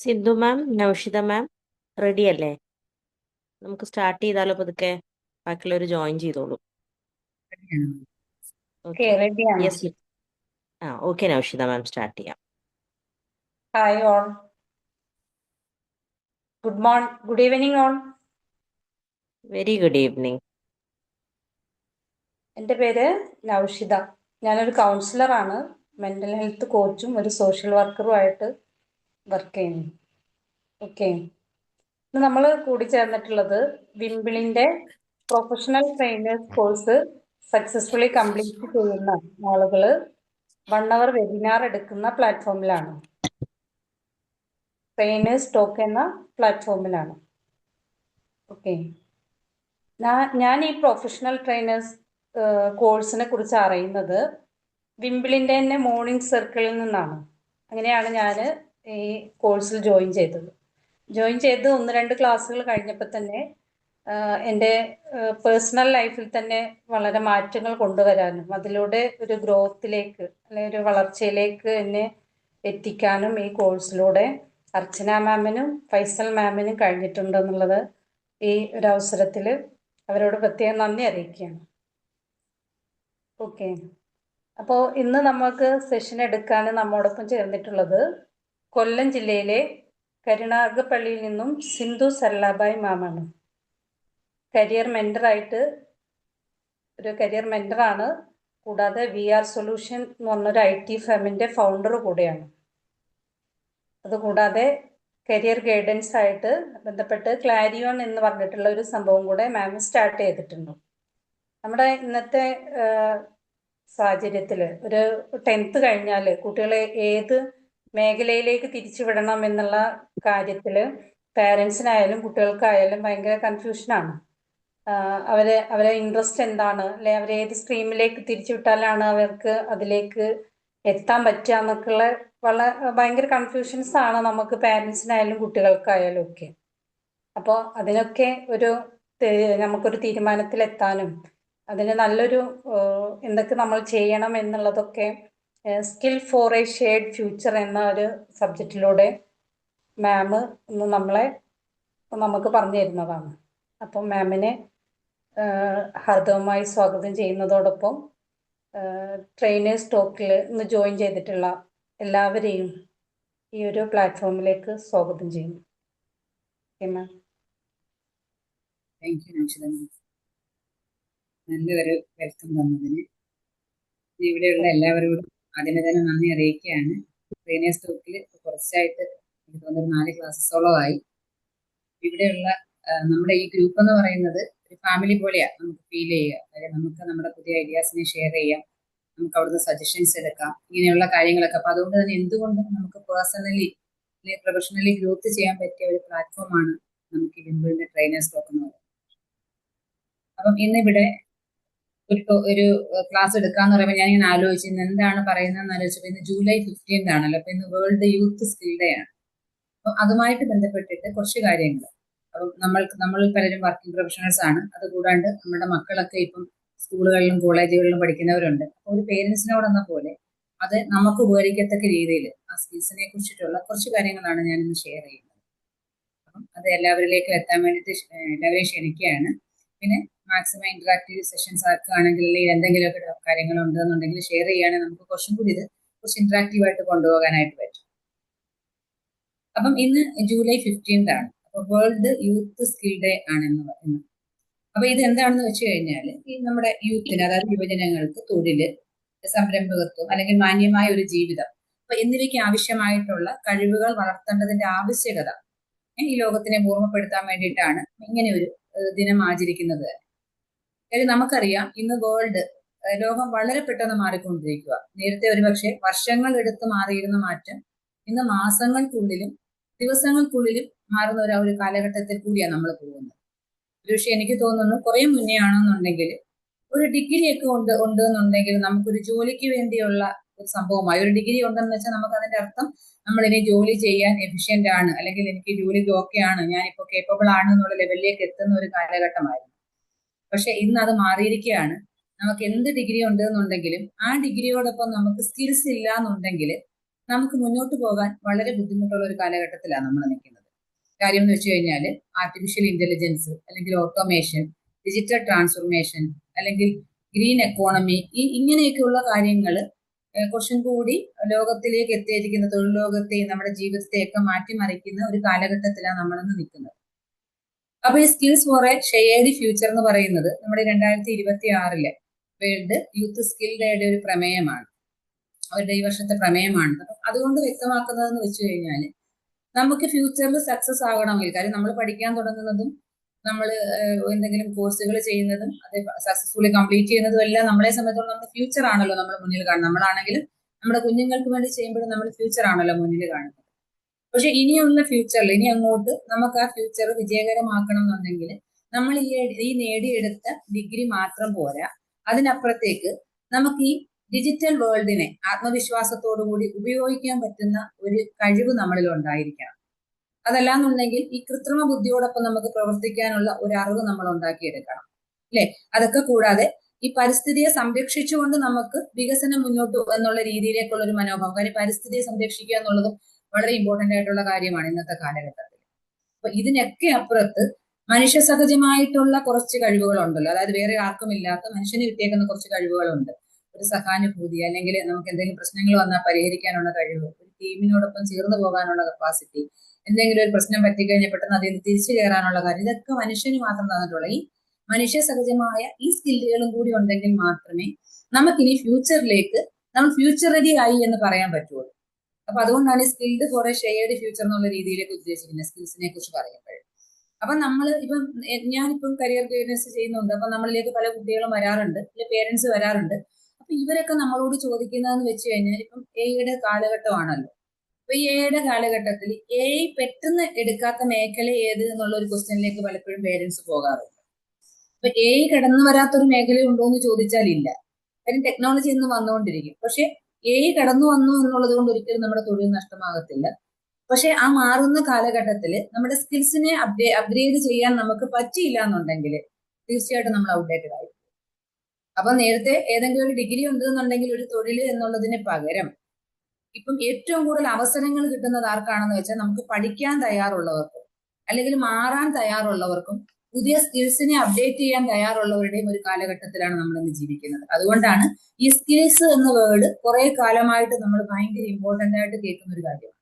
സിന്ധു മാം, Naushitha ma'am ready അല്ലേ? നമുക്ക് start ചെയ്താലോ പതുക്കെ? ബാക്കിയുള്ളവർ ജോയിൻ ചെയ്തോളൂ. Okay, okay. റെഡിയാണ്. Yes. Okay Naushitha ma'am, start ചെയ്യാം. Hi all, good evening all. Very good evening. എൻ്റെ പേര് നൗഷിത. ഞാനൊരു കൗൺസിലറാണ്. മെൻ്റൽ ഹെൽത്ത് കോച്ചും ഒരു സോഷ്യൽ വർക്കറുമായിട്ട് വർക്ക് ചെയ്യുന്നു. ഓക്കെ, ഇന്ന് നമ്മൾ കൂടിച്ചേർന്നിട്ടുള്ളത് വിംബിളിൻ്റെ professional trainers course successfully complete ചെയ്യുന്ന ആളുകൾ 1 അവർ വെബിനാർ എടുക്കുന്ന പ്ലാറ്റ്ഫോമിലാണ്. ട്രെയിനേഴ്സ് ടോക്ക് എന്ന പ്ലാറ്റ്ഫോമിലാണ്. ഓക്കെ, ഞാൻ ഈ പ്രൊഫഷണൽ ട്രെയിനേഴ്സ് കോഴ്സിനെ കുറിച്ച് അറിയുന്നത് വിംബിളിൻ്റെ തന്നെ മോർണിംഗ് സർക്കിളിൽ നിന്നാണ്. അങ്ങനെയാണ് ഞാൻ ഈ കോഴ്സിൽ ജോയിൻ ചെയ്തത്. ജോയിൻ ചെയ്ത് 1-2 ക്ലാസ്സുകൾ കഴിഞ്ഞപ്പോൾ തന്നെ എൻ്റെ പേഴ്സണൽ ലൈഫിൽ തന്നെ വളരെ മാറ്റങ്ങൾ കൊണ്ടുവരാനും അതിലൂടെ ഒരു ഗ്രോത്തിലേക്ക് അല്ലെങ്കിൽ ഒരു വളർച്ചയിലേക്ക് എന്നെ എത്തിക്കാനും ഈ കോഴ്സിലൂടെ അർച്ചന മാമിനും ഫൈസൽ മാമിനും കഴിഞ്ഞിട്ടുണ്ടെന്നുള്ളത് ഈ ഒരു അവസരത്തിൽ അവരോട് പ്രത്യേകം നന്ദി അറിയിക്കുകയാണ്. ഓക്കെ, അപ്പോൾ ഇന്ന് നമുക്ക് സെഷൻ എടുക്കാൻ നമ്മോടൊപ്പം ചേർന്നിട്ടുള്ളത് കൊല്ലം ജില്ലയിലെ കരുനാഗപ്പള്ളിയിൽ നിന്നും സിന്ധു സരളാബായി മാമാണ്. കരിയർ മെൻറ്ററാണ്. കൂടാതെ VR സൊല്യൂഷൻ എന്ന് പറഞ്ഞൊരു IT ഫേമിൻ്റെ ഫൗണ്ടർ കൂടെയാണ്. അതുകൂടാതെ കരിയർ ഗൈഡൻസ് ആയിട്ട് ബന്ധപ്പെട്ട് ക്ലാരിയോൺ എന്ന് പറഞ്ഞിട്ടുള്ള ഒരു സംഭവം കൂടെ മാം സ്റ്റാർട്ട് ചെയ്തിട്ടുണ്ട്. നമ്മുടെ ഇന്നത്തെ സാഹചര്യത്തിൽ ഒരു 10th കഴിഞ്ഞാൽ കുട്ടികളെ ഏത് മേഖലയിലേക്ക് തിരിച്ചുവിടണം എന്നുള്ള കാര്യത്തിൽ പാരൻസിനായാലും കുട്ടികൾക്കായാലും ഭയങ്കര കൺഫ്യൂഷനാണ്. അവരെ ഇൻട്രസ്റ്റ് എന്താണ്, അല്ലെ അവരെ ഏത് സ്ട്രീമിലേക്ക് തിരിച്ചുവിട്ടാലാണ് അവർക്ക് അതിലേക്ക് എത്താൻ പറ്റുക എന്നൊക്കെയുള്ള ഭയങ്കര കൺഫ്യൂഷൻസ് ആണ് നമുക്ക് പാരൻസിനായാലും കുട്ടികൾക്കായാലും ഒക്കെ. അപ്പോൾ അതിനൊക്കെ നമുക്കൊരു തീരുമാനത്തിലെത്താനും അതിന് നല്ലൊരു എന്തൊക്കെ നമ്മൾ ചെയ്യണം എന്നുള്ളതൊക്കെ skill four a shared future എന്ന ഒരു സബ്ജക്റ്റിലൂടെ മാം ഇന്ന് നമുക്ക് പറഞ്ഞു തരുന്നതാണ്. അപ്പം മാമിനെ ഹാർദവമായി സ്വാഗതം ചെയ്യുന്നതോടൊപ്പം ട്രെയിനേഴ്സ് ടോക്കിൽ ഇന്ന് ജോയിൻ ചെയ്തിട്ടുള്ള എല്ലാവരെയും ഈ ഒരു പ്ലാറ്റ്ഫോമിലേക്ക് സ്വാഗതം ചെയ്യുന്നു. Okay ma'am. Thank you Naushitha. നല്ലൊരു വെൽക്കം തന്നതിന് ഇവിടെയുള്ള എല്ലാവരോടും അതിന് തന്നെ നന്ദി അറിയിക്കുകയാണ്. ട്രെയിനേഴ്സ് ടോക്കിൽ കുറച്ചായിട്ട് എനിക്ക് തോന്നുന്നു 4 ക്ലാസ്സസോളമായി. ഇവിടെയുള്ള നമ്മുടെ ഈ ഗ്രൂപ്പ് എന്ന് പറയുന്നത് ഒരു ഫാമിലി പോലെയാണ് നമുക്ക് ഫീൽ ചെയ്യുക. കാര്യം നമുക്ക് നമ്മുടെ പുതിയ ഐഡിയാസിനെ ഷെയർ ചെയ്യാം, നമുക്ക് അവിടുന്ന് സജഷൻസ് എടുക്കാം, ഇങ്ങനെയുള്ള കാര്യങ്ങളൊക്കെ. അപ്പൊ അതുകൊണ്ട് തന്നെ എന്തുകൊണ്ടും നമുക്ക് പേഴ്സണലി അല്ലെങ്കിൽ പ്രൊഫഷണലി ഗ്രോത്ത് ചെയ്യാൻ പറ്റിയ ഒരു പ്ലാറ്റ്ഫോമാണ് നമുക്ക് ഈ വിംബിളിന്റെ ട്രെയിനേഴ്സ് ടോക്ക് എന്ന് പറയുന്നത്. അപ്പം ഇന്നിവിടെ ഒരു ക്ലാസ് എടുക്കാന്ന് പറയുമ്പോൾ ഞാൻ ഇങ്ങനെ ആലോചിച്ചു ഇന്ന് എന്താണ് പറയുന്നതെന്ന് ആലോചിച്ചപ്പോൾ ഇന്ന് ജൂലൈ 15 ആണല്ലോ. അപ്പൊ ഇന്ന് വേൾഡ് യൂത്ത് സ്കിൽ ഡേ ആണ്. അപ്പൊ അതുമായിട്ട് ബന്ധപ്പെട്ടിട്ട് കുറച്ച് കാര്യങ്ങൾ. അപ്പം നമ്മൾ പലരും വർക്കിംഗ് പ്രൊഫഷണൽസ് ആണ്. അതുകൂടാണ്ട് നമ്മുടെ മക്കളൊക്കെ ഇപ്പം സ്കൂളുകളിലും കോളേജുകളിലും പഠിക്കുന്നവരുണ്ട്. അപ്പോൾ ഒരു പേരൻസിനോടെന്ന പോലെ അത് നമുക്ക് ഉപകരിക്കത്തക്ക രീതിയിൽ ആ സ്കിൽസിനെ കുറിച്ചിട്ടുള്ള കുറച്ച് കാര്യങ്ങളാണ് ഞാൻ ഇന്ന് ഷെയർ ചെയ്യുന്നത്. അപ്പം അത് എല്ലാവരിലേക്കും എത്താൻ വേണ്ടിയിട്ട് എല്ലാവരെയും ക്ഷണിക്കുകയാണ്. പിന്നെ മാക്സിമം ഇന്ററാക്റ്റീവ് സെഷൻസ് ആക്കുകയാണെങ്കിൽ അല്ലെങ്കിൽ എന്തെങ്കിലുമൊക്കെ കാര്യങ്ങൾ ഉണ്ടെന്നുണ്ടെങ്കിൽ ഷെയർ ചെയ്യുകയാണെങ്കിൽ നമുക്ക് കുറച്ചും കൂടി ഇത് കുറച്ച് ഇന്ററാക്റ്റീവ് ആയിട്ട് കൊണ്ടുപോകാനായിട്ട് പറ്റും. അപ്പം ഇന്ന് ജൂലൈ 15 ആണ്. അപ്പൊ വേൾഡ് യൂത്ത് സ്കിൽ ഡേ ആണ് എന്ന് പറയുന്നത്. അപ്പൊ ഇത് എന്താണെന്ന് വെച്ച് കഴിഞ്ഞാൽ ഈ നമ്മുടെ യൂത്തിന്, അതായത് യുവജനങ്ങൾക്ക് തൊഴില്, സംരംഭകത്വം അല്ലെങ്കിൽ മാന്യമായ ഒരു ജീവിതം അപ്പൊ എന്നിവയ്ക്ക് ആവശ്യമായിട്ടുള്ള കഴിവുകൾ വളർത്തേണ്ടതിന്റെ ആവശ്യകത ഈ ലോകത്തിനെ ഓർമ്മപ്പെടുത്താൻ വേണ്ടിയിട്ടാണ് ഇങ്ങനെ ഒരു ദിനം ആചരിക്കുന്നത്. കാര്യം നമുക്കറിയാം ഇന്ന് ലോകം വളരെ പെട്ടെന്ന് മാറിക്കൊണ്ടിരിക്കുക. നേരത്തെ ഒരുപക്ഷെ വർഷങ്ങൾ എടുത്ത് മാറിയിരുന്ന മാറ്റം ഇന്ന് മാസങ്ങൾക്കുള്ളിലും ദിവസങ്ങൾക്കുള്ളിലും മാറുന്ന ഒരു കാലഘട്ടത്തിൽ കൂടിയാണ് നമ്മൾ പോകുന്നത്. ഒരുപക്ഷെ എനിക്ക് തോന്നുന്നു കുറെ മുന്നേ ആണെന്നുണ്ടെങ്കിൽ ഒരു ഡിഗ്രി ഒക്കെ ഉണ്ട് എന്നുണ്ടെങ്കിൽ നമുക്കൊരു ജോലിക്ക് വേണ്ടിയുള്ള ഒരു സംഭവമായി. ഒരു ഡിഗ്രി ഉണ്ടെന്ന് വെച്ചാൽ നമുക്ക് അതിന്റെ അർത്ഥം നമ്മൾ ഇനി ജോലി ചെയ്യാൻ എഫിഷ്യന്റ് ആണ്, അല്ലെങ്കിൽ എനിക്ക് ജോലിക്ക് ഓക്കെ ആണ്, ഞാനിപ്പോ കേപ്പബിൾ ആണ് എന്നുള്ള ലെവലിലേക്ക് എത്തുന്ന ഒരു കാലഘട്ടമായിരുന്നു. പക്ഷെ ഇന്ന് അത് നമുക്ക് മുന്നോട്ട് പോകാൻ വളരെ ബുദ്ധിമുട്ടുള്ള ഒരു കാലഘട്ടത്തിലാണ് നമ്മൾ നിൽക്കുന്നത്. കാര്യം എന്ന് വെച്ച് കഴിഞ്ഞാൽ ആർട്ടിഫിഷ്യൽ ഇന്റലിജൻസ്, അല്ലെങ്കിൽ ഓട്ടോമേഷൻ, ഡിജിറ്റൽ ട്രാൻസ്ഫോർമേഷൻ, അല്ലെങ്കിൽ ഗ്രീൻ എക്കോണമി, ഇങ്ങനെയൊക്കെയുള്ള കാര്യങ്ങൾ കുറച്ചും കൂടി ലോകത്തിലേക്ക് എത്തിയിരിക്കുന്ന, തൊഴിൽ ലോകത്തെയും നമ്മുടെ ജീവിതത്തെയൊക്കെ മാറ്റിമറിക്കുന്ന ഒരു കാലഘട്ടത്തിലാണ് നമ്മളിന്ന് നിൽക്കുന്നത്. അപ്പൊ ഈ skills four a shared future എന്ന് പറയുന്നത് നമ്മുടെ 2026 വേൾഡ് യൂത്ത് സ്കിൽ ഡേയുടെ ഒരു പ്രമേയമാണ്, അവരുടെ ഈ വർഷത്തെ പ്രമേയമാണ്. അപ്പൊ അതുകൊണ്ട് വ്യക്തമാക്കുന്നതെന്ന് വെച്ച് കഴിഞ്ഞാൽ നമുക്ക് ഫ്യൂച്ചറിൽ സക്സസ് ആകണമെങ്കിൽ, കാര്യം നമ്മൾ പഠിക്കാൻ തുടങ്ങുന്നതും നമ്മൾ എന്തെങ്കിലും കോഴ്സുകൾ ചെയ്യുന്നതും അത് സക്സസ്ഫുള്ളി കംപ്ലീറ്റ് ചെയ്യുന്നതും എല്ലാം നമ്മളെ സംബന്ധിച്ചോളം നമ്മുടെ ഫ്യൂച്ചർ ആണല്ലോ നമ്മൾ മുന്നിൽ കാണുന്നത്. നമ്മളാണെങ്കിലും നമ്മുടെ കുഞ്ഞുങ്ങൾക്ക് വേണ്ടി ചെയ്യുമ്പോഴും നമ്മൾ ഫ്യൂച്ചർ ആണല്ലോ മുന്നിൽ കാണുന്നത്. പക്ഷെ ഇനിയുള്ള ഫ്യൂച്ചറിൽ, ഇനി അങ്ങോട്ട് നമുക്ക് ആ ഫ്യൂച്ചർ വിജയകരമാക്കണം എന്നുണ്ടെങ്കിൽ നമ്മൾ ഈ നേടിയെടുത്ത ഡിഗ്രി മാത്രം പോരാ, അതിനപ്പുറത്തേക്ക് നമുക്ക് ഈ ഡിജിറ്റൽ വേൾഡിനെ ആത്മവിശ്വാസത്തോടു കൂടി ഉപയോഗിക്കാൻ പറ്റുന്ന ഒരു കഴിവ് നമ്മളിൽ ഉണ്ടായിരിക്കണം. അതല്ലാന്നുണ്ടെങ്കിൽ ഈ കൃത്രിമ ബുദ്ധിയോടൊപ്പം നമുക്ക് പ്രവർത്തിക്കാനുള്ള ഒരു അറിവ് നമ്മൾ ഉണ്ടാക്കിയെടുക്കണം, അല്ലെ? അതൊക്കെ കൂടാതെ ഈ പരിസ്ഥിതിയെ സംരക്ഷിച്ചുകൊണ്ട് നമുക്ക് വികസനം മുന്നോട്ട് എന്നുള്ള രീതിയിലേക്കുള്ള ഒരു മനോഭാവം, കാര്യം പരിസ്ഥിതിയെ സംരക്ഷിക്കുക എന്നുള്ളതും വളരെ ഇമ്പോർട്ടന്റ് ആയിട്ടുള്ള കാര്യമാണ് ഇന്നത്തെ കാലഘട്ടത്തിൽ. അപ്പൊ ഇതിനൊക്കെ അപ്പുറത്ത് മനുഷ്യ സഹജമായിട്ടുള്ള കുറച്ച് കഴിവുകളുണ്ടല്ലോ, അതായത് വേറെ ആർക്കും ഇല്ലാത്ത മനുഷ്യന് കിട്ടിയേക്കുന്ന കുറച്ച് കഴിവുകളുണ്ട്. ഒരു സഹാനുഭൂതി, അല്ലെങ്കിൽ നമുക്ക് എന്തെങ്കിലും പ്രശ്നങ്ങൾ വന്നാൽ പരിഹരിക്കാനുള്ള കഴിവ്, ഒരു ടീമിനോടൊപ്പം ചേർന്ന് പോകാനുള്ള കപ്പാസിറ്റി, എന്തെങ്കിലും ഒരു പ്രശ്നം പറ്റിക്കഴിഞ്ഞാൽ പെട്ടെന്ന് അതിൽ നിന്ന് തിരിച്ചു കയറാനുള്ള കാര്യം, ഇതൊക്കെ മനുഷ്യന് മാത്രം തന്നിട്ടുള്ള ഈ മനുഷ്യ സഹജമായ ഈ സ്കില്ലുകളും കൂടി ഉണ്ടെങ്കിൽ മാത്രമേ നമുക്കിനി ഫ്യൂച്ചറിലേക്ക് നമ്മൾ ഫ്യൂച്ചർ റെഡി ആയി എന്ന് പറയാൻ പറ്റുള്ളൂ. അപ്പൊ അതുകൊണ്ടാണ് ഈ skilled for a shared future എന്നുള്ള രീതിയിലേക്ക് ഉദ്ദേശിക്കുന്നത് സ്കിൽസിനെ കുറിച്ച് പറയുമ്പോൾ. അപ്പൊ നമ്മൾ ഇപ്പം ഞാനിപ്പം കരിയർ ഗൈഡൻസ് ചെയ്യുന്നുണ്ട്. അപ്പൊ നമ്മളിലേക്ക് പല കുട്ടികളും വരാറുണ്ട്, അല്ലെ പേരൻസ് വരാറുണ്ട്. അപ്പൊ ഇവരൊക്കെ നമ്മളോട് ചോദിക്കുന്നതെന്ന് വെച്ച് കഴിഞ്ഞാൽ ഇപ്പം എയുടെ കാലഘട്ടമാണല്ലോ. അപ്പൊ ഈ എയുടെ കാലഘട്ടത്തിൽ എ പെട്ടെന്ന് എടുക്കാത്ത മേഖല ഏത് എന്നുള്ള ഒരു ക്വസ്റ്റ്യനിലേക്ക് പലപ്പോഴും പേരൻസ് പോകാറുണ്ട്. അപ്പൊ എ കടന്നു വരാത്തൊരു മേഖല ഉണ്ടോ എന്ന് ചോദിച്ചാൽ ഇല്ല, കാര്യം ടെക്നോളജി ഇന്ന് വന്നുകൊണ്ടിരിക്കും. പക്ഷെ എ കടന്നു വന്നു എന്നുള്ളത് കൊണ്ട് ഒരിക്കലും നമ്മുടെ തൊഴിൽ നഷ്ടമാകത്തില്ല. പക്ഷെ ആ മാറുന്ന കാലഘട്ടത്തിൽ നമ്മുടെ സ്കിൽസിനെ അപ്ഗ്രേഡ് ചെയ്യാൻ നമുക്ക് പറ്റിയില്ല എന്നുണ്ടെങ്കിൽ തീർച്ചയായിട്ടും നമ്മൾ ഔട്ട്ഡേറ്റഡ് ആയി. അപ്പൊ നേരത്തെ ഏതെങ്കിലും ഒരു ഡിഗ്രി ഉണ്ട് എന്നുണ്ടെങ്കിൽ ഒരു തൊഴിൽ എന്നുള്ളതിന് പകരം ഇപ്പം ഏറ്റവും കൂടുതൽ അവസരങ്ങൾ കിട്ടുന്നത് ആർക്കാണെന്ന് വെച്ചാൽ നമുക്ക് പഠിക്കാൻ തയ്യാറുള്ളവർക്കും, അല്ലെങ്കിൽ മാറാൻ തയ്യാറുള്ളവർക്കും, പുതിയ സ്കിൽസിനെ അപ്ഡേറ്റ് ചെയ്യാൻ തയ്യാറുള്ളവരുടെയും ഒരു കാലഘട്ടത്തിലാണ് നമ്മൾ ഇന്ന് ജീവിക്കുന്നത്. അതുകൊണ്ടാണ് ഈ സ്കിൽസ് എന്ന വേർഡ് കുറെ കാലമായിട്ട് നമ്മൾ ഭയങ്കര ഇമ്പോർട്ടന്റ് ആയിട്ട് കേൾക്കുന്ന ഒരു കാര്യമാണ്.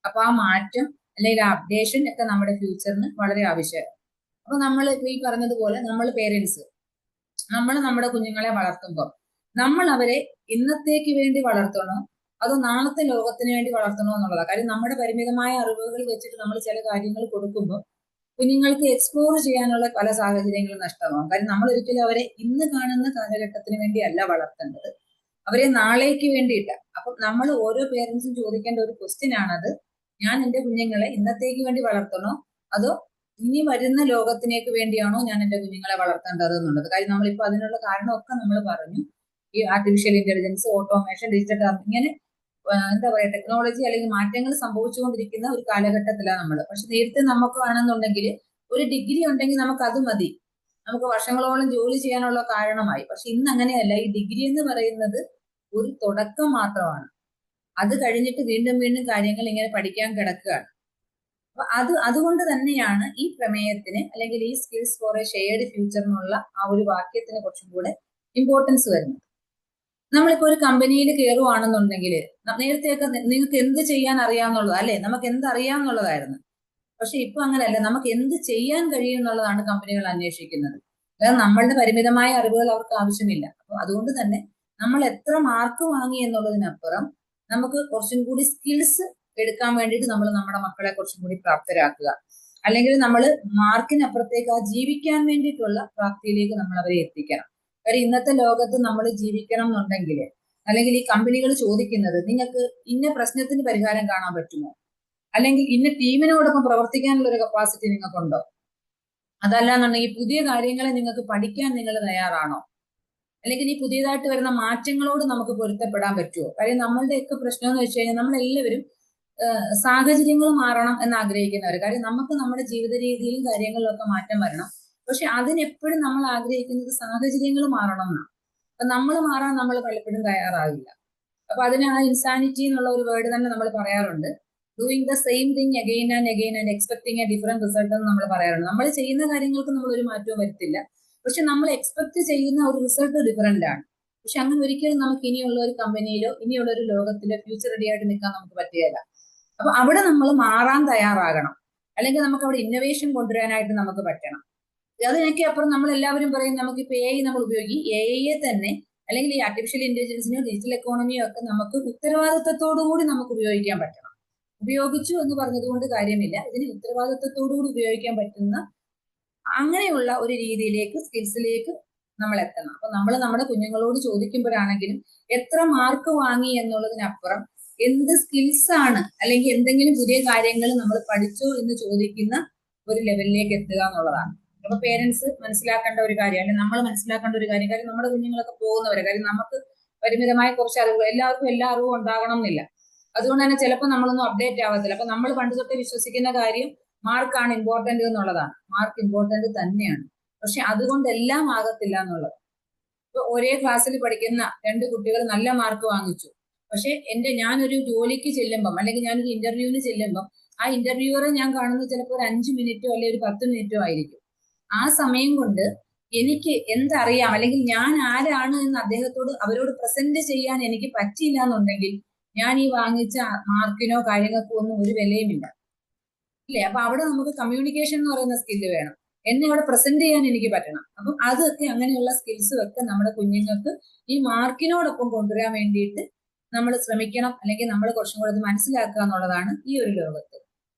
അപ്പൊ ആ മാറ്റം അല്ലെങ്കിൽ ആ അപ്ഡേഷൻ ഒക്കെ നമ്മുടെ ഫ്യൂച്ചറിന് വളരെ ആവശ്യമാണ്. അപ്പൊ നമ്മൾ ഈ പറഞ്ഞതുപോലെ നമ്മൾ പേരൻസ്, നമ്മൾ നമ്മുടെ കുഞ്ഞുങ്ങളെ വളർത്തുമ്പോൾ നമ്മൾ അവരെ ഇന്നത്തേക്ക് വേണ്ടി വളർത്തണോ അതോ നാളത്തെ ലോകത്തിന് വേണ്ടി വളർത്തണോ എന്നുള്ളതാണ്. കാര്യം നമ്മുടെ പരിമിതമായ അറിവുകൾ വെച്ചിട്ട് നമ്മൾ ചില കാര്യങ്ങൾ കൊടുക്കുമ്പോൾ കുഞ്ഞുങ്ങൾക്ക് എക്സ്പ്ലോർ ചെയ്യാനുള്ള പല സാഹചര്യങ്ങളും നഷ്ടമാകും. കാര്യം നമ്മൾ ഒരിക്കലും അവരെ ഇന്ന് കാണുന്ന കാലഘട്ടത്തിന് വേണ്ടിയല്ല വളർത്തേണ്ടത്, അവരെ നാളേക്ക് വേണ്ടിയിട്ട. അപ്പം നമ്മൾ ഓരോ പേരൻസും ചോദിക്കേണ്ട ഒരു ക്വസ്റ്റ്യൻ ആണത്, ഞാൻ എൻ്റെ കുഞ്ഞുങ്ങളെ ഇന്നത്തേക്ക് വേണ്ടി വളർത്തണോ അതോ ഇനി വരുന്ന ലോകത്തിനേക്ക് വേണ്ടിയാണോ ഞാൻ എൻ്റെ കുഞ്ഞുങ്ങളെ വളർത്തേണ്ടത് എന്നുള്ളത്. കാര്യം നമ്മളിപ്പോൾ അതിനുള്ള കാരണമൊക്കെ നമ്മൾ പറഞ്ഞു. ഈ ആർട്ടിഫിഷ്യൽ ഇന്റലിജൻസ്, ഓട്ടോമേഷൻ, ഡിജിറ്റൽ, ഇങ്ങനെ എന്താ പറയുക, ടെക്നോളജി അല്ലെങ്കിൽ മാറ്റങ്ങൾ സംഭവിച്ചുകൊണ്ടിരിക്കുന്ന ഒരു കാലഘട്ടത്തിലാണ് നമ്മൾ. പക്ഷെ നേരത്തെ നമുക്ക് വേണമെന്നുണ്ടെങ്കിൽ ഒരു ഡിഗ്രി ഉണ്ടെങ്കിൽ നമുക്ക് അത് മതി, നമുക്ക് വർഷങ്ങളോളം ജോലി ചെയ്യാനുള്ള കാരണമായി. പക്ഷെ ഇന്ന് അങ്ങനെയല്ല. ഈ ഡിഗ്രി എന്ന് പറയുന്നത് ഒരു തുടക്കം മാത്രമാണ്. അത് കഴിഞ്ഞിട്ട് വീണ്ടും വീണ്ടും കാര്യങ്ങൾ ഇങ്ങനെ പഠിക്കാൻ കിടക്കുകയാണ്. അപ്പൊ അതുകൊണ്ട് തന്നെയാണ് ഈ പ്രമേയത്തിന് അല്ലെങ്കിൽ ഈ skills four a shared future എന്നുള്ള ആ ഒരു വാക്യത്തിന് കുറച്ചും കൂടെ ഇമ്പോർട്ടൻസ് വരുന്നത്. നമ്മളിപ്പോ ഒരു കമ്പനിയിൽ കയറുവാണെന്നുണ്ടെങ്കിൽ നേരത്തെയൊക്കെ നിങ്ങൾക്ക് എന്ത് ചെയ്യാൻ അറിയാമെന്നുള്ളത്, അല്ലെ, നമുക്ക് എന്ത് അറിയാമെന്നുള്ളതായിരുന്നു. പക്ഷെ ഇപ്പൊ അങ്ങനെയല്ല, നമുക്ക് എന്ത് ചെയ്യാൻ കഴിയും എന്നുള്ളതാണ് കമ്പനികൾ അന്വേഷിക്കുന്നത്. അല്ലാതെ നമ്മളുടെ പരിമിതമായ അറിവുകൾ അവർക്ക് ആവശ്യമില്ല. അപ്പൊ അതുകൊണ്ട് തന്നെ നമ്മൾ എത്ര മാർക്ക് വാങ്ങി എന്നുള്ളതിനപ്പുറം നമുക്ക് കുറച്ചും കൂടി സ്കിൽസ് എടുക്കാൻ വേണ്ടിയിട്ട് നമ്മൾ നമ്മുടെ മക്കളെ കുറച്ചും കൂടി പ്രാപ്തരാക്കുക, അല്ലെങ്കിൽ നമ്മൾ മാർക്കിനപ്പുറത്തേക്ക് ആ ജീവിക്കാൻ വേണ്ടിയിട്ടുള്ള പ്രാപ്തിയിലേക്ക് നമ്മൾ അവരെ എത്തിക്കണം. കാര്യം ഇന്നത്തെ ലോകത്ത് നമ്മൾ ജീവിക്കണം എന്നുണ്ടെങ്കിൽ, അല്ലെങ്കിൽ ഈ കമ്പനികൾ ചോദിക്കുന്നത് നിങ്ങൾക്ക് ഇന്ന പ്രശ്നത്തിന് പരിഹാരം കാണാൻ പറ്റുമോ, അല്ലെങ്കിൽ ഇന്ന ടീമിനോടൊപ്പം പ്രവർത്തിക്കാനുള്ള ഒരു കപ്പാസിറ്റി നിങ്ങൾക്കുണ്ടോ, അതല്ലാന്നുണ്ടെങ്കിൽ പുതിയ കാര്യങ്ങളെ നിങ്ങൾക്ക് പഠിക്കാൻ നിങ്ങൾ തയ്യാറാണോ, അല്ലെങ്കിൽ ഈ പുതിയതായിട്ട് വരുന്ന മാറ്റങ്ങളോട് നമുക്ക് പൊരുത്തപ്പെടാൻ പറ്റുമോ. കാര്യം നമ്മളുടെയൊക്കെ പ്രശ്നം എന്ന് വെച്ച് കഴിഞ്ഞാൽ നമ്മളെല്ലാവരും സാഹചര്യങ്ങൾ മാറണം എന്ന് ആഗ്രഹിക്കുന്നവർ. കാര്യം നമുക്ക് നമ്മുടെ ജീവിത രീതിയിലും കാര്യങ്ങളിലും ഒക്കെ മാറ്റം വരണം. പക്ഷെ അതിനെപ്പോഴും നമ്മൾ ആഗ്രഹിക്കുന്നത് സാഹചര്യങ്ങൾ മാറണം എന്നാണ്. അപ്പൊ നമ്മൾ മാറാൻ നമ്മൾ പലപ്പോഴും തയ്യാറാകില്ല. അപ്പൊ അതിന് ആ ഇൻസാനിറ്റി എന്നുള്ള ഒരു വേർഡ് തന്നെ നമ്മൾ പറയാറുണ്ട്. Doing the same thing again and expecting A different result എന്ന് നമ്മൾ പറയാറുണ്ട്. നമ്മൾ ചെയ്യുന്ന കാര്യങ്ങൾക്ക് നമ്മൾ ഒരു മാറ്റവും വരുത്തില്ല, പക്ഷെ നമ്മൾ എക്സ്പെക്ട് ചെയ്യുന്ന ഒരു റിസൾട്ട് ഡിഫറെന്റ് ആണ്. പക്ഷെ അങ്ങനെ ഒരിക്കലും നമുക്ക് ഇനിയുള്ള ഒരു കമ്പനിയിലോ ഇനിയുള്ള ഒരു ലോകത്തിലോ ഫ്യൂച്ചർ റെഡി ആയിട്ട് നിൽക്കാൻ നമുക്ക് പറ്റുകയില്ല. അപ്പൊ അവിടെ നമ്മൾ മാറാൻ തയ്യാറാകണം, അല്ലെങ്കിൽ നമുക്ക് അവിടെ ഇന്നോവേഷൻ കൊണ്ടുവരാനായിട്ട് നമുക്ക് പറ്റണം. അതിനൊക്കെ അപ്പുറം നമ്മൾ എല്ലാവരും പറയും നമുക്ക് ഇപ്പൊ AI നമ്മൾ ഉപയോഗിക്കും. AI തന്നെ അല്ലെങ്കിൽ ഈ ആർട്ടിഫിഷ്യൽ ഇന്റലിജൻസിനെയോ ഡിജിറ്റൽ എക്കോണമിയോ ഒക്കെ നമുക്ക് ഉത്തരവാദിത്തത്തോടു കൂടി നമുക്ക് ഉപയോഗിക്കാൻ പറ്റണം. ഉപയോഗിച്ചു എന്ന് പറഞ്ഞതുകൊണ്ട് കാര്യമില്ല, ഇതിന് ഉത്തരവാദിത്തത്തോടു കൂടി ഉപയോഗിക്കാൻ പറ്റുന്ന അങ്ങനെയുള്ള ഒരു രീതിയിലേക്ക്, സ്കിൽസിലേക്ക് നമ്മൾ എത്തണം. അപ്പൊ നമ്മൾ നമ്മുടെ കുഞ്ഞുങ്ങളോട് ചോദിക്കുമ്പോഴാണെങ്കിലും എത്ര മാർക്ക് വാങ്ങി എന്നുള്ളതിനപ്പുറം എന്ത് സ്കിൽസ് ആണ് അല്ലെങ്കിൽ എന്തെങ്കിലും പുതിയ കാര്യങ്ങൾ നമ്മൾ പഠിച്ചോ എന്ന് ചോദിക്കുന്ന ഒരു ലെവലിലേക്ക് എത്തുക എന്നുള്ളതാണ്. അപ്പൊ പേരൻസ് മനസ്സിലാക്കേണ്ട ഒരു കാര്യം, അല്ലെങ്കിൽ നമ്മൾ മനസ്സിലാക്കേണ്ട ഒരു കാര്യം നമ്മുടെ കുഞ്ഞുങ്ങളൊക്കെ പോകുന്നവരെ കാര്യം നമുക്ക് പരിമിതമായ കുറച്ച് അറിവുകൾ, എല്ലാവർക്കും എല്ലാ അറിവും ഉണ്ടാകണം എന്നില്ല. അതുകൊണ്ട് തന്നെ ചിലപ്പോൾ നമ്മളൊന്നും അപ്ഡേറ്റ് ആവത്തില്ല. അപ്പൊ നമ്മൾ പണ്ട് തൊട്ടേ വിശ്വസിക്കുന്ന കാര്യം മാർക്കാണ് ഇമ്പോർട്ടന്റ് എന്നുള്ളതാണ്. മാർക്ക് ഇമ്പോർട്ടന്റ് തന്നെയാണ്, പക്ഷെ അതുകൊണ്ട് എല്ലാം ആകത്തില്ല എന്നുള്ളത്. ഇപ്പൊ ഒരേ ക്ലാസ്സിൽ പഠിക്കുന്ന 2 കുട്ടികൾ നല്ല മാർക്ക് വാങ്ങിച്ചു, പക്ഷെ ഞാനൊരു ജോലിക്ക് ചെല്ലുമ്പം അല്ലെങ്കിൽ ഞാനൊരു ഇന്റർവ്യൂവിന് ചെല്ലുമ്പം ആ ഇന്റർവ്യൂവറെ ഞാൻ കാണുന്നത് ചിലപ്പോൾ ഒരു 5 മിനിറ്റോ അല്ലെങ്കിൽ ഒരു 10 മിനിറ്റോ ആയിരിക്കും. ആ സമയം കൊണ്ട് എനിക്ക് എന്തറിയാം അല്ലെങ്കിൽ ഞാൻ ആരാണ് എന്ന് അവരോട് പ്രസന്റ് ചെയ്യാൻ എനിക്ക് പറ്റിയില്ല എന്നുണ്ടെങ്കിൽ ഞാൻ ഈ വാങ്ങിച്ച മാർക്കിനോ കാര്യങ്ങൾക്കോ ഒന്നും ഒരു വിലയുമില്ല, ഇല്ലേ? അപ്പൊ അവിടെ നമുക്ക് കമ്മ്യൂണിക്കേഷൻ എന്ന് പറയുന്ന സ്കില്ല് വേണം. എന്നെ അവിടെ പ്രസന്റ് ചെയ്യാൻ എനിക്ക് പറ്റണം. അപ്പം അതൊക്കെ, അങ്ങനെയുള്ള സ്കിൽസും ഒക്കെ നമ്മുടെ കുഞ്ഞുങ്ങൾക്ക് ഈ മാർക്കിനോടൊപ്പം കൊണ്ടുവരാൻ വേണ്ടിയിട്ട് നമ്മൾ ശ്രമിക്കണം, അല്ലെങ്കിൽ നമ്മൾ കുറച്ചും കൂടെ അത് മനസ്സിലാക്കുക എന്നുള്ളതാണ് ഈ ഒരു ലോകത്ത്.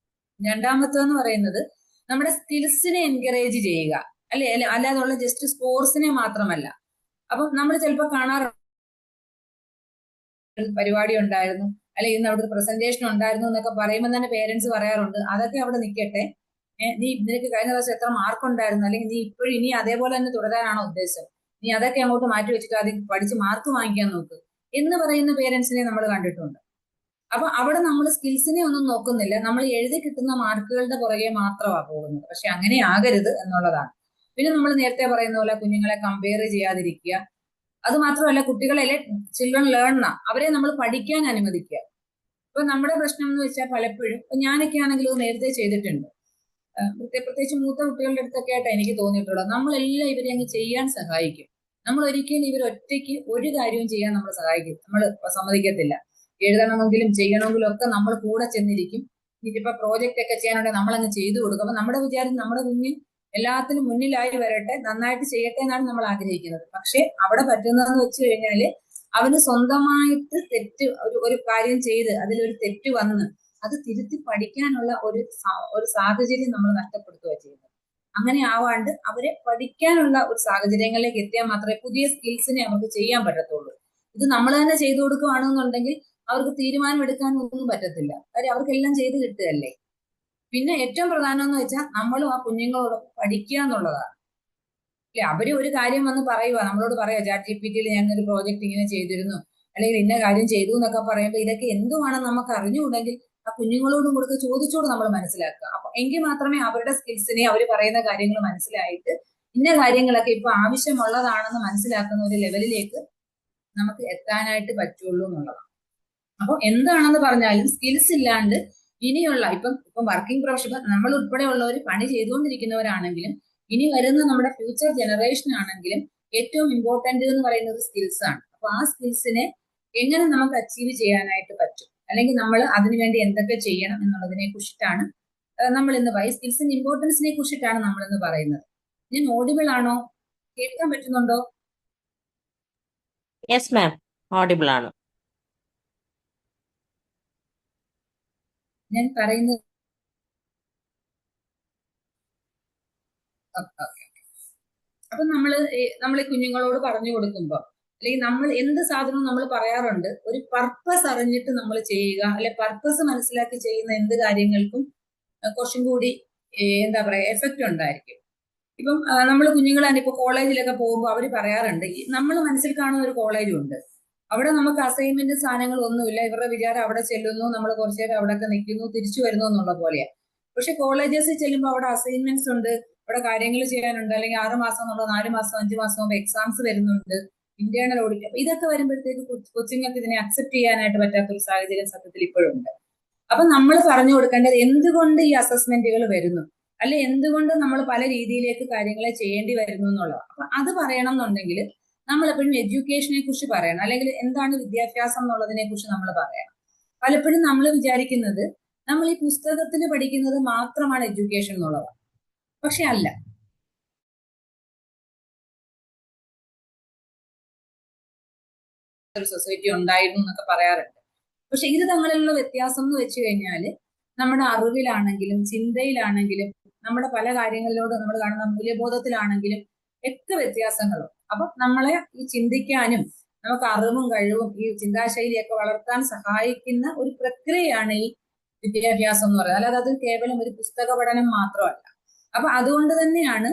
രണ്ടാമത്തെന്ന് പറയുന്നത് നമ്മുടെ സ്കിൽസിനെ എൻകറേജ് ചെയ്യുക, അല്ലാതെ ജസ്റ്റ് സ്പോർട്സിനെ മാത്രമല്ല. അപ്പം നമ്മൾ ചിലപ്പോൾ കാണാറുണ്ട് പരിപാടി ഉണ്ടായിരുന്നു, അല്ലെങ്കിൽ ഇന്ന് അവിടെ ഒരു പ്രസന്റേഷൻ ഉണ്ടായിരുന്നു എന്നൊക്കെ പറയുമ്പോൾ തന്നെ പേരൻസ് പറയാറുണ്ട് അതൊക്കെ അവിടെ നിൽക്കട്ടെ, നിനക്ക് കഴിഞ്ഞ പ്രാവശ്യം എത്ര മാർക്ക് ഉണ്ടായിരുന്നു, അല്ലെങ്കിൽ നീ ഇപ്പോഴും ഇനി അതേപോലെ തന്നെ തുടരാനാണോ ഉദ്ദേശം, നീ അതൊക്കെ അങ്ങോട്ട് മാറ്റി വെച്ചിട്ട് അത് പഠിച്ച് മാർക്ക് വാങ്ങിക്കാൻ നോക്ക് എന്ന് പറയുന്ന പേരൻസിനെ നമ്മൾ കണ്ടിട്ടുണ്ട്. അപ്പൊ അവിടെ നമ്മൾ സ്കിൽസിനെ ഒന്നും നോക്കുന്നില്ല, നമ്മൾ എഴുതി കിട്ടുന്ന മാർക്കുകളുടെ പുറകെ മാത്രമാണ് പോകുന്നത്. പക്ഷെ അങ്ങനെ ആകരുത് എന്നുള്ളതാണ്. പിന്നെ നമ്മൾ നേരത്തെ പറയുന്ന പോലെ കുഞ്ഞുങ്ങളെ കമ്പയർ ചെയ്യാതിരിക്കുക. അത് മാത്രമല്ല, കുട്ടികളെ ചിൽഡ്രൻ ലേൺ അവരെ നമ്മൾ പഠിക്കാൻ അനുവദിക്കുക. ഇപ്പൊ നമ്മുടെ പ്രശ്നം എന്ന് വെച്ചാൽ പലപ്പോഴും ഞാനൊക്കെ ആണെങ്കിലും നേരത്തെ ചെയ്തിട്ടുണ്ട്, പ്രത്യേകിച്ച് മൂത്ത കുട്ടികളുടെ അടുത്തൊക്കെ ആയിട്ട് എനിക്ക് തോന്നിയിട്ടുള്ളത്, നമ്മളെല്ലാം ഇവരെ അങ്ങ് ചെയ്യാൻ സഹായിക്കും. നമ്മൾ ഒരിക്കലും ഇവർ ഒറ്റയ്ക്ക് ഒരു കാര്യവും ചെയ്യാൻ നമ്മൾ സമ്മതിക്കത്തില്ല. എഴുതണമെങ്കിലും ചെയ്യണമെങ്കിലും ഒക്കെ നമ്മൾ കൂടെ ചെന്നിരിക്കും. ഇതിപ്പോ പ്രോജക്റ്റ് ഒക്കെ ചെയ്യാനുണ്ടെങ്കിൽ നമ്മളങ്ങ് ചെയ്തു കൊടുക്കും. അപ്പൊ നമ്മുടെ വിചാരം നമ്മുടെ കുഞ്ഞ് എല്ലാത്തിനും മുന്നിലായി വരട്ടെ, നന്നായിട്ട് ചെയ്യട്ടെ എന്നാണ് നമ്മൾ ആഗ്രഹിക്കുന്നത്. പക്ഷെ അവിടെ പറ്റുന്നതെന്ന് വെച്ച് കഴിഞ്ഞാല് അവന് സ്വന്തമായിട്ട് ഒരു കാര്യം ചെയ്ത് അതിലൊരു തെറ്റ് വന്ന് അത് തിരുത്തി പഠിക്കാനുള്ള ഒരു സാഹചര്യം നമ്മൾ നഷ്ടപ്പെടുത്തുക ചെയ്യുന്നത്. അങ്ങനെ ആവാണ്ട് അവരെ പഠിക്കാനുള്ള ഒരു സാഹചര്യങ്ങളിലേക്ക് എത്തിയാൽ മാത്രമേ പുതിയ സ്കിൽസിനെ അവർക്ക് ചെയ്യാൻ പറ്റത്തുള്ളൂ. ഇത് നമ്മൾ തന്നെ ചെയ്തു കൊടുക്കുകയാണെന്നുണ്ടെങ്കിൽ അവർക്ക് തീരുമാനം എടുക്കാനൊന്നും പറ്റത്തില്ല, കാര്യം അവർക്കെല്ലാം ചെയ്ത് കിട്ടുകയല്ലേ. പിന്നെ ഏറ്റവും പ്രധാനം എന്ന് വെച്ചാൽ നമ്മളും ആ കുഞ്ഞുങ്ങളോട് പഠിക്കുക എന്നുള്ളതാണ്. അല്ലെ, അവര് ഒരു കാര്യം വന്ന് പറയുക, നമ്മളോട് പറയാ ChatGPT-യിൽ ഞാനൊരു പ്രോജക്റ്റ് ഇങ്ങനെ ചെയ്തിരുന്നു, അല്ലെങ്കിൽ ഇന്ന കാര്യം ചെയ്തു എന്നൊക്കെ പറയുമ്പോൾ ഇതൊക്കെ എന്തുവാണെന്ന് നമുക്ക് അറിഞ്ഞുകൂടെങ്കിൽ ആ കുഞ്ഞുങ്ങളോടും കൂടെ ചോദിച്ചോട് നമ്മൾ മനസ്സിലാക്കുക. അപ്പൊ എങ്കിൽ മാത്രമേ അവരുടെ സ്കിൽസിനെ, അവർ പറയുന്ന കാര്യങ്ങൾ മനസ്സിലായിട്ട് ഇന്ന കാര്യങ്ങളൊക്കെ ഇപ്പൊ ആവശ്യമുള്ളതാണെന്ന് മനസ്സിലാക്കുന്ന ഒരു ലെവലിലേക്ക് നമുക്ക് എത്താനായിട്ട് പറ്റുള്ളൂ എന്നുള്ളതാണ്. അപ്പൊ എന്താണെന്ന് പറഞ്ഞാലും സ്കിൽസ് ഇല്ലാണ്ട് ഇനിയുള്ള ഇപ്പം വർക്കിംഗ് പ്രൊഫഷൻ നമ്മൾ ഉൾപ്പെടെയുള്ളവർ പണി ചെയ്തുകൊണ്ടിരിക്കുന്നവരാണെങ്കിലും ഇനി വരുന്ന നമ്മുടെ ഫ്യൂച്ചർ ജനറേഷൻ ആണെങ്കിലും ഏറ്റവും ഇമ്പോർട്ടന്റ് എന്ന് പറയുന്നത് സ്കിൽസ് ആണ്. അപ്പൊ ആ സ്കിൽസിനെ എങ്ങനെ നമുക്ക് അച്ചീവ് ചെയ്യാനായിട്ട് പറ്റും, അല്ലെങ്കിൽ നമ്മൾ അതിനുവേണ്ടി എന്തൊക്കെ ചെയ്യണം എന്നുള്ളതിനെ കുറിച്ചിട്ടാണ് നമ്മൾ ഇന്ന് സ്കിൽസിന്റെ ഇമ്പോർട്ടൻസിനെ കുറിച്ചിട്ടാണ് നമ്മൾ ഇന്ന് പറയുന്നത്. ഞാൻ ഓഡിബിൾ ആണോ? കേൾക്കാൻ പറ്റുന്നുണ്ടോ? യെസ് മാം, ഓഡിബിൾ ആണ്. ഞാൻ പറയുന്നത് അപ്പൊ നമ്മൾ കുഞ്ഞുങ്ങളോട് പറഞ്ഞു കൊടുക്കുമ്പോ, അല്ലെങ്കിൽ നമ്മൾ എന്ത് സാധനവും നമ്മൾ പറയാറുണ്ട്, ഒരു പർപ്പസ് അറിഞ്ഞിട്ട് നമ്മൾ ചെയ്യുക, അല്ലെ പർപ്പസ് മനസ്സിലാക്കി ചെയ്യുന്ന എന്ത് കാര്യങ്ങൾക്കും കുറച്ചും കൂടി എന്താ പറയാ എഫക്റ്റ് ഉണ്ടായിരിക്കും. ഇപ്പം നമ്മൾ കുഞ്ഞുങ്ങൾ തന്നെ ഇപ്പൊ കോളേജിലൊക്കെ പോകുമ്പോൾ അവർ പറയാറുണ്ട്, നമ്മൾ മനസ്സിൽ കാണുന്ന ഒരു കോളേജും ഉണ്ട്, അവിടെ നമുക്ക് അസൈൻമെന്റ് സാധനങ്ങൾ ഒന്നുമില്ല, ഇവരുടെ വിചാരം അവിടെ ചെല്ലുന്നു, നമ്മൾ കുറച്ചു നേരം അവിടെയൊക്കെ നിൽക്കുന്നു, തിരിച്ചു വരുന്നു എന്നുള്ള പോലെയാണ്. പക്ഷെ കോളേജസിൽ ചെല്ലുമ്പോൾ അവിടെ അസൈൻമെന്റ്സ് ഉണ്ട്, അവിടെ കാര്യങ്ങൾ ചെയ്യാനുണ്ട്, അല്ലെങ്കിൽ 6 മാസം എന്നുള്ള 4 മാസം 5 മാസം എക്സാംസ് വരുന്നുണ്ട്, ഇന്റേണൽ ഓഡിറ്റ്. അപ്പൊ ഇതൊക്കെ വരുമ്പോഴത്തേക്ക് കൊച്ചുങ്ങൾക്ക് ഇതിനെ അക്സെപ്റ്റ് ചെയ്യാനായിട്ട് പറ്റാത്ത ഒരു സാഹചര്യം സത്യത്തിൽ ഇപ്പോഴും ഉണ്ട്. അപ്പൊ നമ്മൾ പറഞ്ഞു കൊടുക്കേണ്ടത് എന്തുകൊണ്ട് ഈ അസസ്മെന്റുകൾ വരുന്നു, അല്ലെ എന്തുകൊണ്ട് നമ്മൾ പല രീതിയിലേക്ക് കാര്യങ്ങളെ ചെയ്യേണ്ടി വരുന്നു എന്നുള്ളതാണ്. അപ്പൊ അത് പറയണം എന്നുണ്ടെങ്കിൽ നമ്മൾ എപ്പോഴും എഡ്യൂക്കേഷനെ കുറിച്ച് പറയണം, അല്ലെങ്കിൽ എന്താണ് വിദ്യാഭ്യാസം എന്നുള്ളതിനെ കുറിച്ച് നമ്മൾ പറയണം. പലപ്പോഴും നമ്മൾ വിചാരിക്കുന്നത് നമ്മൾ ഈ പുസ്തകത്തിൽ പഠിക്കുന്നത് മാത്രമാണ് എഡ്യൂക്കേഷൻ എന്നുള്ളതാണ്. പക്ഷെ അല്ല. ഒരു സൊസൈറ്റി ഉണ്ടായിരുന്നു എന്നൊക്കെ പറയാറുണ്ട്. പക്ഷെ ഇത് തമ്മിലുള്ള വ്യത്യാസം എന്ന് വെച്ച് കഴിഞ്ഞാൽ നമ്മുടെ അറിവിലാണെങ്കിലും ചിന്തയിലാണെങ്കിലും നമ്മുടെ പല കാര്യങ്ങളിലോട് നമ്മൾ കാണുന്ന മൂല്യബോധത്തിലാണെങ്കിലും ഒക്കെ വ്യത്യാസങ്ങളുണ്ട്. അപ്പൊ നമ്മളെ ഈ ചിന്തിക്കാനും നമുക്ക് അറിവും കഴിവും ഈ ചിന്താശൈലിയൊക്കെ വളർത്താൻ സഹായിക്കുന്ന ഒരു പ്രക്രിയയാണ് ഈ വിദ്യാഭ്യാസം എന്ന് പറയുന്നത്. അല്ലാതെ അത് കേവലം ഒരു പുസ്തക പഠനം മാത്രമല്ല. അപ്പൊ അതുകൊണ്ട് തന്നെയാണ്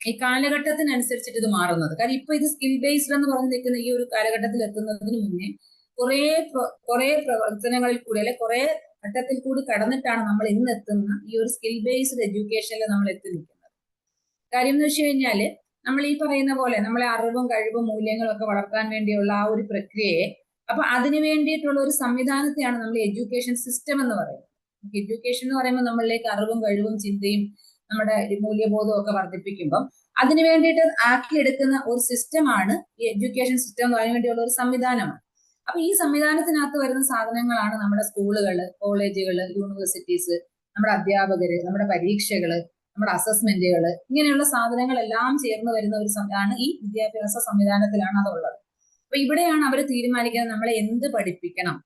ഈ കാലഘട്ടത്തിനനുസരിച്ചിട്ട് ഇത് മാറുന്നത്. കാരണം ഇപ്പൊ ഇത് സ്കിൽ ബേസ്ഡ് എന്ന് പറഞ്ഞു നിൽക്കുന്ന ഈ ഒരു കാലഘട്ടത്തിൽ എത്തുന്നതിന് മുന്നേ കുറെ പ്രവർത്തനങ്ങളിൽ കൂടി അല്ലെ കുറെ ഘട്ടത്തിൽ കൂടി കടന്നിട്ടാണ് നമ്മൾ ഇന്ന് എത്തുന്ന ഈ ഒരു സ്കിൽ ബേസ്ഡ് എഡ്യൂക്കേഷനിൽ നമ്മൾ എത്തി നിൽക്കുന്നത്. കാര്യം എന്ന് വെച്ച് കഴിഞ്ഞാല് നമ്മൾ ഈ പറയുന്ന പോലെ നമ്മളെ അറിവും കഴിവും മൂല്യങ്ങളും ഒക്കെ വളർത്താൻ വേണ്ടിയുള്ള ആ ഒരു പ്രക്രിയയെ, അപ്പൊ അതിനു വേണ്ടിയിട്ടുള്ള ഒരു സംവിധാനത്തെയാണ് നമ്മൾ എഡ്യൂക്കേഷൻ സിസ്റ്റം എന്ന് പറയുന്നത്. എഡ്യൂക്കേഷൻ എന്ന് പറയുമ്പോൾ നമ്മളിലേക്ക് അറിവും കഴിവും ചിന്തയും നമ്മുടെ മൂല്യബോധവും ഒക്കെ വർദ്ധിപ്പിക്കുമ്പം അതിനു വേണ്ടിയിട്ട് ആക്കിയെടുക്കുന്ന ഒരു സിസ്റ്റമാണ് ഈ എഡ്യൂക്കേഷൻ സിസ്റ്റം. അതിനു വേണ്ടിയുള്ള ഒരു സംവിധാനമാണ്. അപ്പൊ ഈ സംവിധാനത്തിനകത്ത് വരുന്ന സാധനങ്ങളാണ് നമ്മുടെ സ്കൂളുകള്, കോളേജുകള്, യൂണിവേഴ്സിറ്റീസ്, നമ്മുടെ അധ്യാപകര്, നമ്മുടെ പരീക്ഷകള്, നമ്മുടെ അസസ്മെന്റുകള്, ഇങ്ങനെയുള്ള സാധനങ്ങളെല്ലാം ചേർന്ന് വരുന്ന ഒരു ആണ് ഈ വിദ്യാഭ്യാസ സംവിധാനത്തിലാണ് അതുള്ളത്. അപ്പൊ ഇവിടെയാണ് അവർ തീരുമാനിക്കുന്നത് നമ്മളെ എന്ത് പഠിപ്പിക്കണം,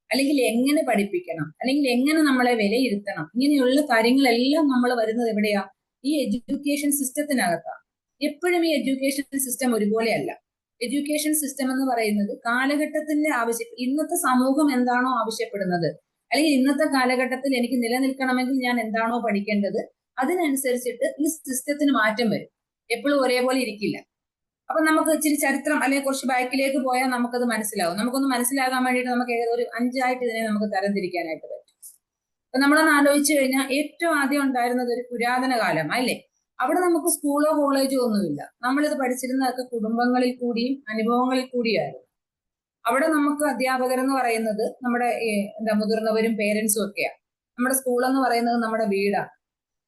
അല്ലെങ്കിൽ എങ്ങനെ പഠിപ്പിക്കണം, അല്ലെങ്കിൽ എങ്ങനെ നമ്മളെ വിലയിരുത്തണം. ഇങ്ങനെയുള്ള കാര്യങ്ങളെല്ലാം നമ്മൾ വരുന്നത് എവിടെയാ? ഈ എഡ്യൂക്കേഷൻ സിസ്റ്റത്തിനകത്താണ്. എപ്പോഴും ഈ എഡ്യൂക്കേഷൻ സിസ്റ്റം ഒരുപോലെയല്ല. എഡ്യൂക്കേഷൻ സിസ്റ്റം എന്ന് പറയുന്നത് കാലഘട്ടത്തിന്റെ ആവശ്യം, ഇന്നത്തെ സമൂഹം എന്താണോ ആവശ്യപ്പെടുന്നത്, അല്ലെങ്കിൽ ഇന്നത്തെ കാലഘട്ടത്തിൽ എനിക്ക് നിലനിൽക്കണമെങ്കിൽ ഞാൻ എന്താണോ പഠിക്കേണ്ടത്, അതിനനുസരിച്ചിട്ട് ഈ സിസ്റ്റത്തിന് മാറ്റം വരും. എപ്പോഴും ഒരേപോലെ ഇരിക്കില്ല. അപ്പൊ നമുക്ക് ഇച്ചിരി ചരിത്രം അല്ലെങ്കിൽ കുറച്ച് ബാക്കിലേക്ക് പോയാൽ നമുക്കത് മനസ്സിലാവും. നമുക്കൊന്ന് മനസ്സിലാകാൻ വേണ്ടിയിട്ട് നമുക്ക് ഒരു 5 ഇതിനെ നമുക്ക് തരംതിരിക്കാനായിട്ട് പറ്റും. അപ്പൊ നമ്മളൊന്ന് ആലോചിച്ചു കഴിഞ്ഞാൽ ഏറ്റവും ആദ്യം ഉണ്ടായിരുന്നത് ഒരു പുരാതന കാലം അല്ലേ? അവിടെ നമുക്ക് സ്കൂളോ കോളേജോ ഒന്നുമില്ല. നമ്മളിത് പഠിച്ചിരുന്നതൊക്കെ കുടുംബങ്ങളിൽ കൂടിയും അനുഭവങ്ങളിൽ കൂടിയായിരുന്നു. അവിടെ നമുക്ക് അധ്യാപകരെന്ന് പറയുന്നത് നമ്മുടെ മുതിർന്നവരും പേരൻസും ഒക്കെയാണ്. നമ്മുടെ സ്കൂളെന്ന് പറയുന്നത് നമ്മുടെ വീടാണ്.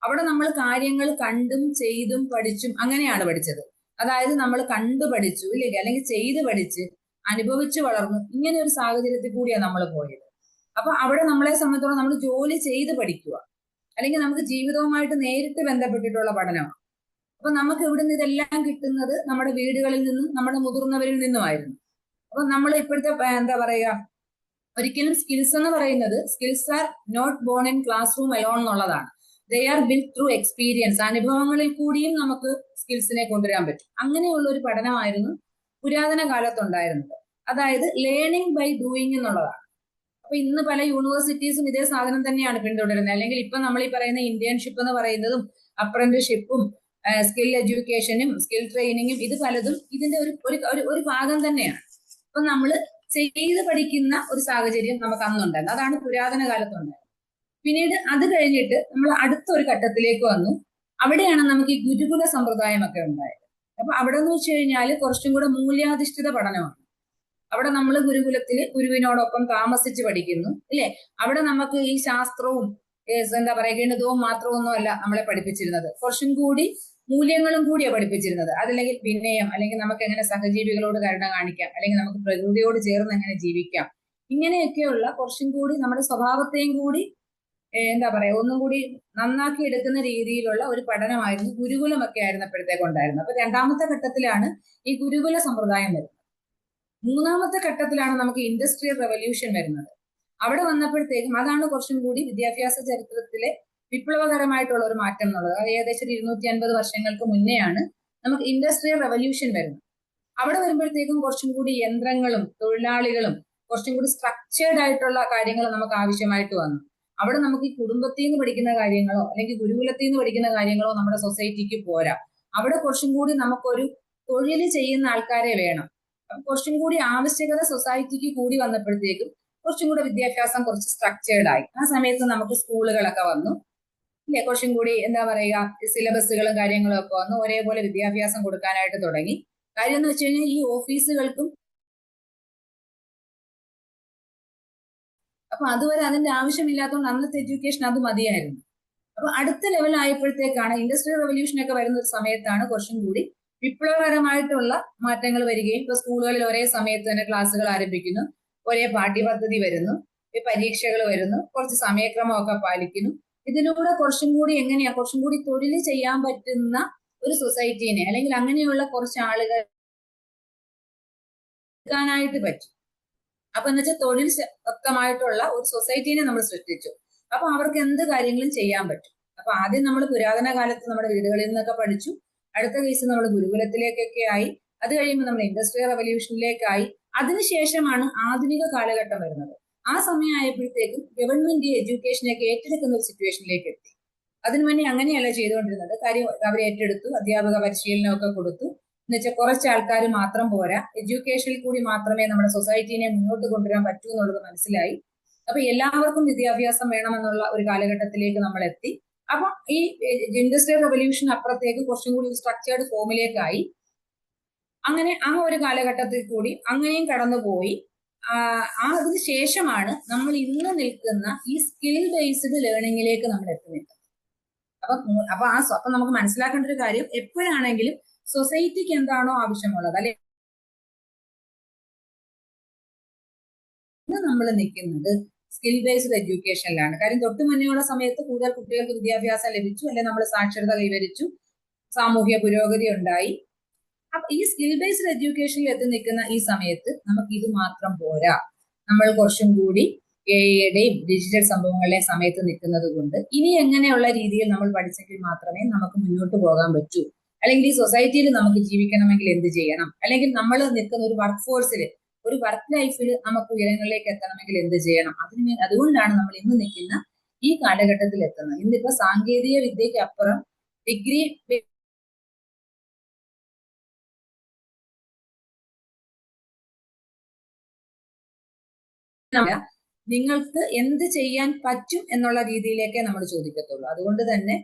അവിടെ നമ്മൾ കാര്യങ്ങൾ കണ്ടും ചെയ്തും പഠിച്ചും അങ്ങനെയാണ് പഠിച്ചത്. അതായത് നമ്മൾ കണ്ടു പഠിച്ചു ഇല്ലേ, അല്ലെങ്കിൽ ചെയ്ത് പഠിച്ച് അനുഭവിച്ചു വളർന്നു, ഇങ്ങനെ ഒരു സാഹചര്യത്തിൽ കൂടിയാണ് നമ്മൾ പോയത്. അപ്പൊ അവിടെ നമ്മളെ സംബന്ധിച്ചോളം നമ്മൾ ജോലി ചെയ്ത് പഠിക്കുക, അല്ലെങ്കിൽ നമുക്ക് ജീവിതവുമായിട്ട് നേരിട്ട് ബന്ധപ്പെട്ടിട്ടുള്ള പഠനമാണ്. അപ്പൊ നമുക്ക് ഇവിടുന്ന് ഇതെല്ലാം കിട്ടുന്നത് നമ്മുടെ വീടുകളിൽ നിന്നും നമ്മുടെ മുതിർന്നവരിൽ നിന്നുമായിരുന്നു. അപ്പൊ നമ്മൾ ഇപ്പോഴത്തെ എന്താ പറയുക, ഒരിക്കലും സ്കിൽസ് എന്ന് പറയുന്നത് skills are not born in class room alone എന്നുള്ളതാണ്. They are build through experience. അനുഭവങ്ങളിൽ കൂടിയും നമുക്ക് സ്കിൽസിനെ കൊണ്ടുവരാൻ പറ്റും. അങ്ങനെയുള്ള ഒരു പഠനമായിരുന്നു പുരാതന കാലത്തുണ്ടായിരുന്നത്. അതായത് ലേണിംഗ് ബൈ ഡൂയിങ് എന്നുള്ളതാണ്. അപ്പൊ ഇന്ന് പല യൂണിവേഴ്സിറ്റീസും ഇതേ സാധനം തന്നെയാണ് പിന്തുടരുന്നത്. അല്ലെങ്കിൽ ഇപ്പൊ നമ്മൾ ഈ പറയുന്ന ഇന്റേൺഷിപ്പ് എന്ന് പറയുന്നതും അപ്രന്റീസ്ഷിപ്പും സ്കിൽ എഡ്യൂക്കേഷനും സ്കിൽ ട്രെയിനിങ്ങും ഇത് പലതും ഇതിന്റെ ഒരു ഭാഗം തന്നെയാണ്. അപ്പൊ നമ്മൾ ചെയ്ത് പഠിക്കുന്ന ഒരു സാഹചര്യം നമുക്ക് അന്നുണ്ടായിരുന്നു. അതാണ് പുരാതന കാലത്തുണ്ടായത്. പിന്നീട് അത് കഴിഞ്ഞിട്ട് നമ്മൾ അടുത്ത ഒരു ഘട്ടത്തിലേക്ക് വന്നു. അവിടെയാണ് നമുക്ക് ഈ ഗുരുകുല സമ്പ്രദായമൊക്കെ ഉണ്ടായത്. അപ്പൊ അവിടെ എന്ന് വെച്ച് കഴിഞ്ഞാൽ കുറച്ചും കൂടെ മൂല്യാധിഷ്ഠിത പഠനമാണ്. അവിടെ നമ്മൾ ഗുരുകുലത്തിൽ ഗുരുവിനോടൊപ്പം താമസിച്ച് പഠിക്കുന്നു ഇല്ലേ. അവിടെ നമുക്ക് ഈ ശാസ്ത്രവും എന്താ പറയുക ഗണിതവും മാത്രമൊന്നും അല്ല നമ്മളെ പഠിപ്പിച്ചിരുന്നത്. കുറച്ചും കൂടി മൂല്യങ്ങളും കൂടിയാണ് പഠിപ്പിച്ചിരുന്നത്. അതല്ലെങ്കിൽ വിനയം, അല്ലെങ്കിൽ നമുക്ക് എങ്ങനെ സഹജീവികളോട് കരുണ കാണിക്കാം, അല്ലെങ്കിൽ നമുക്ക് പ്രകൃതിയോട് ചേർന്ന് എങ്ങനെ ജീവിക്കാം, ഇങ്ങനെയൊക്കെയുള്ള കുറച്ചും കൂടി നമ്മുടെ സ്വഭാവത്തെയും കൂടി എന്താ പറയാ ഒന്നും കൂടി നന്നാക്കി എടുക്കുന്ന രീതിയിലുള്ള ഒരു പഠനമായിരുന്നു ഗുരുകുലമൊക്കെ ആയിരുന്നപ്പോഴത്തേക്ക് ഉണ്ടായിരുന്നത്. അപ്പൊ രണ്ടാമത്തെ ഘട്ടത്തിലാണ് ഈ ഗുരുകുല സമ്പ്രദായം വരുന്നത്. മൂന്നാമത്തെ ഘട്ടത്തിലാണ് നമുക്ക് ഇൻഡസ്ട്രിയൽ റെവല്യൂഷൻ വരുന്നത്. അവിടെ വന്നപ്പോഴത്തേക്കും അതാണ് കുറച്ചും കൂടി വിദ്യാഭ്യാസ ചരിത്രത്തിലെ വിപ്ലവകരമായിട്ടുള്ള ഒരു മാറ്റം എന്നുള്ളത്. അത് ഏകദേശം 250 വർഷങ്ങൾക്ക് മുന്നെയാണ് നമുക്ക് ഇൻഡസ്ട്രിയൽ റെവല്യൂഷൻ വരുന്നത്. അവിടെ വരുമ്പോഴത്തേക്കും കുറച്ചും കൂടി യന്ത്രങ്ങളും തൊഴിലാളികളും കുറച്ചും കൂടി സ്ട്രക്ചേർഡ് ആയിട്ടുള്ള കാര്യങ്ങൾ നമുക്ക് ആവശ്യമായിട്ട് വന്നു. അവിടെ നമുക്ക് ഈ കുടുംബത്തിൽ നിന്ന് പഠിക്കുന്ന കാര്യങ്ങളോ അല്ലെങ്കിൽ ഗുരുകുലത്തിൽ നിന്ന് പഠിക്കുന്ന കാര്യങ്ങളോ നമ്മുടെ സൊസൈറ്റിക്ക് പോരാ. അവിടെ കുറച്ചും കൂടി നമുക്കൊരു തൊഴിൽ ചെയ്യുന്ന ആൾക്കാരെ വേണം. കുറച്ചും കൂടി ആവശ്യകത സൊസൈറ്റിക്ക് കൂടി വന്നപ്പോഴത്തേക്കും കുറച്ചും കൂടി വിദ്യാഭ്യാസം കുറച്ച് സ്ട്രക്ചേർഡ് ആയി. ആ സമയത്ത് നമുക്ക് സ്കൂളുകളൊക്കെ വന്നു ഇല്ലേ. കുറച്ചും കൂടി എന്താ പറയുക സിലബസുകളും കാര്യങ്ങളും ഒക്കെ വന്നു. ഒരേപോലെ വിദ്യാഭ്യാസം കൊടുക്കാനായിട്ട് തുടങ്ങി. കാര്യം എന്ന് വെച്ച് കഴിഞ്ഞാൽ ഈ ഓഫീസുകൾക്കും അപ്പൊ അതുവരെ അതിന്റെ ആവശ്യമില്ലാത്തതുകൊണ്ട് അന്നത്തെ എഡ്യൂക്കേഷൻ അത് മതിയായിരുന്നു. അപ്പൊ അടുത്ത ലെവൽ ആയപ്പോഴത്തേക്കാണ് ഇൻഡസ്ട്രിയൽ റവല്യൂഷൻ ഒക്കെ വരുന്ന ഒരു സമയത്താണ് കുറച്ചും കൂടി വിപ്ലവകരമായിട്ടുള്ള മാറ്റങ്ങൾ വരികയും ഇപ്പൊ സ്കൂളുകളിൽ ഒരേ സമയത്ത് തന്നെ ക്ലാസ്സുകൾ ആരംഭിക്കുന്നു, ഒരേ പാഠ്യപദ്ധതി വരുന്നു, ഈ പരീക്ഷകൾ വരുന്നു, കുറച്ച് സമയക്രമമൊക്കെ പാലിക്കുന്നു. ഇതിലൂടെ കുറച്ചും കൂടി കുറച്ചും കൂടി തൊഴിൽ ചെയ്യാൻ പറ്റുന്ന ഒരു സൊസൈറ്റീനെ അല്ലെങ്കിൽ അങ്ങനെയുള്ള കുറച്ച് ആളുകൾ എടുക്കാനായിട്ട് പറ്റും. അപ്പൊ എന്ന് വെച്ചാൽ തൊഴിൽ ശക്തമായിട്ടുള്ള ഒരു സൊസൈറ്റീനെ നമ്മൾ സൃഷ്ടിച്ചു. അപ്പൊ അവർക്ക് എന്ത് കാര്യങ്ങളും ചെയ്യാൻ പറ്റും. അപ്പൊ ആദ്യം നമ്മൾ പുരാതന കാലത്ത് നമ്മുടെ വീടുകളിൽ നിന്നൊക്കെ പഠിച്ചു, അടുത്ത കേസ് നമ്മൾ ഗുരുകുലത്തിലേക്കൊക്കെ ആയി, അത് കഴിയുമ്പോൾ നമ്മൾ ഇൻഡസ്ട്രിയൽ റവല്യൂഷനിലേക്കായി, അതിനുശേഷമാണ് ആധുനിക കാലഘട്ടം വരുന്നത്. ആ സമയമായപ്പോഴത്തേക്കും ഗവൺമെന്റ് എഡ്യൂക്കേഷനെയൊക്കെ ഏറ്റെടുക്കുന്ന ഒരു സിറ്റുവേഷനിലേക്ക് എത്തി. അതിനു മുന്നേ അങ്ങനെയല്ല ചെയ്തുകൊണ്ടിരുന്നത്. കാര്യം അവർ ഏറ്റെടുത്തു, അധ്യാപക പരിശീലനമൊക്കെ കൊടുത്തു. എന്നുവെച്ചാൽ കുറച്ച് ആൾക്കാർ മാത്രം പോരാ, എഡ്യൂക്കേഷനിൽ കൂടി മാത്രമേ നമ്മുടെ സൊസൈറ്റീനെ മുന്നോട്ട് കൊണ്ടുവരാൻ പറ്റൂ എന്നുള്ളത് മനസ്സിലായി. അപ്പൊ എല്ലാവർക്കും വിദ്യാഭ്യാസം വേണമെന്നുള്ള ഒരു കാലഘട്ടത്തിലേക്ക് നമ്മൾ എത്തി. അപ്പൊ ഈ ഇൻഡസ്ട്രിയൽ റവല്യൂഷൻ അപ്പുറത്തേക്ക് കുറച്ചും കൂടി സ്ട്രക്ചേർഡ് ഫോമിലേക്കായി. അങ്ങനെ ആ ഒരു കാലഘട്ടത്തിൽ കൂടി അങ്ങനെയും കടന്നുപോയി. അതിന് ശേഷമാണ് നമ്മൾ ഇന്ന് നിൽക്കുന്ന ഈ സ്കിൽ ബേസ്ഡ് ലേണിംഗിലേക്ക് നമ്മൾ എത്തി നിൽക്കുന്നത്. അപ്പൊ നമുക്ക് മനസ്സിലാക്കേണ്ട ഒരു കാര്യം, എപ്പോഴാണെങ്കിലും സൊസൈറ്റിക്ക് എന്താണോ ആവശ്യമുള്ളത്, അല്ലെ ഇന്ന് നമ്മൾ നിൽക്കുന്നത് സ്കിൽ ബേസ്ഡ് എഡ്യൂക്കേഷനിലാണ്. കാര്യം തൊട്ടു മുന്നേയുള്ള സമയത്ത് കൂടുതൽ കുട്ടികൾക്ക് വിദ്യാഭ്യാസം ലഭിച്ചു, അല്ലെ നമ്മൾ സാക്ഷരത കൈവരിച്ചു, സാമൂഹ്യ പുരോഗതി ഉണ്ടായി. അപ്പൊ ഈ സ്കിൽ ബേസ്ഡ് എഡ്യൂക്കേഷനിൽ എത്തി നിൽക്കുന്ന ഈ സമയത്ത് നമുക്ക് ഇത് മാത്രം പോരാ. നമ്മൾ കുറച്ചും കൂടി എയുടെയും ഡിജിറ്റൽ സംഭവങ്ങളുടെയും സമയത്ത് നിൽക്കുന്നത് കൊണ്ട് ഇനി എങ്ങനെയുള്ള രീതിയിൽ നമ്മൾ പഠിച്ചെങ്കിൽ മാത്രമേ നമുക്ക് മുന്നോട്ട് പോകാൻ പറ്റൂ, അല്ലെങ്കിൽ ഈ സൊസൈറ്റിയിൽ നമുക്ക് ജീവിക്കണമെങ്കിൽ എന്ത് ചെയ്യണം, അല്ലെങ്കിൽ നമ്മൾ നിൽക്കുന്ന ഒരു വർക്ക് ഫോഴ്സിൽ, ഒരു വർക്ക് ലൈഫിൽ നമുക്ക് ഉയരങ്ങളിലേക്ക് എത്തണമെങ്കിൽ എന്ത് ചെയ്യണം. അതുകൊണ്ടാണ് നമ്മൾ ഇന്ന് നിൽക്കുന്ന ഈ കാലഘട്ടത്തിൽ എത്തുന്നത്. ഇന്നിപ്പോ സാങ്കേതിക വിദ്യയ്ക്ക് അപ്പുറം ഡിഗ്രി നിങ്ങൾക്ക് എന്ത് ചെയ്യാൻ പറ്റും എന്നുള്ള രീതിയിലേക്കേ നമ്മൾ ചോദിക്കത്തുള്ളൂ. അതുകൊണ്ട് തന്നെ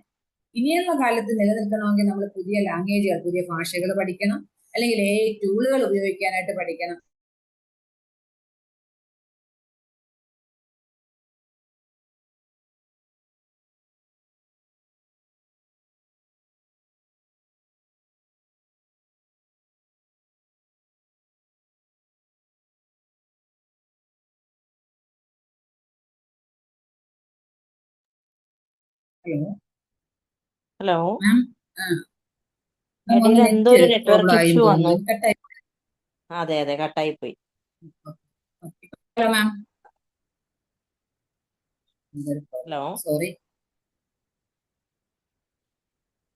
ഇനിയുള്ള കാലത്ത് നിലനിൽക്കണമെങ്കിൽ നമ്മൾ പുതിയ ലാംഗ്വേജുകൾ, പുതിയ ഭാഷകൾ പഠിക്കണം, അല്ലെങ്കിൽ AI ടൂളുകൾ ഉപയോഗിക്കാനായിട്ട് പഠിക്കണം. ഹലോ, മാം, ഇടയിൽ എന്തോ ഒരു നെറ്റ് പ്രോബ്ലം നെറ്റ്വർക്ക് ആയി ഇഷ്യൂ വന്നു. തോന്നുന്നു. കട്ടായി. അതെ, കട്ടായി പോയി. മാം, ഹലോ, സോറി.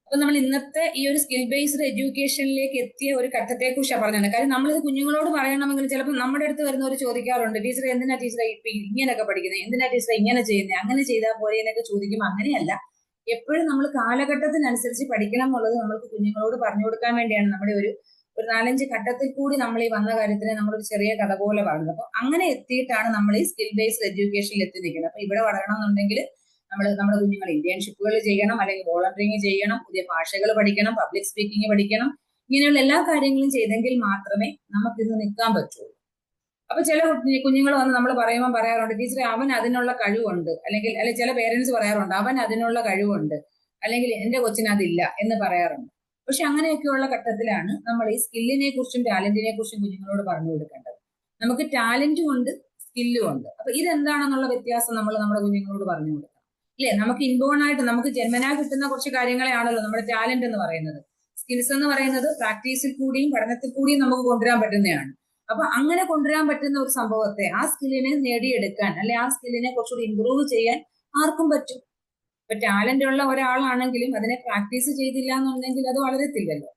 അപ്പൊ നമ്മൾ ഇന്നത്തെ ഈ ഒരു സ്കിൽ ബേസ്ഡ് എഡ്യൂക്കേഷനിലേക്ക് എത്തിയ ഒരു ഘട്ടത്തെ കുറിച്ചാണ് പറഞ്ഞത്. കാര്യം നമ്മളിത് കുഞ്ഞുങ്ങളോട് പറയണമെങ്കിൽ ചിലപ്പോൾ നമ്മുടെ അടുത്ത് വരുന്നവർ ചോദിക്കാറുണ്ട്, ടീച്ചർ എന്തിനാ ടീച്ചറെ ഇപ്പൊ ഇങ്ങനെയൊക്കെ പഠിക്കുന്നത്, എന്തിനാ ടീച്ചറെ ഇങ്ങനെ ചെയ്യുന്നത്, അങ്ങനെ ചെയ്താൽ പോലെ എന്നൊക്കെ ചോദിക്കുമ്പോൾ അങ്ങനെയല്ല. എപ്പോഴും നമ്മൾ കാലഘട്ടത്തിനനുസരിച്ച് പഠിക്കണം എന്നുള്ളത് നമ്മൾക്ക് കുഞ്ഞുങ്ങളോട് പറഞ്ഞു കൊടുക്കാൻ വേണ്ടിയാണ് നമ്മുടെ ഒരു 4-5 ഘട്ടത്തിൽ കൂടി നമ്മൾ ഈ വന്ന കാര്യത്തിനെ നമ്മളൊരു ചെറിയ കഥ പോലെ പറഞ്ഞത്. അപ്പൊ അങ്ങനെ എത്തിയിട്ടാണ് നമ്മൾ ഈ സ്കിൽ ബേസ്ഡ് എഡ്യൂക്കേഷനിൽ എത്തി നിൽക്കുന്നത്. അപ്പൊ ഇവിടെ വളരണമെന്നുണ്ടെങ്കിൽ നമ്മുടെ കുഞ്ഞുങ്ങൾ ഇന്റേൺഷിപ്പുകൾ ചെയ്യണം, അല്ലെങ്കിൽ വോളണ്ടിയറിങ് ചെയ്യണം, പുതിയ ഭാഷകൾ പഠിക്കണം, പബ്ലിക് സ്പീക്കിംഗ് പഠിക്കണം. ഇങ്ങനെയുള്ള എല്ലാ കാര്യങ്ങളും ചെയ്തെങ്കിൽ മാത്രമേ നമുക്കിന്ന് നിൽക്കാൻ പറ്റുള്ളൂ. അപ്പൊ ചില കുഞ്ഞുങ്ങൾ വന്ന് നമ്മൾ പറയുമ്പോൾ പറയാറുണ്ട്, ടീച്ചറെ അവൻ അതിനുള്ള കഴിവുണ്ട്, അല്ലെങ്കിൽ ചില പേരൻസ് പറയാറുണ്ട് അവൻ അതിനുള്ള കഴിവുണ്ട്, അല്ലെങ്കിൽ എന്റെ കൊച്ചിന് അതില്ല എന്ന് പറയാറുണ്ട്. പക്ഷെ അങ്ങനെയൊക്കെയുള്ള ഘട്ടത്തിലാണ് നമ്മൾ ഈ സ്കില്ലിനെ കുറിച്ചും ടാലന്റിനെ കുറിച്ചും കുഞ്ഞുങ്ങളോട് പറഞ്ഞു കൊടുക്കേണ്ടത്. നമുക്ക് ടാലന്റും ഉണ്ട്, സ്കില്ലും ഉണ്ട്. അപ്പൊ ഇതെന്താണെന്നുള്ള വ്യത്യാസം നമ്മൾ നമ്മുടെ കുഞ്ഞുങ്ങളോട് പറഞ്ഞു കൊടുക്കണം. ഇല്ലേ, നമുക്ക് ഇൻബോൺ ആയിട്ട് നമുക്ക് ജന്മനാ കിട്ടുന്ന കുറച്ച് കാര്യങ്ങളെയാണല്ലോ നമ്മുടെ ടാലന്റ് എന്ന് പറയുന്നത്. സ്കിൽസ് എന്ന് പറയുന്നത് പ്രാക്ടീസിൽ കൂടിയും പഠനത്തിൽ കൂടിയും നമുക്ക് കൊണ്ടുവരാൻ പറ്റുന്നതാണ്. അപ്പൊ അങ്ങനെ കൊണ്ടുവരാൻ പറ്റുന്ന ഒരു സംഭവത്തെ, ആ സ്കില്ലിനെ നേടിയെടുക്കാൻ, അല്ലെ ആ സ്കില്ലിനെ കുറച്ചുകൂടി ഇമ്പ്രൂവ് ചെയ്യാൻ ആർക്കും പറ്റും. ഇപ്പൊ ടാലന്റ് ഉള്ള ഒരാളാണെങ്കിലും അതിനെ പ്രാക്ടീസ് ചെയ്തില്ല എന്നുണ്ടെങ്കിൽ അത് വളരത്തില്ലല്ലോ.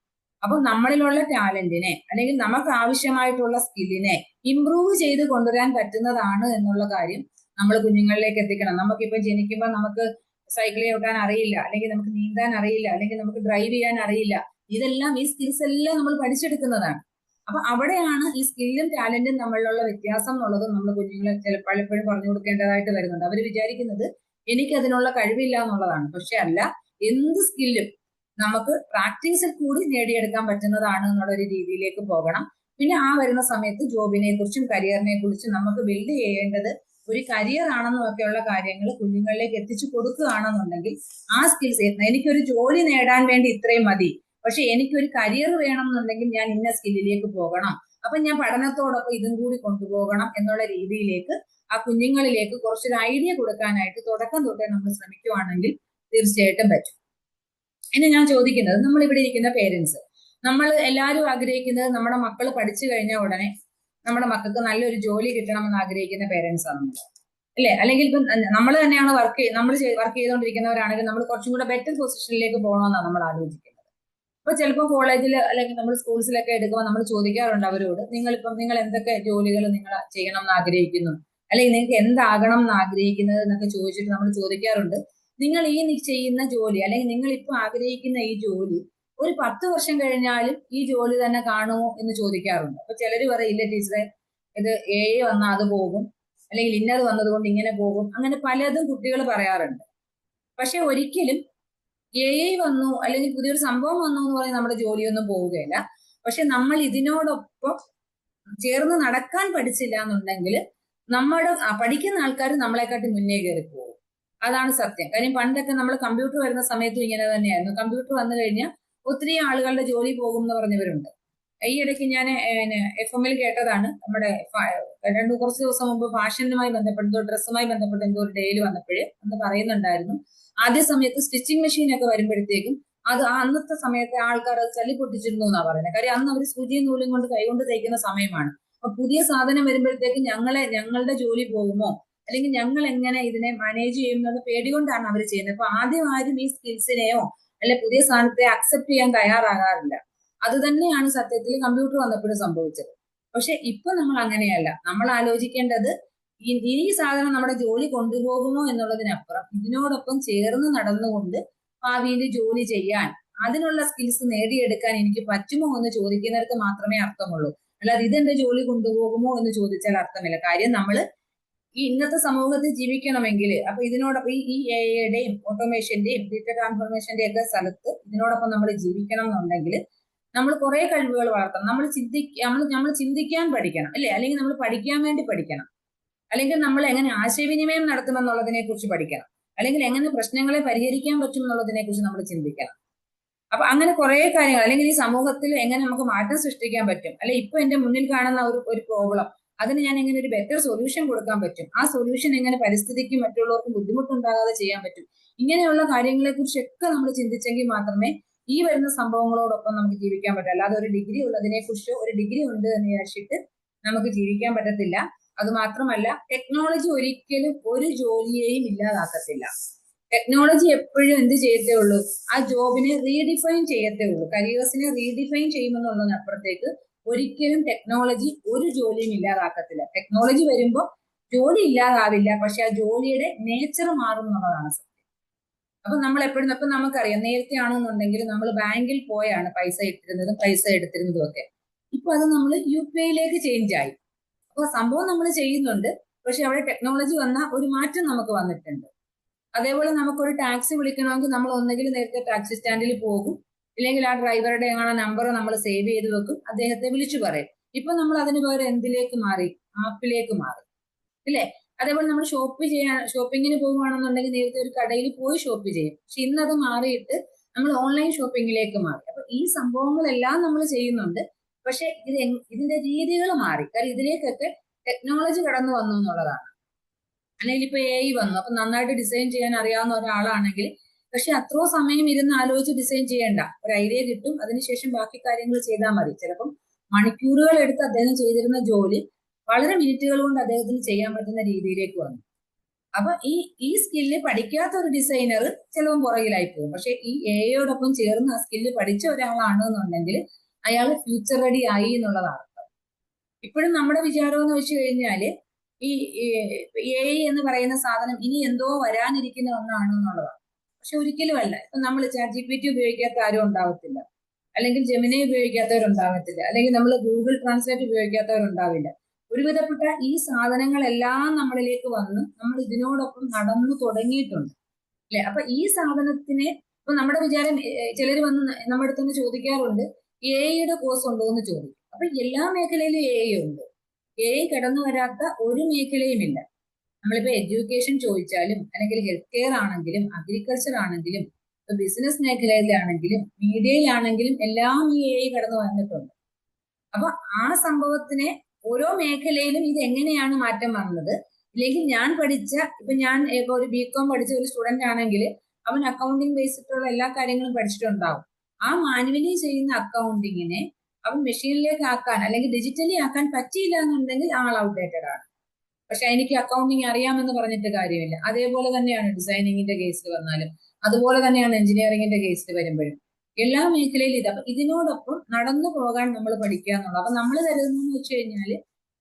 അപ്പൊ നമ്മളിലുള്ള ടാലന്റിനെ, അല്ലെങ്കിൽ നമുക്ക് ആവശ്യമായിട്ടുള്ള സ്കില്ലിനെ ഇമ്പ്രൂവ് ചെയ്ത് കൊണ്ടുവരാൻ പറ്റുന്നതാണ് എന്നുള്ള കാര്യം നമ്മൾ കുഞ്ഞുങ്ങളിലേക്ക് എത്തിക്കണം. നമുക്കിപ്പോ ജനിക്കുമ്പോൾ നമുക്ക് സൈക്കിൾ ചവിട്ടാൻ അറിയില്ല, അല്ലെങ്കിൽ നമുക്ക് നീന്താൻ അറിയില്ല, അല്ലെങ്കിൽ നമുക്ക് ഡ്രൈവ് ചെയ്യാൻ അറിയില്ല. ഇതെല്ലാം, ഈ സ്കിൽസ് എല്ലാം നമ്മൾ പഠിച്ചെടുക്കുന്നതാണ്. അപ്പൊ അവിടെയാണ് ഈ സ്കില്ലും ടാലന്റും തമ്മിലുള്ള വ്യത്യാസം എന്നുള്ളത് നമ്മൾ കുഞ്ഞുങ്ങളെ പലപ്പോഴും പറഞ്ഞു കൊടുക്കേണ്ടതായിട്ട് വരുന്നുണ്ട്. അവർ വിചാരിക്കുന്നത് എനിക്ക് അതിനുള്ള കഴിവില്ല എന്നുള്ളതാണ്. പക്ഷെ അല്ല, എന്ത് സ്കില്ലും നമുക്ക് പ്രാക്ടീസിൽ കൂടി നേടിയെടുക്കാൻ പറ്റുന്നതാണ് എന്നുള്ള ഒരു രീതിയിലേക്ക് പോകണം. പിന്നെ ആ വരുന്ന സമയത്ത് ജോബിനെ കുറിച്ചും കരിയറിനെ കുറിച്ചും നമുക്ക് ബിൽഡ് ചെയ്യേണ്ടത് ഒരു കരിയർ ആണെന്നും ഒക്കെയുള്ള കാര്യങ്ങൾ കുഞ്ഞുങ്ങളിലേക്ക് എത്തിച്ചു കൊടുക്കുകയാണെന്നുണ്ടെങ്കിൽ ആ സ്കിൽസ്, എനിക്കൊരു ജോലി നേടാൻ വേണ്ടി ഇത്രയും മതി, പക്ഷെ എനിക്കൊരു കരിയർ വേണം എന്നുണ്ടെങ്കിൽ ഞാൻ ഇന്ന സ്കില്ലിലേക്ക് പോകണം, അപ്പൊ ഞാൻ പഠനത്തോടൊപ്പം ഇതും കൂടി കൊണ്ടുപോകണം എന്നുള്ള രീതിയിലേക്ക് ആ കുഞ്ഞുങ്ങളിലേക്ക് കുറച്ചൊരു ഐഡിയ കൊടുക്കാനായിട്ട് തുടക്കം തൊട്ടേ നമ്മൾ ശ്രമിക്കുവാണെങ്കിൽ തീർച്ചയായിട്ടും പറ്റും. ഇനി ഞാൻ ചോദിക്കുന്നത്, നമ്മൾ ഇവിടെ ഇരിക്കുന്ന പേരൻസ്, നമ്മൾ എല്ലാവരും ആഗ്രഹിക്കുന്നത് നമ്മുടെ മക്കൾ പഠിച്ചു കഴിഞ്ഞാൽ ഉടനെ നമ്മുടെ മക്കൾക്ക് നല്ലൊരു ജോലി കിട്ടണമെന്ന് ആഗ്രഹിക്കുന്ന പേരൻസ് ആണ് നമ്മൾ, അല്ലെ? അല്ലെങ്കിൽ ഇപ്പം നമ്മൾ തന്നെയാണ് നമ്മൾ വർക്ക് ചെയ്തുകൊണ്ടിരിക്കുന്നവരാണെങ്കിൽ നമ്മൾ കുറച്ചും കൂടെ ബെറ്റർ പൊസിഷനിലേക്ക് പോകണമെന്നാണ് നമ്മൾ ആലോചിക്കുന്നത്. അപ്പൊ ചിലപ്പോൾ കോളേജിൽ അല്ലെങ്കിൽ നമ്മൾ സ്കൂൾസിലൊക്കെ എടുക്കുമ്പോൾ നമ്മൾ ചോദിക്കാറുണ്ട് അവരോട്, നിങ്ങൾ എന്തൊക്കെ ജോലികൾ നിങ്ങൾ ചെയ്യണം എന്ന് ആഗ്രഹിക്കുന്നു, അല്ലെങ്കിൽ നിങ്ങൾക്ക് എന്താകണം എന്ന് ആഗ്രഹിക്കുന്നത് എന്നൊക്കെ ചോദിച്ചിട്ട് നമ്മൾ ചോദിക്കാറുണ്ട്. നിങ്ങൾ ഈ ചെയ്യുന്ന ജോലി, അല്ലെങ്കിൽ നിങ്ങൾ ഇപ്പൊ ആഗ്രഹിക്കുന്ന ഈ ജോലി ഒരു 10 വർഷം കഴിഞ്ഞാലും ഈ ജോലി തന്നെ കാണുമോ എന്ന് ചോദിക്കാറുണ്ട്. അപ്പൊ ചിലര് പറയില്ല ടീച്ചറെ, ഇത് AI വന്നാൽ അത് പോകും, അല്ലെങ്കിൽ ഇന്നത് വന്നതുകൊണ്ട് ഇങ്ങനെ പോകും, അങ്ങനെ പലതും കുട്ടികൾ പറയാറുണ്ട്. പക്ഷെ ഒരിക്കലും AI വന്നു അല്ലെങ്കിൽ പുതിയൊരു സംഭവം വന്നു എന്ന് പറഞ്ഞാൽ നമ്മുടെ ജോലിയൊന്നും പോവുകയില്ല. പക്ഷെ നമ്മൾ ഇതിനോടൊപ്പം ചേർന്ന് നടക്കാൻ പഠിച്ചില്ല എന്നുണ്ടെങ്കിൽ പഠിക്കുന്ന ആൾക്കാർ നമ്മളെക്കാട്ടി മുന്നേ കയറി പോകും. അതാണ് സത്യം. കാര്യം പണ്ടൊക്കെ നമ്മൾ കമ്പ്യൂട്ടർ വരുന്ന സമയത്തും ഇങ്ങനെ തന്നെയായിരുന്നു. കമ്പ്യൂട്ടർ വന്നു കഴിഞ്ഞാൽ ഒത്തിരി ആളുകളുടെ ജോലി പോകും എന്ന് പറഞ്ഞവരുണ്ട്. ഈ ഇടയ്ക്ക് ഞാൻ FM-ൽ കേട്ടതാണ്, നമ്മുടെ കുറച്ച് ദിവസം മുമ്പ് ഫാഷനുമായി ബന്ധപ്പെട്ട് ഡ്രസ്സുമായി ബന്ധപ്പെട്ട് എന്തോ ഒരു ഡേയിൽ വന്നപ്പോഴേ അന്ന് പറയുന്നുണ്ടായിരുന്നു, ആദ്യ സമയത്ത് സ്റ്റിച്ചിങ് മെഷീനൊക്കെ വരുമ്പോഴത്തേക്കും അത് അന്നത്തെ സമയത്തെ ആൾക്കാർ അത് ചളി പൊട്ടിച്ചിരുന്നു എന്നാ പറയുന്നത്. കാര്യം അന്ന് അവർ സൂചിയും നൂലും കൊണ്ട് കൈകൊണ്ട് തയ്ക്കുന്ന സമയമാണ്. അപ്പൊ പുതിയ സാധനം വരുമ്പോഴത്തേക്കും ഞങ്ങളുടെ ജോലി പോകുമോ, അല്ലെങ്കിൽ ഞങ്ങൾ എങ്ങനെ ഇതിനെ മാനേജ് ചെയ്യുന്നത് പേടികൊണ്ടാണ് അവർ ചെയ്യുന്നത്. അപ്പൊ ആദ്യം ആരും ഈ സ്കിൽസിനെയോ അല്ലെ പുതിയ സാധനത്തെ അക്സെപ്റ്റ് ചെയ്യാൻ തയ്യാറാകാറില്ല. അത് തന്നെയാണ് സത്യത്തിൽ കമ്പ്യൂട്ടർ വന്നപ്പോഴും സംഭവിച്ചത്. പക്ഷെ ഇപ്പൊ നമ്മൾ അങ്ങനെയല്ല. നമ്മൾ ആലോചിക്കേണ്ടത് ഈ സാധനം നമ്മുടെ ജോലി കൊണ്ടുപോകുമോ എന്നുള്ളതിനപ്പുറം ഇതിനോടൊപ്പം ചേർന്ന് നടന്നുകൊണ്ട് ഭാവിയിൽ ജോലി ചെയ്യാൻ, അതിനുള്ള സ്കിൽസ് നേടിയെടുക്കാൻ എനിക്ക് പറ്റുമോ എന്ന് ചോദിക്കുന്നിടത്ത് മാത്രമേ അർത്ഥമുള്ളൂ. അല്ലാതെ ഇതെന്റെ ജോലി കൊണ്ടുപോകുമോ എന്ന് ചോദിച്ചാൽ അർത്ഥമില്ല. കാര്യം നമ്മൾ ഈ ഇന്നത്തെ സമൂഹത്തിൽ ജീവിക്കണമെങ്കിൽ അപ്പൊ ഇതിനോടൊപ്പം ഈ AI-യുടെയും ഓട്ടോമേഷന്റെയും ഡിജിറ്റൽ ട്രാൻസ്ഫോർമേഷന്റെയും ഒക്കെ സ്ഥലത്ത് ഇതിനോടൊപ്പം നമ്മൾ ജീവിക്കണം എന്നുണ്ടെങ്കിൽ നമ്മൾ കുറെ കഴിവുകൾ വളർത്തണം. നമ്മൾ ചിന്തിക്കാൻ പഠിക്കണം, അല്ലെ? അല്ലെങ്കിൽ നമ്മൾ പഠിക്കാൻ വേണ്ടി പഠിക്കണം, അല്ലെങ്കിൽ നമ്മൾ എങ്ങനെ ആശയവിനിമയം നടത്തുമെന്നുള്ളതിനെ കുറിച്ച് പഠിക്കണം, അല്ലെങ്കിൽ എങ്ങനെ പ്രശ്നങ്ങളെ പരിഹരിക്കാൻ പറ്റും എന്നുള്ളതിനെ കുറിച്ച് നമ്മൾ ചിന്തിക്കണം. അപ്പൊ അങ്ങനെ കുറെ കാര്യങ്ങൾ, അല്ലെങ്കിൽ ഈ സമൂഹത്തിൽ എങ്ങനെ നമുക്ക് മാറ്റം സൃഷ്ടിക്കാൻ പറ്റും, അല്ലെ? ഇപ്പൊ എന്റെ മുന്നിൽ കാണുന്ന ഒരു പ്രോബ്ലം, അതിന് ഞാൻ എങ്ങനെ ഒരു ബെറ്റർ സൊല്യൂഷൻ കൊടുക്കാൻ പറ്റും, ആ സൊല്യൂഷൻ എങ്ങനെ പരിസ്ഥിതിക്കും മറ്റുള്ളവർക്കും ബുദ്ധിമുട്ടുണ്ടാകാതെ ചെയ്യാൻ പറ്റും, ഇങ്ങനെയുള്ള കാര്യങ്ങളെ കുറിച്ചൊക്കെ നമ്മൾ ചിന്തിച്ചെങ്കിൽ മാത്രമേ ഈ വരുന്ന സംഭവങ്ങളോടൊപ്പം നമുക്ക് ജീവിക്കാൻ പറ്റൂ. അല്ലാതെ ഒരു ഡിഗ്രി ഉള്ളതിനെ കുറിച്ചോ ഒരു ഡിഗ്രി ഉണ്ട് എന്ന് വിചാരിച്ചിട്ട് നമുക്ക് ജീവിക്കാൻ പറ്റത്തില്ല. അത് മാത്രമല്ല, ടെക്നോളജി ഒരിക്കലും ഒരു ജോലിയെയും ഇല്ലാതാക്കത്തില്ല. ടെക്നോളജി എപ്പോഴും എന്ത് ചെയ്യത്തേ ഉള്ളൂ, ആ ജോബിനെ റീഡിഫൈൻ ചെയ്യത്തേ ഉള്ളൂ. കരിയേഴ്സിനെ റീഡിഫൈൻ ചെയ്യുമെന്നുള്ളതിനപ്പുറത്തേക്ക് ഒരിക്കലും ടെക്നോളജി ഒരു ജോലിയും ഇല്ലാതാക്കത്തില്ല. ടെക്നോളജി വരുമ്പോൾ ജോലി ഇല്ലാതാവില്ല, പക്ഷെ ആ ജോലിയുടെ നേച്ചർ മാറും എന്നുള്ളതാണ് സത്യം. അപ്പൊ നമ്മൾ എപ്പോഴും, ഇപ്പൊ നമുക്കറിയാം, നേരത്തെ ആണെന്നുണ്ടെങ്കിൽ നമ്മൾ ബാങ്കിൽ പോയാണ് പൈസ ഇട്ടിരുന്നതും പൈസ എടുത്തിരുന്നതും ഒക്കെ. ഇപ്പൊ അത് നമ്മൾ UPI-യിലേക്ക് ചേഞ്ച് ആയി. അപ്പൊ സംഭവം നമ്മൾ ചെയ്യുന്നുണ്ട്, പക്ഷെ അവിടെ ടെക്നോളജി വന്ന ഒരു മാറ്റം നമുക്ക് വന്നിട്ടുണ്ട്. അതേപോലെ നമുക്കൊരു ടാക്സി വിളിക്കണമെങ്കിൽ നമ്മൾ ഒന്നെങ്കിൽ നേരത്തെ ടാക്സി സ്റ്റാൻഡിൽ പോകും, ഇല്ലെങ്കിൽ ആ ഡ്രൈവറുടെ നമ്പർ നമ്മൾ സേവ് ചെയ്ത് വെക്കും, അദ്ദേഹത്തെ വിളിച്ചു പറയും. ഇപ്പൊ നമ്മൾ അതിന് പകരം എന്തിലേക്ക് മാറി, ആപ്പിലേക്ക് മാറി, ഇല്ലേ? അതേപോലെ നമ്മൾ ഷോപ്പിങ്ങിന് പോകുകയാണെന്നുണ്ടെങ്കിൽ നേരത്തെ ഒരു കടയിൽ പോയി ഷോപ്പ് ചെയ്യും, പക്ഷെ ഇന്നത് മാറിയിട്ട് നമ്മൾ ഓൺലൈൻ ഷോപ്പിങ്ങിലേക്ക് മാറി. അപ്പൊ ഈ സംഭവങ്ങളെല്ലാം നമ്മൾ ചെയ്യുന്നുണ്ട്, പക്ഷെ ഇതിന്റെ രീതികൾ മാറി. കാര്യം ഇതിലേക്കൊക്കെ ടെക്നോളജി കടന്നു വന്നു എന്നുള്ളതാണ്. അല്ലെങ്കിൽ ഇപ്പൊ AI വന്നു, അപ്പൊ നന്നായിട്ട് ഡിസൈൻ ചെയ്യാൻ അറിയാവുന്ന ഒരാളാണെങ്കിൽ, പക്ഷെ അത്രയോ സമയം ഇരുന്ന് ആലോചിച്ച് ഡിസൈൻ ചെയ്യേണ്ട, ഒരു ഐഡിയ കിട്ടും, അതിനുശേഷം ബാക്കി കാര്യങ്ങൾ ചെയ്താൽ മതി. ചിലപ്പം മണിക്കൂറുകൾ എടുത്ത് അദ്ദേഹം ചെയ്തിരുന്ന ജോലി വളരെ മിനിറ്റുകൾ കൊണ്ട് അദ്ദേഹത്തിന് ചെയ്യാൻ പറ്റുന്ന രീതിയിലേക്ക് വന്നു. അപ്പൊ ഈ സ്കില്ല് പഠിക്കാത്ത ഒരു ഡിസൈനർ ചിലവും പുറകിലായി പോകും. പക്ഷെ ഈ AI-യോടൊപ്പം ചേർന്ന് ആ സ്കില്ല് പഠിച്ച ഒരാളാണ് എന്നുണ്ടെങ്കിൽ അയാൾ ഫ്യൂച്ചർ റെഡി ആയി എന്നുള്ളതാണ്. ഇപ്പോഴും നമ്മുടെ വിചാരം എന്ന് വെച്ച് കഴിഞ്ഞാല് ഈ AI എന്ന് പറയുന്ന സാധനം ഇനി എന്തോ വരാനിരിക്കുന്ന ഒന്നാണ് എന്നുള്ളതാണ്. പക്ഷെ ഒരിക്കലും അല്ല. ഇപ്പൊ നമ്മൾ ChatGPT ഉപയോഗിക്കാത്ത ആരും ഉണ്ടാവത്തില്ല, അല്ലെങ്കിൽ ജെമിനി ഉപയോഗിക്കാത്തവരുണ്ടാകത്തില്ല, അല്ലെങ്കിൽ നമ്മൾ ഗൂഗിൾ ട്രാൻസ്ലേറ്റ് ഉപയോഗിക്കാത്തവരുണ്ടാവില്ല. ഒരുവിധപ്പെട്ട ഈ സാധനങ്ങളെല്ലാം നമ്മളിലേക്ക് വന്ന് നമ്മൾ ഇതിനോടൊപ്പം നടന്നു തുടങ്ങിയിട്ടുണ്ട്, അല്ലെ? അപ്പൊ ഈ സാധനത്തിനെ അപ്പൊ നമ്മുടെ വിചാരം ചിലർ വന്ന് നമ്മുടെ അടുത്തൊന്ന് ചോദിക്കാറുണ്ട് എയുടെ കോഴ്സ് ഉണ്ടോ എന്ന് ചോദിക്കും. അപ്പൊ എല്ലാ മേഖലയിലും എ ഉണ്ട്. എ കടന്നു വരാത്ത ഒരു മേഖലയുമില്ല. നമ്മളിപ്പോ എഡ്യൂക്കേഷൻ ചോദിച്ചാലും അല്ലെങ്കിൽ ഹെൽത്ത് കെയർ ആണെങ്കിലും അഗ്രികൾച്ചർ ആണെങ്കിലും ബിസിനസ് മേഖലയിലാണെങ്കിലും മീഡിയയിലാണെങ്കിലും എല്ലാം ഈ എ കടന്നു വന്നിട്ടുണ്ട്. അപ്പൊ ആ സംഭവത്തിനെ ഓരോ മേഖലയിലും ഇത് എങ്ങനെയാണ് മാറ്റം വന്നത്, ഇല്ലെങ്കിൽ ഞാൻ പഠിച്ച ഞാൻ ഇപ്പൊ ഒരു ബികോം പഠിച്ച ഒരു സ്റ്റുഡന്റ് ആണെങ്കിൽ അവൻ അക്കൗണ്ടിങ് ബേസിട്ടുള്ള എല്ലാ കാര്യങ്ങളും പഠിച്ചിട്ടുണ്ടാവും. ആ മാനുവലി ചെയ്യുന്ന അക്കൗണ്ടിങ്ങിനെ അവൻ മെഷീനിലേക്ക് ആക്കാൻ അല്ലെങ്കിൽ ഡിജിറ്റലി ആക്കാൻ പറ്റിയില്ല എന്നുണ്ടെങ്കിൽ ആൾ ഔട്ട്ഡേറ്റഡ് ആണ്. പക്ഷെ എനിക്ക് അക്കൗണ്ടിങ് അറിയാമെന്ന് പറഞ്ഞിട്ട് കാര്യമില്ല. അതേപോലെ തന്നെയാണ് ഡിസൈനിങ്ങിന്റെ കേസിൽ വന്നാലും, അതുപോലെ തന്നെയാണ് എഞ്ചിനീയറിംഗിന്റെ കേസിൽ വരുമ്പോഴും എല്ലാ മേഖലയിലും ഇത്. അപ്പൊ ഇതിനോടൊപ്പം നടന്നു പോകാൻ നമ്മൾ പഠിക്കുക എന്നുള്ളത്. അപ്പൊ നമ്മൾ കരുതുന്നതെന്ന് വെച്ച് കഴിഞ്ഞാല്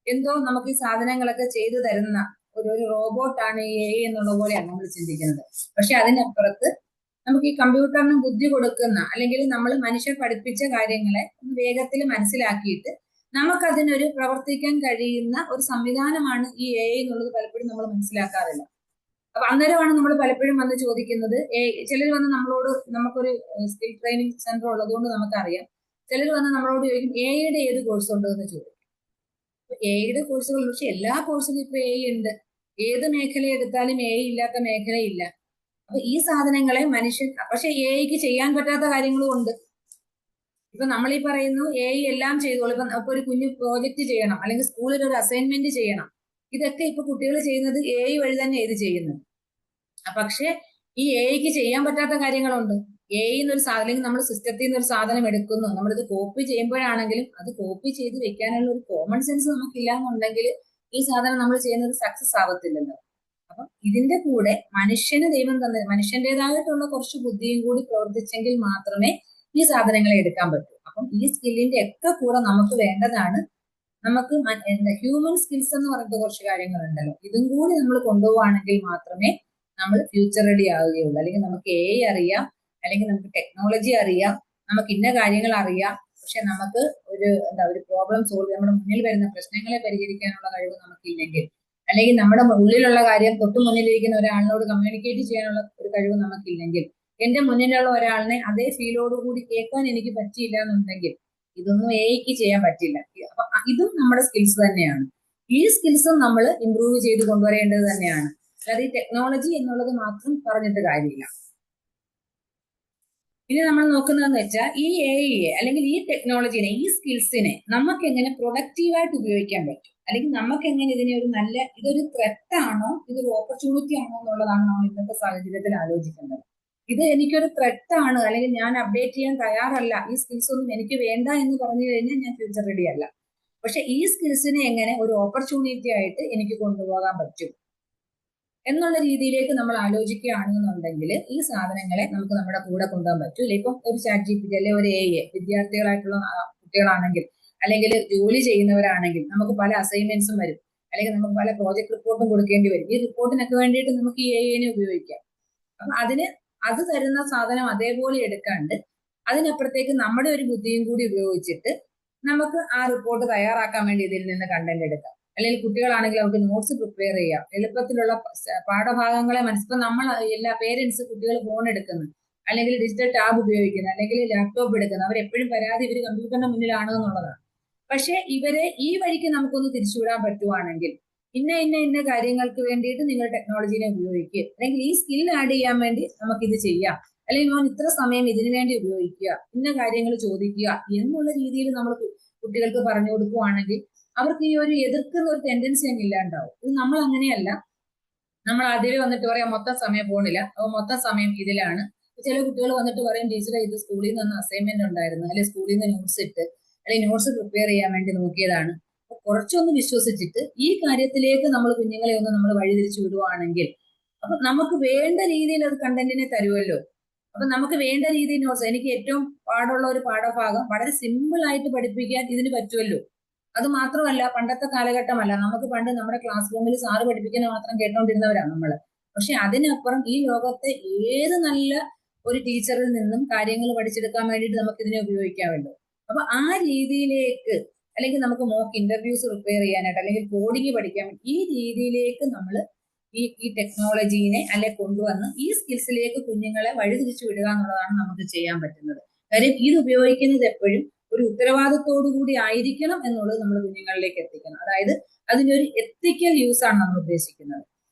എന്തോ നമുക്ക് ഈ സാധനങ്ങളൊക്കെ ചെയ്തു തരുന്ന ഒരു റോബോട്ടാണ് ഈ എ എന്നുള്ള പോലെയാണ് നമ്മൾ ചിന്തിക്കുന്നത്. പക്ഷെ അതിനപ്പുറത്ത് നമുക്ക് ഈ കമ്പ്യൂട്ടറിന് ബുദ്ധി കൊടുക്കുന്ന അല്ലെങ്കിൽ നമ്മൾ മനുഷ്യർ പഠിപ്പിച്ച കാര്യങ്ങളെ വേഗത്തിൽ മനസ്സിലാക്കിയിട്ട് നമുക്കതിനൊരു പ്രവർത്തിക്കാൻ കഴിയുന്ന ഒരു സംവിധാനമാണ് ഈ എ എന്നുള്ളത് പലപ്പോഴും നമ്മൾ മനസ്സിലാക്കാറില്ല. അപ്പൊ അന്നേരമാണ് നമ്മൾ പലപ്പോഴും വന്ന് ചോദിക്കുന്നത്, ചിലർ വന്ന് നമ്മളോട്, നമുക്കൊരു സ്കിൽ ട്രെയിനിങ് സെന്റർ ഉള്ളതുകൊണ്ട് നമുക്കറിയാം, ചിലർ വന്ന് നമ്മളോട് ചോദിക്കും എയുടെ ഏത് കോഴ്സ് ഉണ്ട് എന്ന് ചോദിക്കും. എയുടെ കോഴ്സുകൾ, പക്ഷെ എല്ലാ കോഴ്സിലും ഇപ്പൊ എ ഉണ്ട്. ഏത് മേഖല എടുത്താലും എ ഇല്ലാത്ത മേഖലയില്ല. അപ്പൊ ഈ സാധനങ്ങളെ മനുഷ്യൻ, പക്ഷെ എക്ക് ചെയ്യാൻ പറ്റാത്ത കാര്യങ്ങളും ഉണ്ട്. ഇപ്പൊ നമ്മൾ ഈ പറയുന്നു എ എല്ലാം ചെയ്തോളൂ. ഇപ്പൊ ഒരു കുഞ്ഞു പ്രോജക്റ്റ് ചെയ്യണം അല്ലെങ്കിൽ സ്കൂളിൽ ഒരു അസൈൻമെന്റ് ചെയ്യണം, ഇതൊക്കെ ഇപ്പൊ കുട്ടികൾ ചെയ്യുന്നത് എ വഴി തന്നെ ഇത് ചെയ്യുന്നത്. പക്ഷെ ഈ എക്ക് ചെയ്യാൻ പറ്റാത്ത കാര്യങ്ങളുണ്ട്. എന്നൊരു സാധനം, അല്ലെങ്കിൽ നമ്മൾ സിസ്റ്റത്തിൽ നിന്ന് ഒരു സാധനം എടുക്കുന്നു, നമ്മളിത് കോപ്പി ചെയ്യുമ്പോഴാണെങ്കിലും അത് കോപ്പി ചെയ്ത് വെക്കാനുള്ള ഒരു കോമൺ സെൻസ് നമുക്കില്ല എന്നുണ്ടെങ്കിൽ ഈ സാധനം നമ്മൾ ചെയ്യുന്നത് സക്സസ് ആവത്തില്ലല്ലോ. അപ്പം ഇതിന്റെ കൂടെ മനുഷ്യന് ദൈവം തന്നെ മനുഷ്യന്റേതായിട്ടുള്ള കുറച്ച് ബുദ്ധിയും കൂടി പ്രവർത്തിച്ചെങ്കിൽ മാത്രമേ ഈ സാധനങ്ങളെ എടുക്കാൻ പറ്റൂ. അപ്പം ഈ സ്കില്ലിന്റെ ഒക്കെ കൂടെ നമുക്ക് വേണ്ടതാണ്, നമുക്ക് ഹ്യൂമൻ സ്കിൽസ് എന്ന് പറഞ്ഞിട്ട് കുറച്ച് കാര്യങ്ങളുണ്ടല്ലോ, ഇതും കൂടി നമ്മൾ കൊണ്ടുപോവാണെങ്കിൽ മാത്രമേ നമ്മൾ ഫ്യൂച്ചർ റെഡി ആവുകയുള്ളൂ. അല്ലെങ്കിൽ നമുക്ക് എ അറിയാം, അല്ലെങ്കിൽ നമുക്ക് ടെക്നോളജി അറിയാം, നമുക്ക് ഇന്ന കാര്യങ്ങൾ അറിയാം, പക്ഷെ നമുക്ക് ഒരു പ്രോബ്ലം സോൾവ്, നമ്മുടെ മുന്നിൽ വരുന്ന പ്രശ്നങ്ങളെ പരിഹരിക്കാനുള്ള കഴിവ് നമുക്കില്ലെങ്കിൽ, അല്ലെങ്കിൽ നമ്മുടെ ഉള്ളിലുള്ള കാര്യം തൊട്ട് മുന്നിലിരിക്കുന്ന ഒരാളിനോട് കമ്മ്യൂണിക്കേറ്റ് ചെയ്യാനുള്ള ഒരു കഴിവ് നമുക്കില്ലെങ്കിൽ, എന്റെ മുന്നിലുള്ള ഒരാളിനെ അതേ ഫീലോട് കൂടി കേൾക്കാൻ എനിക്ക് പറ്റിയില്ല എന്നുണ്ടെങ്കിൽ ഇതൊന്നും എക്ക് ചെയ്യാൻ പറ്റില്ല. അപ്പൊ ഇതും നമ്മുടെ സ്കിൽസ് തന്നെയാണ്. ഈ സ്കിൽസും നമ്മൾ ഇംപ്രൂവ് ചെയ്ത് കൊണ്ടുവരേണ്ടത് തന്നെയാണ്. അതായത് ഈ ടെക്നോളജി എന്നുള്ളത് മാത്രം പറഞ്ഞിട്ട് കാര്യമില്ല. ഇനി നമ്മൾ നോക്കുന്നതെന്ന് വെച്ചാൽ ഈ എഐയെ അല്ലെങ്കിൽ ഈ ടെക്നോളജിനെ, ഈ സ്കിൽസിനെ നമുക്ക് എങ്ങനെ പ്രൊഡക്റ്റീവായിട്ട് ഉപയോഗിക്കാൻ പറ്റും, അല്ലെങ്കിൽ നമുക്ക് എങ്ങനെ ഇതിനെ ഒരു നല്ല, ഇതൊരു ത്രെറ്റ് ആണോ ഇതൊരു ഓപ്പർച്യൂണിറ്റി ആണോ എന്നുള്ളതാണ് നമ്മൾ ഇന്നത്തെ സാഹചര്യത്തിൽ ആലോചിക്കേണ്ടത്. ഇത് എനിക്കൊരു ത്രെറ്റ് ആണ്, അല്ലെങ്കിൽ ഞാൻ അപ്ഡേറ്റ് ചെയ്യാൻ തയ്യാറല്ല, ഈ സ്കിൽസ് ഒന്നും എനിക്ക് വേണ്ട എന്ന് പറഞ്ഞു കഴിഞ്ഞാൽ ഞാൻ ഫ്യൂച്ചർ റെഡി അല്ല. പക്ഷെ ഈ സ്കിൽസിനെ എങ്ങനെ ഒരു ഓപ്പർച്യൂണിറ്റി ആയിട്ട് എനിക്ക് കൊണ്ടുപോകാൻ പറ്റും എന്നുള്ള രീതിയിലേക്ക് നമ്മൾ ആലോചിക്കുകയാണെന്നുണ്ടെങ്കിൽ ഈ സാധനങ്ങളെ നമുക്ക് നമ്മുടെ കൂടെ കൊണ്ടുപോകാൻ പറ്റൂല. ഇപ്പം ഒരു ChatGPT അല്ലെങ്കിൽ ഒരു AI, വിദ്യാർത്ഥികളായിട്ടുള്ള കുട്ടികളാണെങ്കിൽ അല്ലെങ്കിൽ ജോലി ചെയ്യുന്നവരാണെങ്കിൽ നമുക്ക് പല അസൈൻമെന്റ്സും വരും, അല്ലെങ്കിൽ നമുക്ക് പല പ്രോജക്ട് റിപ്പോർട്ടും കൊടുക്കേണ്ടി വരും. ഈ റിപ്പോർട്ടിനൊക്കെ വേണ്ടിയിട്ട് നമുക്ക് ഈ AI ഉപയോഗിക്കാം. അപ്പൊ അത് തരുന്ന സാധനം അതേപോലെ എടുക്കാണ്ട് അതിനപ്പുറത്തേക്ക് നമ്മുടെ ഒരു ബുദ്ധിയും കൂടി ഉപയോഗിച്ചിട്ട് നമുക്ക് ആ റിപ്പോർട്ട് തയ്യാറാക്കാൻ വേണ്ടി ഇതിൽ നിന്ന് കണ്ടന്റ് എടുക്കാം. അല്ലെങ്കിൽ കുട്ടികളാണെങ്കിൽ അവർക്ക് നോട്ട്സ് പ്രിപ്പയർ ചെയ്യാം, എളുപ്പത്തിലുള്ള പാഠഭാഗങ്ങളെ ഇപ്പൊ നമ്മൾ എല്ലാ പേരൻസ് കുട്ടികൾ ഫോൺ എടുക്കുന്നു, അല്ലെങ്കിൽ ഡിജിറ്റൽ ടാബ് ഉപയോഗിക്കുന്നു, അല്ലെങ്കിൽ ലാപ്ടോപ്പ് എടുക്കുന്നു, അവരെപ്പോഴും പരാതി ഇവർ കമ്പ്യൂട്ടറിന്റെ മുന്നിലാണ് എന്നുള്ളതാണ്. പക്ഷെ ഇവരെ ഈ വഴിക്ക് നമുക്കൊന്ന് തിരിച്ചുവിടാൻ പറ്റുവാണെങ്കിൽ, ഇന്ന കാര്യങ്ങൾക്ക് വേണ്ടിയിട്ട് നിങ്ങൾ ടെക്നോളജിനെ ഉപയോഗിക്കുക, അല്ലെങ്കിൽ ഈ സ്കിൽ ആഡ് ചെയ്യാൻ വേണ്ടി നമുക്കിത് ചെയ്യാം, അല്ലെങ്കിൽ മോൻ ഇത്ര സമയം ഇതിനു വേണ്ടി ഉപയോഗിക്കുക, ഇന്ന കാര്യങ്ങൾ ചോദിക്കുക എന്നുള്ള രീതിയിൽ നമ്മൾ കുട്ടികൾക്ക് പറഞ്ഞു കൊടുക്കുവാണെങ്കിൽ അവർക്ക് ഈ ഒരു എതിർക്കുന്ന ഒരു ടെൻഡൻസി അങ്ങ് ഇല്ലാണ്ടാവും. ഇത് നമ്മൾ അങ്ങനെയല്ല. നമ്മൾ ആദ്യമേ വന്നിട്ട് പറയാം മൊത്തം സമയം പോണില്ല, അപ്പൊ മൊത്തം സമയം ഇതിലാണ്. ചില കുട്ടികൾ വന്നിട്ട് പറയും ടീച്ചറെ ഇത് സ്കൂളിൽ നിന്ന് അസൈൻമെന്റ് ഉണ്ടായിരുന്നു, അല്ലെങ്കിൽ സ്കൂളിൽ നിന്ന് നോട്ട്സ് ഇട്ട്, അല്ലെങ്കിൽ നോട്ട്സ് പ്രിപ്പയർ ചെയ്യാൻ വേണ്ടി നോക്കിയതാണ്. അപ്പൊ കുറച്ചൊന്ന് വിശ്വസിച്ചിട്ട് ഈ കാര്യത്തിലേക്ക് നമ്മൾ കുഞ്ഞുങ്ങളെ ഒന്ന് നമ്മൾ വഴിതിരിച്ചു വിടുവാണെങ്കിൽ അപ്പൊ നമുക്ക് വേണ്ട രീതിയിൽ അത് കണ്ടന്റിനെ തരുമല്ലോ. അപ്പൊ നമുക്ക് വേണ്ട രീതിയിൽ നോട്ട്സ്, എനിക്ക് ഏറ്റവും പാടുള്ള ഒരു പാഠഭാഗം വളരെ സിമ്പിൾ ആയിട്ട് പഠിപ്പിക്കാൻ ഇതിന് പറ്റുമല്ലോ. അത് മാത്രമല്ല, പണ്ടത്തെ കാലഘട്ടമല്ല, നമുക്ക് പണ്ട് നമ്മുടെ ക്ലാസ് റൂമിൽ സാറ് പഠിപ്പിക്കുന്ന മാത്രം കേട്ടോണ്ടിരുന്നവരാണ് നമ്മള്. പക്ഷെ അതിനപ്പുറം ഈ ലോകത്തെ ഏത് നല്ല ഒരു ടീച്ചറിൽ നിന്നും കാര്യങ്ങൾ പഠിച്ചെടുക്കാൻ വേണ്ടിയിട്ട് നമുക്ക് ഇതിനെ ഉപയോഗിക്കാമല്ലോ. അപ്പൊ ആ രീതിയിലേക്ക്, അല്ലെങ്കിൽ നമുക്ക് മോക്ക് ഇന്റർവ്യൂസ് പ്രിപ്പയർ ചെയ്യാനായിട്ട്, അല്ലെങ്കിൽ കോഡിങ് പഠിക്കാൻ, ഈ രീതിയിലേക്ക് നമ്മൾ ഈ ടെക്നോളജീനെ അല്ലെ കൊണ്ടുവന്ന് ഈ സ്കിൽസിലേക്ക് കുഞ്ഞുങ്ങളെ വഴിതിരിച്ചു വിടുക എന്നുള്ളതാണ് നമുക്ക് ചെയ്യാൻ പറ്റുന്നത്. കാര്യം ഇത് ഉപയോഗിക്കുന്നത് എപ്പോഴും ഒരു ഉത്തരവാദിത്തോടു കൂടി ആയിരിക്കണം എന്നുള്ളത് നമ്മൾ കുഞ്ഞുങ്ങളിലേക്ക് എത്തിക്കണം. അതായത് അതിന്റെ ഒരു എത്തിക്കൽ യൂസ് ആണ് നമ്മൾ ഉദ്ദേശിക്കുന്നത്.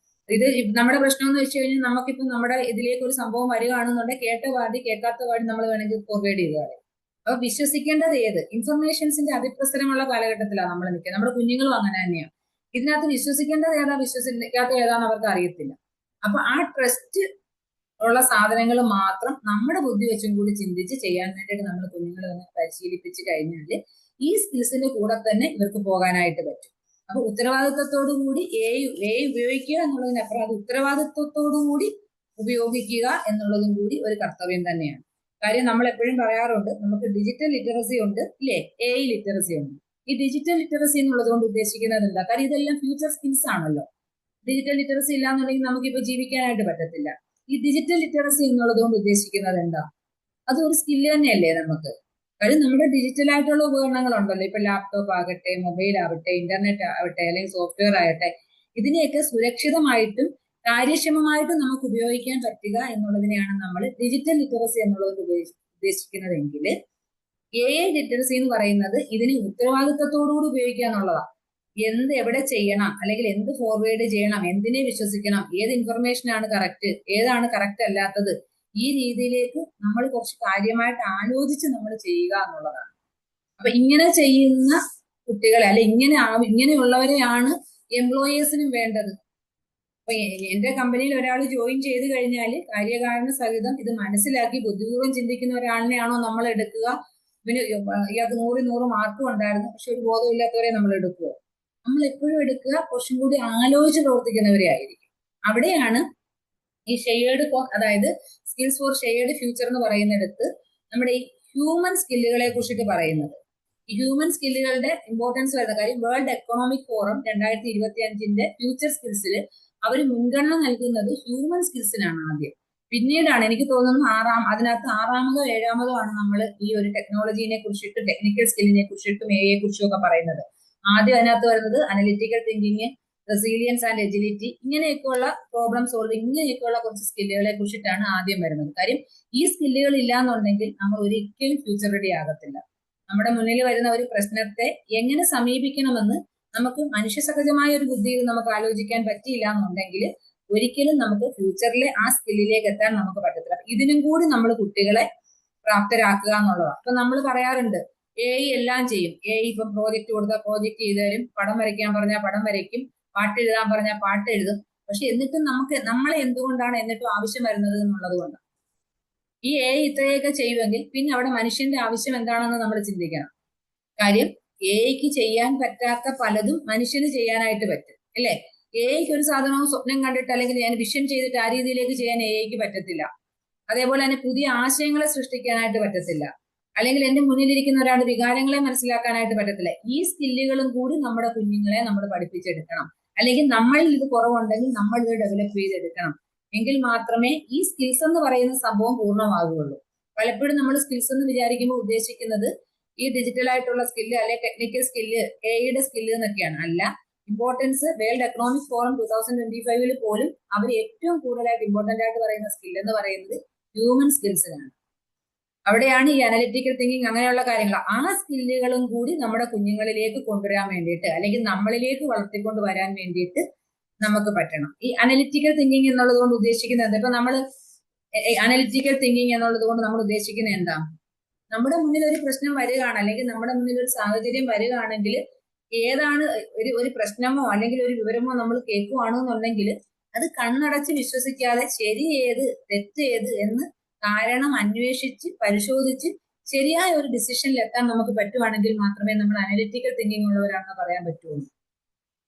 ഇത് നമ്മുടെ പ്രശ്നം എന്ന് വെച്ച് കഴിഞ്ഞാൽ നമുക്കിപ്പോ നമ്മുടെ ഇതിലേക്ക് ഒരു സംഭവം വരികയാണെന്നുണ്ടെങ്കിൽ കേട്ട പാടി കേൾക്കാത്ത പാടി നമ്മൾ വേണമെങ്കിൽ ഫോർവേഡ് ചെയ്ത് കളയും. അപ്പൊ വിശ്വസിക്കേണ്ടത് ഏത് ഇൻഫർമേഷൻസിന്റെ അതിപ്രസരമുള്ള കാലഘട്ടത്തിലാണ് നമ്മൾ നിൽക്കുക. നമ്മുടെ കുഞ്ഞുങ്ങളും അങ്ങനെ തന്നെയാണ്. ഇതിനകത്ത് വിശ്വസിക്കേണ്ടത് ഏതാ വിശ്വസിക്കാത്ത ഏതാന്ന് അവർക്ക് അറിയത്തില്ല. അപ്പൊ ആ ട്രസ്റ്റ് ഉള്ള സാധനങ്ങൾ മാത്രം നമ്മുടെ ബുദ്ധി വെച്ചും കൂടി ചിന്തിച്ച് ചെയ്യാൻ വേണ്ടിയിട്ട് നമ്മൾ കുഞ്ഞുങ്ങളെ ഒന്ന് പരിശീലിപ്പിച്ച് കഴിഞ്ഞാൽ ഈ സ്കിൽസിന്റെ കൂടെ തന്നെ ഇവർക്ക് പോകാനായിട്ട് പറ്റും. അപ്പൊ ഉത്തരവാദിത്വത്തോടു കൂടി എ ഉപയോഗിക്കുക എന്നുള്ളതിനപ്പുറം അത് ഉത്തരവാദിത്വത്തോടു കൂടി ഉപയോഗിക്കുക എന്നുള്ളതും കൂടി ഒരു കർത്തവ്യം തന്നെയാണ്. കാര്യം നമ്മൾ എപ്പോഴും പറയാറുണ്ട്, നമുക്ക് ഡിജിറ്റൽ ലിറ്ററസി ഉണ്ട്, ഇല്ലേ, AI ലിറ്ററസി ഉണ്ട്. ഈ ഡിജിറ്റൽ ലിറ്ററസി എന്നുള്ളത് കൊണ്ട് ഉദ്ദേശിക്കുന്നത് എന്താ? കാര്യം ഇതെല്ലാം ഫ്യൂച്ചർ സ്കിൽസ് ആണല്ലോ. ഡിജിറ്റൽ ലിറ്ററസി ഇല്ലാന്നുണ്ടെങ്കിൽ നമുക്കിപ്പോ ജീവിക്കാനായിട്ട് പറ്റത്തില്ല. ഈ ഡിജിറ്റൽ ലിറ്ററസി എന്നുള്ളത് കൊണ്ട് ഉദ്ദേശിക്കുന്നത് എന്താ? അതൊരു സ്കില്ല് തന്നെയല്ലേ നമുക്ക്. കാര്യം നമ്മുടെ ഡിജിറ്റൽ ആയിട്ടുള്ള ഉപകരണങ്ങൾ ഉണ്ടല്ലോ, ഇപ്പൊ ലാപ്ടോപ്പ് ആകട്ടെ, മൊബൈൽ ആവട്ടെ, ഇന്റർനെറ്റ് ആവട്ടെ, അല്ലെങ്കിൽ സോഫ്റ്റ്വെയർ ആകട്ടെ, ഇതിനെയൊക്കെ സുരക്ഷിതമായിട്ടും കാര്യക്ഷമമായിട്ടും നമുക്ക് ഉപയോഗിക്കാൻ പറ്റുക എന്നുള്ളതിനെയാണ് നമ്മൾ ഡിജിറ്റൽ ലിറ്ററസി എന്നുള്ളത് ഉദ്ദേശിക്കുന്നതെങ്കിൽ AI ലിറ്ററസി എന്ന് പറയുന്നത് ഇതിനെ ഉത്തരവാദിത്വത്തോടുകൂടി ഉപയോഗിക്കുക എന്നുള്ളതാണ്. എന്ത് എവിടെ ചെയ്യണം, അല്ലെങ്കിൽ എന്ത് ഫോർവേഡ് ചെയ്യണം, എന്തിനെ വിശ്വസിക്കണം, ഏത് ഇൻഫർമേഷൻ ആണ് കറക്റ്റ്, ഏതാണ് കറക്റ്റ് അല്ലാത്തത്, ഈ രീതിയിലേക്ക് നമ്മൾ കുറച്ച് കാര്യമായിട്ട് ആലോചിച്ച് നമ്മൾ ചെയ്യുക എന്നുള്ളതാണ്. അപ്പൊ ഇങ്ങനെ ചെയ്യുന്ന കുട്ടികളെ അല്ലെ ഇങ്ങനെയുള്ളവരെയാണ് എംപ്ലോയേഴ്സിനും വേണ്ടത്. അപ്പൊ എന്റെ കമ്പനിയിൽ ഒരാൾ ജോയിൻ ചെയ്ത് കഴിഞ്ഞാൽ കാര്യകാരണ സഹിതം ഇത് മനസ്സിലാക്കി ബുദ്ധിപൂർവ്വം ചിന്തിക്കുന്ന ഒരാളിനെയാണോ നമ്മൾ എടുക്കുക? ഇവന് ഇയാൾക്ക് 100 മാർക്കും ഉണ്ടായിരുന്നു, പക്ഷെ ഒരു ബോധമില്ലാത്തവരെ നമ്മൾ എടുക്കുക. നമ്മൾ എപ്പോഴും എടുക്കുക കുറച്ചും കൂടി ആലോചിച്ച് പ്രവർത്തിക്കുന്നവരെ ആയിരിക്കും. അവിടെയാണ് ഈ ഷെയർഡ് അതായത് സ്കിൽസ് ഫോർ ഷെയർഡ് ഫ്യൂച്ചർ എന്ന് പറയുന്നിടത്ത് നമ്മുടെ ഈ ഹ്യൂമൻ സ്കില്ലുകളെ കുറിച്ചിട്ട് പറയുന്നത്. ഈ ഹ്യൂമൻ സ്കില്ലുകളുടെ ഇമ്പോർട്ടൻസ് വരുന്ന കാര്യം വേൾഡ് എക്കണോമിക് ഫോറം 2025 ഫ്യൂച്ചർ സ്കിൽസിൽ അവർ മുൻഗണന നൽകുന്നത് ഹ്യൂമൻ സ്കിൽസിനാണ് ആദ്യം. പിന്നീടാണ് എനിക്ക് തോന്നുന്നു അതിനകത്ത് 6-മതോ 7-മതോ ആണ് നമ്മൾ ഈ ഒരു ടെക്നോളജീനെ കുറിച്ചിട്ട്, ടെക്നിക്കൽ സ്കില്ലിനെ കുറിച്ചിട്ടും AI കുറിച്ചും ഒക്കെ പറയുന്നത്. ആദ്യം അതിനകത്ത് വരുന്നത് analytical thinking, resilience and agility, ഇങ്ങനെയൊക്കെയുള്ള പ്രോബ്ലം സോൾവിങ്, ഇങ്ങനെയൊക്കെയുള്ള കുറച്ച് സ്കില്ലുകളെ കുറിച്ചിട്ടാണ് ആദ്യം വരുന്നത്. കാര്യം ഈ സ്കില്ലുകൾ ഇല്ലാന്നുണ്ടെങ്കിൽ നമ്മൾ ഒരിക്കലും ഫ്യൂച്ചർ റെഡി ആകത്തില്ല. നമ്മുടെ മുന്നിൽ വരുന്ന ഒരു പ്രശ്നത്തെ എങ്ങനെ സമീപിക്കണമെന്ന് നമുക്ക് മനുഷ്യസഹജമായ ഒരു ബുദ്ധിയിൽ നമുക്ക് ആലോചിക്കാൻ പറ്റിയില്ല എന്നുണ്ടെങ്കിൽ ഒരിക്കലും നമുക്ക് ഫ്യൂച്ചറിലെ ആ സ്കില്ലിലേക്ക് എത്താൻ നമുക്ക് പറ്റത്തില്ല. ഇതിനും കൂടി നമ്മൾ കുട്ടികളെ പ്രാപ്തരാക്കുക എന്നുള്ളതാണ്. അപ്പൊ നമ്മൾ പറയാറുണ്ട് AI എല്ലാം ചെയ്യും. AI ഇപ്പം പ്രോജക്റ്റ് കൊടുത്താൽ പ്രോജക്റ്റ് ചെയ്തു തരും, പടം വരയ്ക്കാൻ പറഞ്ഞാൽ പടം വരയ്ക്കും, പാട്ട് എഴുതാൻ പറഞ്ഞാൽ പാട്ട് എഴുതും. പക്ഷെ എന്നിട്ടും നമ്മളെ എന്തുകൊണ്ടാണ് എന്നിട്ടും ആവശ്യം വരുന്നത് എന്നുള്ളത് കൊണ്ടാണ്. ഈ AI ഇത്രയൊക്കെ ചെയ്യുമെങ്കിൽ പിന്നെ അവിടെ മനുഷ്യന്റെ ആവശ്യം എന്താണെന്ന് നമ്മൾ ചിന്തിക്കണം. കാര്യം AIക്ക് ചെയ്യാൻ പറ്റാത്ത പലതും മനുഷ്യന് ചെയ്യാനായിട്ട് പറ്റും, അല്ലേ? AIക്ക് ഒരു സാധനവും സ്വപ്നം കണ്ടിട്ട് അല്ലെങ്കിൽ ഞാൻ വിഷൻ ചെയ്തിട്ട് ആ രീതിയിലേക്ക് ചെയ്യാൻ AIക്ക് പറ്റത്തില്ല. അതേപോലെ തന്നെ പുതിയ ആശയങ്ങളെ സൃഷ്ടിക്കാനായിട്ട് പറ്റത്തില്ല. അല്ലെങ്കിൽ എന്റെ മുന്നിലിരിക്കുന്ന ഒരാളുടെ വികാരങ്ങളെ മനസ്സിലാക്കാനായിട്ട് പറ്റത്തില്ല. ഈ സ്കില്ലുകളും കൂടി നമ്മുടെ കുഞ്ഞുങ്ങളെ നമ്മൾ പഠിപ്പിച്ചെടുക്കണം. അല്ലെങ്കിൽ നമ്മളിൽ ഇത് കുറവുണ്ടെങ്കിൽ നമ്മൾ ഇത് ഡെവലപ്പ് ചെയ്തെടുക്കണം. എങ്കിൽ മാത്രമേ ഈ സ്കിൽസ് എന്ന് പറയുന്ന സംഭവം പൂർണ്ണമാകുകയുള്ളൂ. പലപ്പോഴും നമ്മൾ സ്കിൽസ് എന്ന് വിചാരിക്കുമ്പോൾ ഉദ്ദേശിക്കുന്നത് ഈ ഡിജിറ്റൽ ആയിട്ടുള്ള സ്കില്ല് അല്ലെ ടെക്നിക്കൽ സ്കില്ല്, AIയുടെ സ്കില്ല് എന്നൊക്കെയാണ്. അല്ല, ഇമ്പോർട്ടൻസ് വേൾഡ് എക്കണോമിക് ഫോറം 2025 പോലും അവർ ഏറ്റവും കൂടുതലായിട്ട് ഇമ്പോർട്ടന്റ് ആയിട്ട് പറയുന്ന സ്കിൽ എന്ന് പറയുന്നത് ഹ്യൂമൻ സ്കിൽസിനാണ്. അവിടെയാണ് ഈ അനലിറ്റിക്കൽ തിങ്കിങ് അങ്ങനെയുള്ള കാര്യങ്ങൾ, ആ സ്കില്ലുകളും കൂടി നമ്മുടെ കുഞ്ഞുങ്ങളിലേക്ക് കൊണ്ടുവരാൻ വേണ്ടിയിട്ട് അല്ലെങ്കിൽ നമ്മളിലേക്ക് വളർത്തിക്കൊണ്ട് വരാൻ വേണ്ടിയിട്ട് നമുക്ക് പറ്റണം. ഈ അനലിറ്റിക്കൽ തിങ്കിങ് എന്നുള്ളത് കൊണ്ട് ഉദ്ദേശിക്കുന്നത് ഇപ്പൊ നമ്മൾ അനലിറ്റിക്കൽ തിങ്കിങ് എന്നുള്ളത് കൊണ്ട് നമ്മൾ ഉദ്ദേശിക്കുന്നത് എന്താ? നമ്മുടെ മുന്നിൽ ഒരു പ്രശ്നം വരികയാണ് അല്ലെങ്കിൽ നമ്മുടെ മുന്നിൽ ഒരു സാഹചര്യം വരികയാണെങ്കിൽ ഏതാണ് ഒരു പ്രശ്നമോ അല്ലെങ്കിൽ ഒരു വിവരമോ നമ്മൾ കേൾക്കുവാണെന്നുണ്ടെങ്കിൽ അത് കണ്ണടച്ച് വിശ്വസിക്കാതെ ശരി ഏത് തെറ്റ് ഏത് എന്ന് കാരണം അന്വേഷിച്ച് പരിശോധിച്ച് ശരിയായ ഒരു ഡിസിഷനിൽ എത്താൻ നമുക്ക് പറ്റുവാണെങ്കിൽ മാത്രമേ നമ്മൾ അനലിറ്റിക്കൽ തിങ്കിങ് ഉള്ളവരാണെന്ന് പറയാൻ പറ്റുള്ളൂ,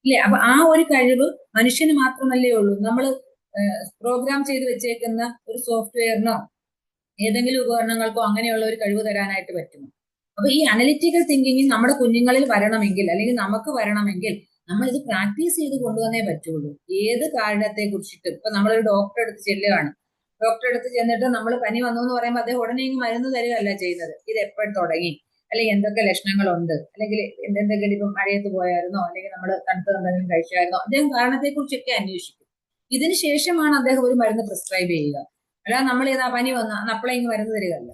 ഇല്ലേ? അപ്പൊ ആ ഒരു കഴിവ് മനുഷ്യന് മാത്രമല്ലേ ഉള്ളൂ. നമ്മൾ പ്രോഗ്രാം ചെയ്ത് വെച്ചേക്കുന്ന ഒരു സോഫ്റ്റ്വെയറിനോ ഏതെങ്കിലും ഉപകരണങ്ങൾക്കോ അങ്ങനെയുള്ള ഒരു കഴിവ് തരാനായിട്ട് പറ്റുമോ? അപ്പൊ ഈ അനലിറ്റിക്കൽ തിങ്കിങ് നമ്മുടെ കുഞ്ഞുങ്ങളിൽ വരണമെങ്കിൽ അല്ലെങ്കിൽ നമുക്ക് വരണമെങ്കിൽ നമ്മൾ ഇത് പ്രാക്ടീസ് ചെയ്ത് കൊണ്ടുവന്നേ പറ്റുള്ളൂ. ഏത് കാരണത്തെ കുറിച്ചിട്ടും ഇപ്പൊ നമ്മളൊരു ഡോക്ടറെ അടുത്ത് ചെല്ലുകയാണ്, ഡോക്ടറെ അടുത്ത് ചെന്നിട്ട് നമ്മൾ പനി വന്നു എന്ന് പറയുമ്പോൾ അദ്ദേഹം ഉടനെ മരുന്ന് തരികയല്ല ചെയ്യുന്നത്. ഇത് എപ്പോഴും തുടങ്ങി, അല്ലെങ്കിൽ എന്തൊക്കെ ലക്ഷണങ്ങളുണ്ട്, അല്ലെങ്കിൽ എന്തെങ്കിലും ഇപ്പം മഴയത്ത് പോയായിരുന്നോ അല്ലെങ്കിൽ നമ്മൾ തണുത്തത് എന്തെങ്കിലും കഴിച്ചായിരുന്നോ, അദ്ദേഹം കാരണത്തെ കുറിച്ചൊക്കെ അന്വേഷിക്കും. ഇതിന് ശേഷമാണ് അദ്ദേഹം ഒരു മരുന്ന് പ്രിസ്ക്രൈബ് ചെയ്യുക. അല്ലാതെ നമ്മൾ ഏതാ പനി വന്ന അപ്പളെ ഇങ്ങ് മരുന്ന് തരികയല്ല.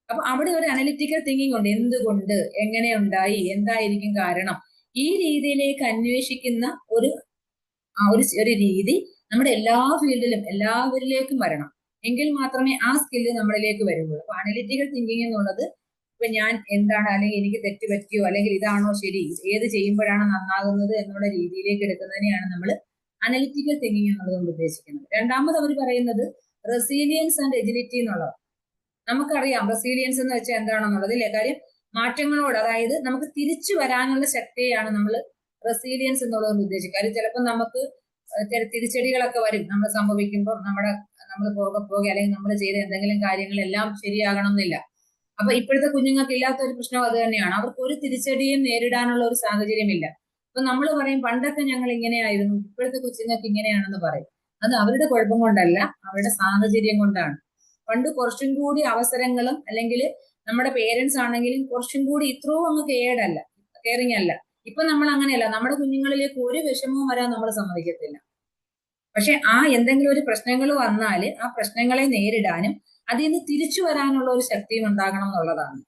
അപ്പൊ അവിടെ ഒരു അനലിറ്റിക്കൽ തിങ്കിങ് ഉണ്ട്. എന്തുകൊണ്ട്, എങ്ങനെ ഉണ്ടായി, എന്തായിരിക്കും കാരണം, ഈ രീതിയിലേക്ക് അന്വേഷിക്കുന്ന ഒരു രീതി നമ്മുടെ എല്ലാ ഫീൽഡിലും എല്ലാവരിലേക്കും വരണം. എങ്കിൽ മാത്രമേ ആ സ്കില്ല് നമ്മളിലേക്ക് വരുള്ളൂ. അപ്പൊ അനലിറ്റിക്കൽ തിങ്കിങ് എന്നുള്ളത് ഇപ്പൊ ഞാൻ എന്താണ്, അല്ലെങ്കിൽ എനിക്ക് തെറ്റ് പറ്റിയോ, അല്ലെങ്കിൽ ഇതാണോ ശരി, ഏത് ചെയ്യുമ്പോഴാണ് നന്നാകുന്നത് എന്നുള്ള രീതിയിലേക്ക് എടുക്കുന്നതിനെയാണ് നമ്മൾ അനലിറ്റിക്കൽ തിങ്കിങ് എന്നുള്ളത് കൊണ്ട് ഉദ്ദേശിക്കുന്നത്. രണ്ടാമത് അവർ പറയുന്നത് റെസീലിയൻസ് ആൻഡ് എജിലിറ്റി എന്നുള്ളത്. നമുക്കറിയാം റെസീലിയൻസ് എന്ന് വെച്ചാൽ എന്താണെന്നുള്ളത് ഇല്ലേ. കാര്യം മാറ്റങ്ങളോട്, അതായത് നമുക്ക് തിരിച്ചു വരാനുള്ള ശക്തിയാണ് നമ്മൾ റെസീലിയൻസ് എന്നുള്ളത് ഉദ്ദേശിക്കുക. കാര്യം ചിലപ്പോൾ നമുക്ക് തിരിച്ചടികളൊക്കെ വരും നമ്മൾ സംഭവിക്കുമ്പോൾ. നമ്മൾ പോകെ അല്ലെങ്കിൽ നമ്മൾ ചെയ്ത എന്തെങ്കിലും കാര്യങ്ങളെല്ലാം ശരിയാകണം എന്നില്ല. അപ്പൊ ഇപ്പോഴത്തെ കുഞ്ഞുങ്ങൾക്ക് ഇല്ലാത്ത ഒരു പ്രശ്നം അത് തന്നെയാണ്. അവർക്ക് ഒരു തിരിച്ചടിയും നേരിടാനുള്ള ഒരു സാഹചര്യമില്ല. അപ്പൊ നമ്മൾ പറയും പണ്ടൊക്കെ ഞങ്ങൾ ഇങ്ങനെയായിരുന്നു, ഇപ്പോഴത്തെ കൊച്ചുങ്ങൾക്ക് ഇങ്ങനെയാണെന്ന് പറയും. അത് അവരുടെ കുഴപ്പം കൊണ്ടല്ല, അവരുടെ സാഹചര്യം കൊണ്ടാണ്. പണ്ട് കുറച്ചും കൂടി അവസരങ്ങളും, അല്ലെങ്കിൽ നമ്മുടെ പേരൻസ് ആണെങ്കിലും കുറച്ചും കൂടി ഇത്രയും അങ്ങ് കെയറിങ് അല്ല. ഇപ്പൊ നമ്മൾ അങ്ങനെയല്ല. നമ്മുടെ കുഞ്ഞുങ്ങളിലേക്ക് ഒരു വിഷമവും വരാൻ നമ്മൾ സമ്മതിക്കത്തില്ല. പക്ഷെ എന്തെങ്കിലും ഒരു പ്രശ്നങ്ങൾ വന്നാൽ ആ പ്രശ്നങ്ങളെ നേരിടാനും അതിൽ നിന്ന് തിരിച്ചു വരാനുള്ള ഒരു ശക്തിയും ഉണ്ടാകണം എന്നുള്ളതാണ്.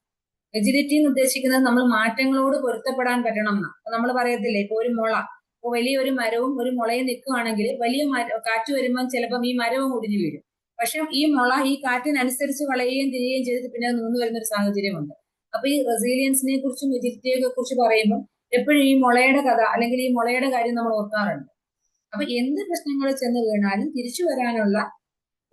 എജിലിറ്റി എന്ന് ഉദ്ദേശിക്കുന്നത് നമ്മൾ മാറ്റങ്ങളോട് പൊരുത്തപ്പെടാൻ പറ്റണം എന്നാ. അപ്പൊ നമ്മൾ പറയത്തില്ലേ, ഇപ്പൊ ഒരു മുള, ഇപ്പൊ വലിയൊരു മരവും ഒരു മുളയും നിൽക്കുകയാണെങ്കിൽ വലിയ കാറ്റ് വരുമ്പോൾ ചിലപ്പം ഈ മരവും ഒടിഞ്ഞു വീഴും. പക്ഷെ ഈ മുള ഈ കാറ്റിനനുസരിച്ച് വളയുകയും തിരിയുകയും ചെയ്തിട്ട് പിന്നെ നിന്ന് വരുന്ന ഒരു സാഹചര്യമുണ്ട്. അപ്പൊ ഈ റെസീലിയൻസിനെ കുറിച്ചും എജിലിറ്റിയെ കുറിച്ച് പറയുമ്പോൾ എപ്പോഴും ഈ മുളയുടെ കഥ അല്ലെങ്കിൽ ഈ മുളയുടെ കാര്യം നമ്മൾ ഓർക്കാറുണ്ട്. അപ്പൊ എന്ത് പ്രശ്നങ്ങൾ ചെന്ന് വീണാലും തിരിച്ചു വരാനുള്ള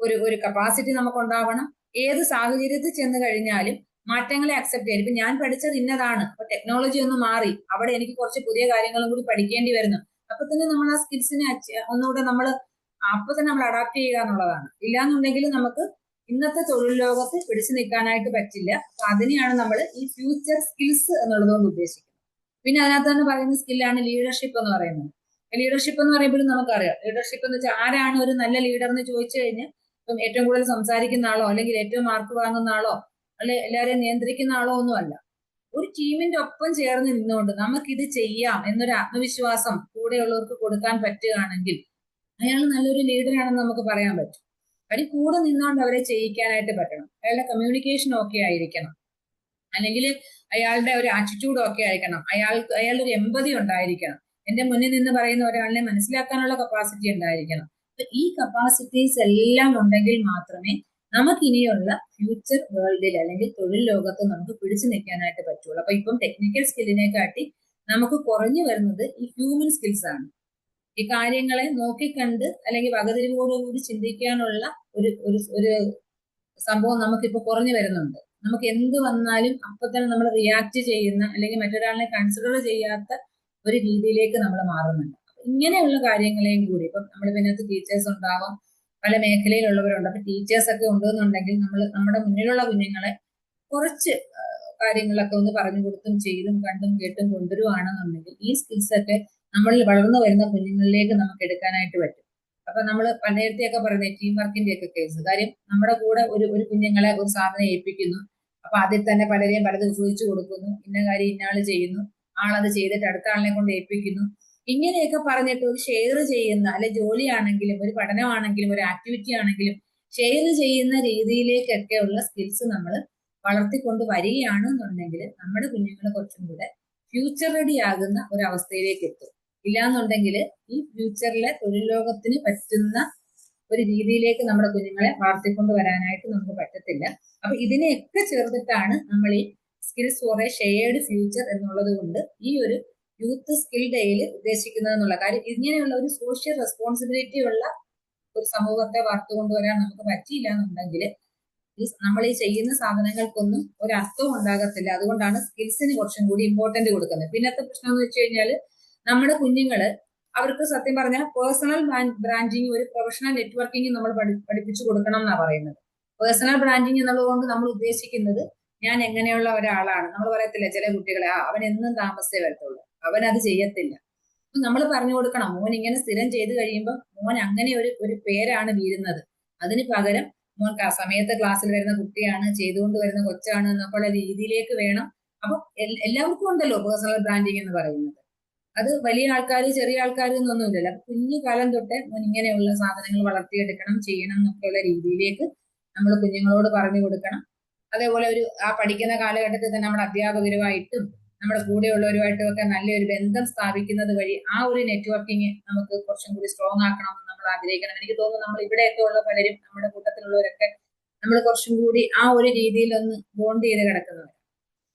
ഒരു കപ്പാസിറ്റി നമുക്ക് ഉണ്ടാവണം. ഏത് സാഹചര്യത്തിൽ ചെന്ന് കഴിഞ്ഞാലും മാറ്റങ്ങളെ അക്സെപ്റ്റ് ചെയ്യാൻ. ഇപ്പൊ ഞാൻ പഠിച്ചത് ഇന്നതാണ്, അപ്പൊ ടെക്നോളജി ഒന്ന് മാറി, അവിടെ എനിക്ക് കുറച്ച് പുതിയ കാര്യങ്ങളും കൂടി പഠിക്കേണ്ടി വരുന്നു. അപ്പൊ തന്നെ നമ്മൾ ആ സ്കിൽസിനെ ഒന്നുകൂടെ അപ്പൊ തന്നെ നമ്മൾ അഡാപ്റ്റ് ചെയ്യുക എന്നുള്ളതാണ്. ഇല്ലാന്നുണ്ടെങ്കിൽ നമുക്ക് ഇന്നത്തെ തൊഴിൽ ലോകത്ത് പിടിച്ചു നിൽക്കാനായിട്ട് പറ്റില്ല. അപ്പൊ അതിനെയാണ് നമ്മൾ ഈ ഫ്യൂച്ചർ സ്കിൽസ് എന്നുള്ളത് കൊണ്ട് ഉദ്ദേശിക്കുന്നത്. പിന്നെ അതിനകത്ത് തന്നെ പറയുന്ന സ്കില്ലാണ് ലീഡർഷിപ്പ് എന്ന് പറയുന്നത്. ലീഡർഷിപ്പ് എന്ന് പറയുമ്പോഴും നമുക്കറിയാം, ലീഡർഷിപ്പ് എന്ന് വെച്ചാൽ ആരാണ് ഒരു നല്ല ലീഡർ എന്ന് ചോദിച്ചു കഴിഞ്ഞാൽ ഇപ്പം ഏറ്റവും കൂടുതൽ സംസാരിക്കുന്ന ആളോ, അല്ലെങ്കിൽ ഏറ്റവും മാർക്ക് വാങ്ങുന്ന ആളോ, അല്ലെ എല്ലാവരെയും നിയന്ത്രിക്കുന്ന ആളോ ഒന്നുമല്ല. ഒരു ടീമിന്റെ ഒപ്പം ചേർന്ന് നിന്നുകൊണ്ട് നമുക്കിത് ചെയ്യാം എന്നൊരു ആത്മവിശ്വാസം കൂടെയുള്ളവർക്ക് കൊടുക്കാൻ പറ്റുകയാണെങ്കിൽ അയാൾ നല്ലൊരു ലീഡറാണെന്ന് നമുക്ക് പറയാൻ പറ്റും. കാര്യം കൂടെ നിന്നുകൊണ്ട് അവരെ ചെയ്യിക്കാനായിട്ട് പറ്റണം. അയാളുടെ കമ്മ്യൂണിക്കേഷൻ ഒക്കെ ആയിരിക്കണം, അല്ലെങ്കിൽ അയാളുടെ ഒരു ആറ്റിറ്റ്യൂഡ് ഒക്കെ ആയിരിക്കണം, അയാളുടെ ഒരു എമ്പതി ഉണ്ടായിരിക്കണം, എന്റെ മുന്നിൽ നിന്ന് പറയുന്ന ഒരാളിനെ മനസ്സിലാക്കാനുള്ള കപ്പാസിറ്റി ഉണ്ടായിരിക്കണം. ഈ കപ്പാസിറ്റീസ് എല്ലാം ഉണ്ടെങ്കിൽ മാത്രമേ നമുക്കിനിയുള്ള ഫ്യൂച്ചർ വേൾഡിൽ അല്ലെങ്കിൽ തൊഴിൽ ലോകത്ത് നമുക്ക് പിടിച്ചു നിൽക്കാനായിട്ട് പറ്റുള്ളൂ. അപ്പൊ ഇപ്പം ടെക്നിക്കൽ സ്കില്ലിനെ കാട്ടി നമുക്ക് കുറഞ്ഞു വരുന്നത് ഈ ഹ്യൂമൻ സ്കിൽസ് ആണ്. ഈ കാര്യങ്ങളെ നോക്കിക്കണ്ട് അല്ലെങ്കിൽ വകതിരിവോടുകൂടി ചിന്തിക്കാനുള്ള ഒരു സംഭവം നമുക്കിപ്പോ കുറഞ്ഞു വരുന്നുണ്ട്. നമുക്ക് എന്ത് വന്നാലും അപ്പൊ തന്നെ നമ്മൾ റിയാക്ട് ചെയ്യുന്ന, അല്ലെങ്കിൽ മറ്റൊരാളിനെ കൺസിഡർ ചെയ്യാത്ത ഒരു രീതിയിലേക്ക് നമ്മൾ മാറുന്നുണ്ട്. ഇങ്ങനെയുള്ള കാര്യങ്ങളെയും കൂടി ഇപ്പം നമ്മൾ ഇതിനകത്ത് ടീച്ചേഴ്സ് ഉണ്ടാവാം, പല മേഖലയിലുള്ളവരുണ്ട്. അപ്പൊ ടീച്ചേഴ്സ് ഒക്കെ ഉണ്ടെന്നുണ്ടെങ്കിൽ നമ്മുടെ മുന്നിലുള്ള കുഞ്ഞുങ്ങളെ കുറച്ച് കാര്യങ്ങളൊക്കെ ഒന്ന് പറഞ്ഞു കൊടുത്തും ചെയ്തും കണ്ടും കേട്ടും കൊണ്ടുവരുവാണെന്നുണ്ടെങ്കിൽ ഈ സ്കിൽസ് ഒക്കെ നമ്മളിൽ വളർന്നു വരുന്ന കുഞ്ഞുങ്ങളിലേക്ക് നമുക്ക് എടുക്കാനായിട്ട് പറ്റും. അപ്പൊ നമ്മൾ നേരത്തെയൊക്കെ പറയുന്നത് ടീം വർക്കിന്റെ ഒക്കെ കേസ്. കാര്യം നമ്മുടെ കൂടെ ഒരു കുഞ്ഞുങ്ങളെ ഒരു സാധനം ഏൽപ്പിക്കുന്നു. അപ്പൊ അതിൽ തന്നെ പലരെയും പലതും ചോദിച്ചു കൊടുക്കുന്നു, ഇന്ന കാര്യം ഇന്നാള് ചെയ്യുന്നു, ആളത് ചെയ്തിട്ട് അടുത്ത ആളിനെ കൊണ്ട് ഏൽപ്പിക്കുന്നു. ഇങ്ങനെയൊക്കെ പറഞ്ഞിട്ട് ഒരു ഷെയർ ചെയ്യുന്ന, അല്ലെ ജോലിയാണെങ്കിലും ഒരു പഠനമാണെങ്കിലും ഒരു ആക്ടിവിറ്റി ആണെങ്കിലും ഷെയർ ചെയ്യുന്ന രീതിയിലേക്കൊക്കെയുള്ള സ്കിൽസ് നമ്മൾ വളർത്തിക്കൊണ്ട് വരികയാണെന്നുണ്ടെങ്കിൽ നമ്മുടെ കുഞ്ഞുങ്ങൾ കുറച്ചും കൂടെ ഫ്യൂച്ചർ റെഡി ആകുന്ന ഒരു അവസ്ഥയിലേക്ക് എത്തും. ഇല്ലാന്നുണ്ടെങ്കിൽ ഈ ഫ്യൂച്ചറിലെ തൊഴിൽ ലോകത്തിന് പറ്റുന്ന ഒരു രീതിയിലേക്ക് നമ്മുടെ കുഞ്ഞുങ്ങളെ വളർത്തിക്കൊണ്ട് വരാനായിട്ട് നമുക്ക് പറ്റത്തില്ല. അപ്പൊ ഇതിനെയൊക്കെ ചേർത്തിട്ടാണ് നമ്മൾ ഈ skills four a shared future എന്നുള്ളത് കൊണ്ട് ഈ ഒരു യൂത്ത് സ്കിൽ ഡേയിൽ ഉദ്ദേശിക്കുന്നത് എന്നുള്ള കാര്യം. ഇങ്ങനെയുള്ള ഒരു സോഷ്യൽ റെസ്പോൺസിബിലിറ്റി ഉള്ള ഒരു സമൂഹത്തെ വാർത്തുകൊണ്ടുവരാൻ നമുക്ക് പറ്റിയില്ല എന്നുണ്ടെങ്കിൽ നമ്മൾ ഈ ചെയ്യുന്ന സാധനങ്ങൾക്കൊന്നും ഒരു അർത്ഥവും ഉണ്ടാകത്തില്ല. അതുകൊണ്ടാണ് സ്കിൽസിന് കുറച്ചും കൂടി ഇമ്പോർട്ടന്റ് കൊടുക്കുന്നത്. പിന്നത്തെ പ്രശ്നം എന്ന് വെച്ച് കഴിഞ്ഞാൽ നമ്മുടെ കുഞ്ഞുങ്ങള് അവർക്ക് സത്യം പറഞ്ഞാൽ പേഴ്സണൽ ബ്രാൻഡിങ്, ഒരു പ്രൊഫഷണൽ നെറ്റ്വർക്കിംഗ് നമ്മൾ പഠിപ്പിച്ചു കൊടുക്കണം എന്നാണ് പറയുന്നത്. പേഴ്സണൽ ബ്രാൻഡിങ് എന്നുള്ളതുകൊണ്ട് നമ്മൾ ഉദ്ദേശിക്കുന്നത് ഞാൻ എങ്ങനെയുള്ള ഒരാളാണ്. നമ്മൾ പറയത്തില്ല ചില കുട്ടികളെ അവൻ എന്നും താമസിച്ചേ വരത്തുള്ളൂ, അവൻ അത് ചെയ്യത്തില്ല. അപ്പൊ നമ്മൾ പറഞ്ഞു കൊടുക്കണം, മോൻ ഇങ്ങനെ സ്ഥിരം ചെയ്ത് കഴിയുമ്പോൾ മോൻ അങ്ങനെ ഒരു പേരാണ് വീഴുന്നത്. അതിന് പകരം മോൻ സമയത്ത് ക്ലാസ്സിൽ വരുന്ന കുട്ടിയാണ്, ചെയ്തുകൊണ്ട് വരുന്ന കൊച്ചാണ് എന്നൊക്കെയുള്ള രീതിയിലേക്ക് വേണം. അപ്പൊ എല്ലാവർക്കും ഉണ്ടല്ലോ പേഴ്സണൽ ബ്രാൻഡിങ് എന്ന് പറയുന്നത്. അത് വലിയ ആൾക്കാർ ചെറിയ ആൾക്കാർ എന്നൊന്നുമില്ലല്ലോ. അപ്പൊ കുഞ്ഞു കാലം തൊട്ടേ ഇങ്ങനെയുള്ള സാധനങ്ങൾ വളർത്തിയെടുക്കണം, ചെയ്യണം എന്നൊക്കെയുള്ള രീതിയിലേക്ക് നമ്മൾ കുഞ്ഞുങ്ങളോട് പറഞ്ഞു കൊടുക്കണം. അതേപോലെ ആ പഠിക്കുന്ന കാലഘട്ടത്തിൽ തന്നെ നമ്മുടെ അധ്യാപകരുമായിട്ടും നമ്മുടെ കൂടെയുള്ളവരുമായിട്ടും ഒക്കെ നല്ലൊരു ബന്ധം സ്ഥാപിക്കുന്നത് വഴി ആ ഒരു നെറ്റ്വർക്കിംഗ് നമുക്ക് കുറച്ചും കൂടി സ്ട്രോങ് ആക്കണമെന്ന് നമ്മൾ ആഗ്രഹിക്കണം. എനിക്ക് തോന്നുന്നു നമ്മൾ ഇവിടെയൊക്കെ ഉള്ള പലരും, നമ്മുടെ കൂട്ടത്തിലുള്ളവരൊക്കെ നമ്മൾ കുറച്ചും കൂടി ആ ഒരു രീതിയിൽ ഒന്ന് ബോണ്ട് ചെയ്ത് കിടക്കുന്നവർ.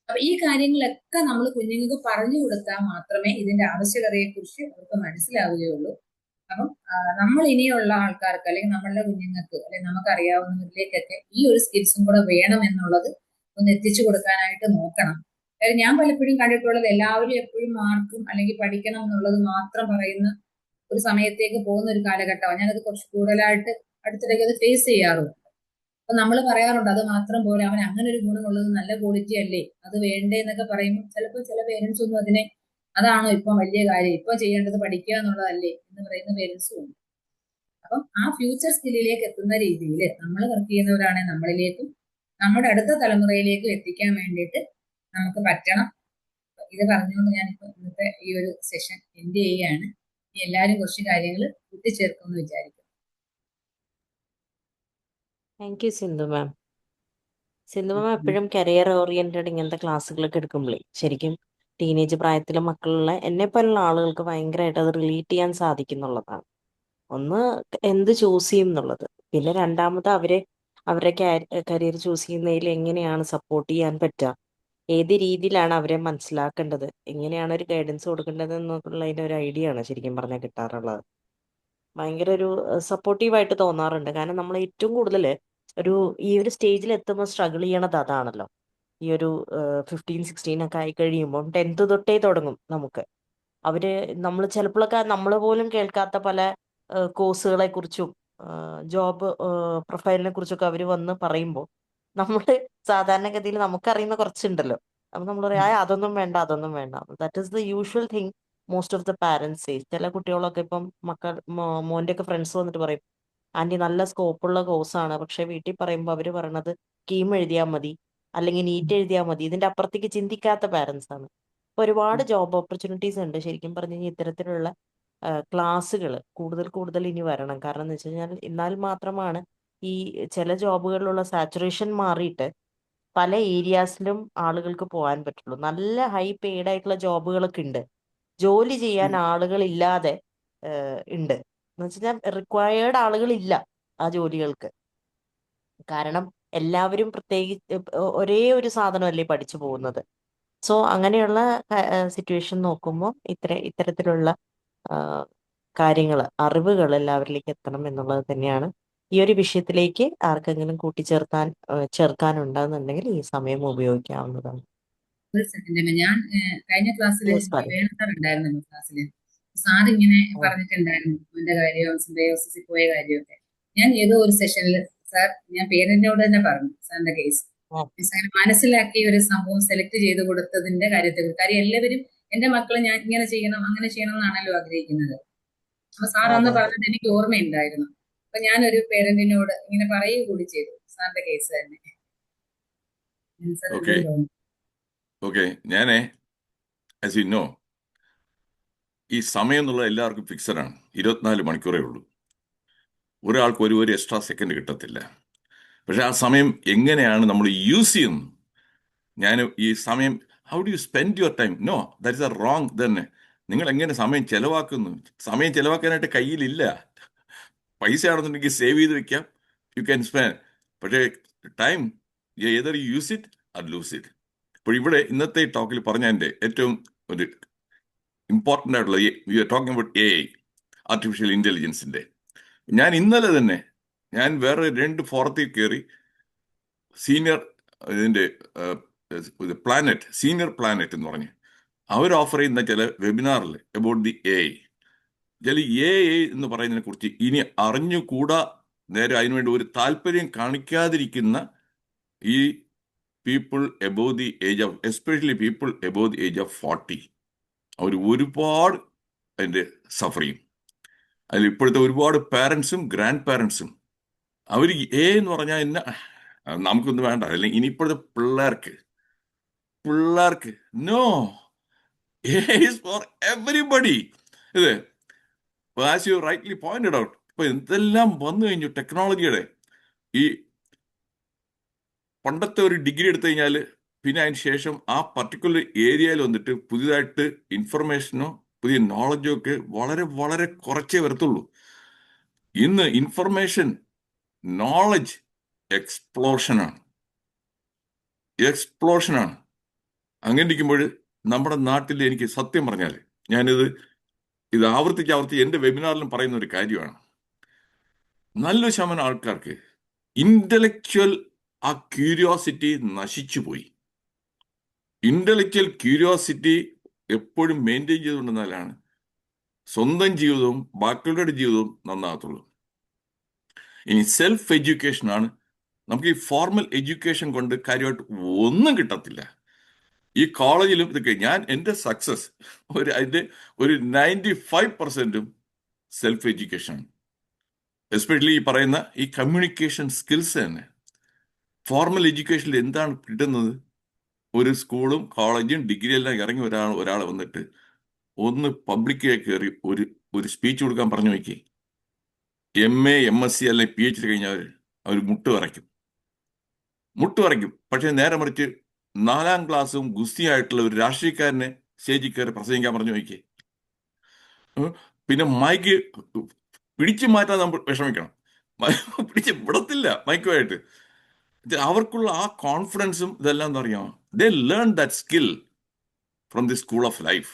അപ്പൊ ഈ കാര്യങ്ങളൊക്കെ നമ്മൾ കുഞ്ഞുങ്ങൾക്ക് പറഞ്ഞു കൊടുത്താൽ മാത്രമേ ഇതിന്റെ ആവശ്യകതയെ കുറിച്ച് അവർക്ക് മനസ്സിലാവുകയുള്ളൂ. അപ്പം നമ്മൾ ഇനിയുള്ള ആൾക്കാർക്ക്, അല്ലെങ്കിൽ നമ്മളുടെ കുഞ്ഞുങ്ങൾക്ക്, അല്ലെങ്കിൽ നമുക്കറിയാവുന്നവരിലേക്കൊക്കെ ഈ ഒരു സ്കിൽസും കൂടെ വേണം എന്നുള്ളത് ഒന്ന് എത്തിച്ചു കൊടുക്കാനായിട്ട് നോക്കണം. കാര്യം ഞാൻ പലപ്പോഴും കണ്ടിട്ടുള്ളത് എല്ലാവരും എപ്പോഴും മാർക്കും അല്ലെങ്കിൽ പഠിക്കണം എന്നുള്ളത് മാത്രം പറയുന്ന ഒരു സമയത്തേക്ക് പോകുന്ന ഒരു കാലഘട്ടമാണ്. ഞാനത് കുറച്ച് കൂടുതലായിട്ട് അടുത്തിടയ്ക്ക് അത് ഫേസ് ചെയ്യാറുണ്ട്. അപ്പൊ നമ്മൾ പറയാറുണ്ട് അത് മാത്രം പോരാ, അവൻ അങ്ങനെ ഒരു ഗുണമുള്ളത് നല്ല ക്വാളിറ്റി അല്ലേ, അത് വേണ്ടേ എന്നൊക്കെ പറയുമ്പോൾ ചിലപ്പോൾ ചില പേരൻസ് ഒന്നും അതിനെ അതാണോ ഇപ്പൊ വലിയ കാര്യം, ഇപ്പൊ ചെയ്യേണ്ടത് പഠിക്കുക എന്നുള്ളതല്ലേ എന്ന് പറയുന്ന പേരൻസും ഉണ്ട്. അപ്പം ആ ഫ്യൂച്ചർ സ്കില്ലിലേക്ക് എത്തുന്ന രീതിയിൽ നമ്മൾ വർക്ക് ചെയ്യുന്നവരാണെങ്കിൽ നമ്മളിലേക്കും നമ്മുടെ അടുത്ത തലമുറയിലേക്കും എത്തിക്കാൻ വേണ്ടിയിട്ട് നമുക്ക് പറ്റണം. ഇത് പറഞ്ഞുകൊണ്ട് ഞാനിപ്പോ ഇന്നത്തെ ഈ ഒരു സെഷൻ എൻഡ് ചെയ്യുകയാണ്. ഇനി എല്ലാവരും കുറച്ച് കാര്യങ്ങൾ കൂട്ടിച്ചേർക്കുമെന്ന് വിചാരിക്കും. താങ്ക് യു സിന്ധു മാം. സിന്ധു മാം എപ്പോഴും കരിയർ ഓറിയന്റഡ് ഇങ്ങനത്തെ ക്ലാസ്സുകളൊക്കെ എടുക്കുമ്പോഴേ ശരിക്കും ടീനേജ് പ്രായത്തിലെ മക്കളുള്ള എന്നെ പോലുള്ള ആളുകൾക്ക് ഭയങ്കരമായിട്ട് അത് റിലേറ്റ് ചെയ്യാൻ സാധിക്കുന്നുള്ളതാണ്. ഒന്ന് എന്ത് ചൂസ് ചെയ്യും എന്നുള്ളത്, പിന്നെ രണ്ടാമത് അവരുടെ കരിയർ ചൂസ് ചെയ്യുന്നതിൽ എങ്ങനെയാണ് സപ്പോർട്ട് ചെയ്യാൻ പറ്റുക, ഏത് രീതിയിലാണ് അവരെ മനസ്സിലാക്കേണ്ടത്, എങ്ങനെയാണ് ഒരു ഗൈഡൻസ് കൊടുക്കേണ്ടത് എന്നുള്ളതിൻ്റെ ഒരു ഐഡിയ ആണ് ശരിക്കും പറഞ്ഞാൽ കിട്ടാറുള്ളത്. ഭയങ്കര ഒരു സപ്പോർട്ടീവായിട്ട് തോന്നാറുണ്ട്. കാരണം നമ്മൾ ഏറ്റവും കൂടുതൽ ഈ ഒരു സ്റ്റേജിൽ എത്തുമ്പോൾ സ്ട്രഗിൾ ചെയ്യണത് അതാണല്ലോ. ഈ ഒരു 15-16 ഒക്കെ ആയി കഴിയുമ്പോൾ 10th തൊട്ടേ തുടങ്ങും നമുക്ക്. നമ്മൾ ചിലപ്പോഴൊക്കെ നമ്മൾ പോലും കേൾക്കാത്ത പല കോഴ്സുകളെ കുറിച്ചും ജോബ് പ്രൊഫൈലിനെ കുറിച്ചൊക്കെ അവർ വന്ന് പറയുമ്പോൾ നമ്മൾ സാധാരണഗതിയിൽ നമുക്കറിയുന്ന കുറച്ചുണ്ടല്ലോ. അപ്പൊ നമ്മൾ പറയാം അതൊന്നും വേണ്ട, അതൊന്നും വേണ്ട. That is the usual thing most of the parents. ചില കുട്ടികളൊക്കെ ഇപ്പം മോന്റെ ഒക്കെ ഫ്രണ്ട്സ് വന്നിട്ട് പറയും, ആന്റി നല്ല സ്കോപ്പുള്ള കോഴ്സാണ്, പക്ഷെ വീട്ടിൽ പറയുമ്പോൾ അവർ പറയണത് കീം എഴുതിയാൽ മതി അല്ലെങ്കിൽ നീറ്റ് എഴുതിയാൽ മതി. ഇതിന്റെ അപ്പുറത്തേക്ക് ചിന്തിക്കാത്ത പാരന്റ്സ് ആണ്. ഇപ്പൊ ഒരുപാട് ജോബ് ഓപ്പർച്യൂണിറ്റീസ് ഉണ്ട്. ശരിക്കും പറഞ്ഞു കഴിഞ്ഞാൽ ഇത്തരത്തിലുള്ള ക്ലാസ്സുകൾ കൂടുതൽ കൂടുതൽ ഇനി വരണം. കാരണം എന്ന് വെച്ച് കഴിഞ്ഞാൽ എന്നാൽ മാത്രമാണ് ഈ ചില ജോബുകളിലുള്ള സാച്ചുറേഷൻ മാറിയിട്ട് പല ഏരിയാസിലും ആളുകൾക്ക് പോകാൻ പറ്റുള്ളൂ. നല്ല ഹൈ പെയ്ഡ് ആയിട്ടുള്ള ജോബുകളൊക്കെ ഉണ്ട്, ജോലി ചെയ്യാൻ ആളുകളില്ലാതെ ഉണ്ട്. എന്ന് വെച്ച് കഴിഞ്ഞാൽ റിക്വയർഡ് ആളുകളില്ല ആ ജോലികൾക്ക്. കാരണം എല്ലാവരും പ്രത്യേകിച്ച് ഒരേ ഒരു സാധനമല്ലേ പഠിച്ചു പോകുന്നത്. സോ അങ്ങനെയുള്ള സിറ്റുവേഷൻ നോക്കുമ്പോൾ ഇത്തരത്തിലുള്ള കാര്യങ്ങൾ, അറിവുകൾ എല്ലാവരിലേക്ക് എത്തണം എന്നുള്ളത് തന്നെയാണ്. ഈ ഒരു വിഷയത്തിലേക്ക് ആർക്കെങ്കിലും ചേർക്കാനുണ്ടെന്നുണ്ടെങ്കിൽ ഈ സമയം ഉപയോഗിക്കാവുന്നതാണ്. ഒരു സെക്കൻഡ്, ഞാൻ കഴിഞ്ഞ ക്ലാസ്സിൽ യെസ് പറയും. വേണു സാർ ഉണ്ടായിരുന്നല്ലോ ക്ലാസ്സിൽ. സാർ ഇങ്ങനെ പറഞ്ഞിട്ടുണ്ടായിരുന്നു എന്റെ കാര്യം, സിംബയോസിസിൽ പോയ കാര്യമൊക്കെ. ഞാൻ ഏതോ ഒരു സെഷനിൽ സാർ, ഞാൻ പേരന്റിനോട് തന്നെ പറഞ്ഞു സാറിന്റെ കേസ് സാർ മനസ്സിലാക്കി ഒരു സംഭവം സെലക്ട് ചെയ്ത് കൊടുത്തതിന്റെ കാര്യത്തെ. കാര്യം എല്ലാവരും എന്റെ മക്കളെ ഞാൻ ഇങ്ങനെ ചെയ്യണം അങ്ങനെ ചെയ്യണം എന്നാണല്ലോ ആഗ്രഹിക്കുന്നത്. അപ്പൊ സാർ അന്ന് പറഞ്ഞത് എനിക്ക് ഓർമ്മയുണ്ടായിരുന്നു. അപ്പൊ ഞാനൊരു പേരന്റിനോട് ഇങ്ങനെ പറയുക കൂടി ചെയ്തു സാറിന്റെ കേസ് തന്നെ. സാർ എന്തെങ്കിലും തോന്നുന്നു? ഓക്കെ, ഞാനേ ആസ് യു നോ, ഈ സമയം എന്നുള്ളത് എല്ലാവർക്കും ഫിക്സഡ് ആണ്. 24 മണിക്കൂറേ ഉള്ളൂ. ഒരാൾക്ക് ഒരു എക്സ്ട്രാ സെക്കൻഡ് കിട്ടത്തില്ല. പക്ഷെ ആ സമയം എങ്ങനെയാണ് നമ്മൾ യൂസ് ചെയ്യുന്നത്? ഞാൻ ഈ സമയം, how do you spend your time? No, that is a wrong തന്നെ. നിങ്ങൾ എങ്ങനെ സമയം ചെലവാക്കുന്നു? സമയം ചെലവാക്കാനായിട്ട് കയ്യിലില്ല. പൈസ ആണെന്നുണ്ടെങ്കിൽ സേവ് ചെയ്ത് വെക്കാം, യു ക്യാൻ സ്പെൻഡ്. പക്ഷേ time, either you use it or lose it. ഇപ്പോൾ ഇവിടെ ഇന്നത്തെ ടോക്കിൽ പറഞ്ഞ എൻ്റെ ഏറ്റവും ഒരു ഇമ്പോർട്ടൻ്റ് ആയിട്ടുള്ള, we are talking about AI, artificial ഇന്റലിജൻസിന്റെ. ഞാൻ ഇന്നലെ തന്നെ ഞാൻ വേറെ 2 ഫോറത്തിൽ കയറി സീനിയർ ഇതിന്റെ സീനിയർ പ്ലാനറ്റ് എന്ന് പറഞ്ഞ് അവർ ഓഫർ ചെയ്യുന്ന ചില വെബിനാറിൽ അബൌട്ട് ദി AI. ചില AI എന്ന് പറയുന്നതിനെ കുറിച്ച് ഇനി അറിഞ്ഞുകൂടാ, നേരെ അതിനുവേണ്ടി ഒരു താല്പര്യം കാണിക്കാതിരിക്കുന്ന ഈ people above the age of, especially people above the age of 40, അവർ ഒരുപാട് അതിൻ്റെ സഫർ ചെയ്യും. അതിൽ ഇപ്പോഴത്തെ ഒരുപാട് പാരൻസും ഗ്രാൻഡ് പാരൻസും അവർ എന്ന് പറഞ്ഞാൽ ഇന്ന നമുക്കൊന്നും വേണ്ട, അല്ലെങ്കിൽ ഇനി ഇപ്പോഴത്തെ പിള്ളേർക്ക് നോ, ഈസ് ഫോർ എവരിബഡി. ഇത് as you rightly pointed out, ഇപ്പൊ എന്തെല്ലാം വന്നു കഴിഞ്ഞു ടെക്നോളജിയുടെ. ഈ പണ്ടത്തെ ഒരു ഡിഗ്രി എടുത്തു കഴിഞ്ഞാൽ പിന്നെ അതിന് ശേഷം ആ പർട്ടിക്കുലർ ഏരിയയിൽ വന്നിട്ട് പുതിയതായിട്ട് ഇൻഫർമേഷനോ പുതിയ നോളജോ ഒക്കെ വളരെ വളരെ കുറച്ചേ വരത്തുള്ളൂ. ഇന്ന് ഇൻഫർമേഷൻ നോളജ് എക്സ്പ്ലോഷനാണ്. അങ്ങനെ ഇരിക്കുമ്പോൾ നമ്മുടെ നാട്ടിൽ എനിക്ക് സത്യം പറഞ്ഞാൽ ഇത് ആവർത്തിച്ച് എൻ്റെ വെബിനാറിലും പറയുന്ന ഒരു കാര്യമാണ്. നല്ലൊരു ശതമാനം ആൾക്കാർക്ക് ഇന്റലക്ച്വൽ ആ ക്യൂരിയോസിറ്റി നശിച്ചു പോയി. ഇന്റലക്ച്വൽ ക്യൂരിയോസിറ്റി എപ്പോഴും മെയിൻറ്റെയിൻ ചെയ്തുകൊണ്ടെന്നാലാണ് സ്വന്തം ജീവിതവും ബാക്കിയുള്ളവരുടെ ജീവിതവും നന്നാകത്തുള്ളൂ. ഇനി സെൽഫ് എഡ്യൂക്കേഷൻ ആണ്. നമുക്ക് ഈ ഫോർമൽ എഡ്യൂക്കേഷൻ കൊണ്ട് കാര്യമായിട്ട് ഒന്നും കിട്ടത്തില്ല. ഈ കോളേജിലും ഇതൊക്കെ എൻ്റെ സക്സസ് അതിൻ്റെ ഒരു 95% സെൽഫ് എഡ്യൂക്കേഷൻ, എസ്പെഷ്യലി ഈ പറയുന്ന ഈ കമ്മ്യൂണിക്കേഷൻ സ്കിൽസ് തന്നെ. ഫോർമൽ എഡ്യൂക്കേഷനിൽ എന്താണ് കിട്ടുന്നത്? ഒരു സ്കൂളും കോളേജും ഡിഗ്രി എല്ലാം ഇറങ്ങി ഒരാൾ വന്നിട്ട് ഒന്ന് പബ്ലിക്കിൽ കയറി ഒരു സ്പീച്ച് കൊടുക്കാൻ പറഞ്ഞു നോക്കി, MA MSc അല്ലെങ്കിൽ PhD കഴിഞ്ഞാൽ അവർ മുട്ട് വരയ്ക്കും. പക്ഷെ നേരെ മറിച്ച് 4ാം ക്ലാസ്സും ഗുസ്തിയായിട്ടുള്ള ഒരു രാഷ്ട്രീയക്കാരനെ സ്റ്റേജിൽ കയറി പ്രസംഗിക്കാൻ പറഞ്ഞു നോക്കി. പിന്നെ മൈക്ക് പിടിച്ചു മാറ്റാൻ നമ്മൾ വിഷമിക്കണം. പിടിച്ച് വിടത്തില്ല മൈക്കുമായിട്ട്. അവർക്കുള്ള ആ കോൺഫിഡൻസും ഇതെല്ലാം എന്താ പറയാ, ദേ learn that skill from the school of life.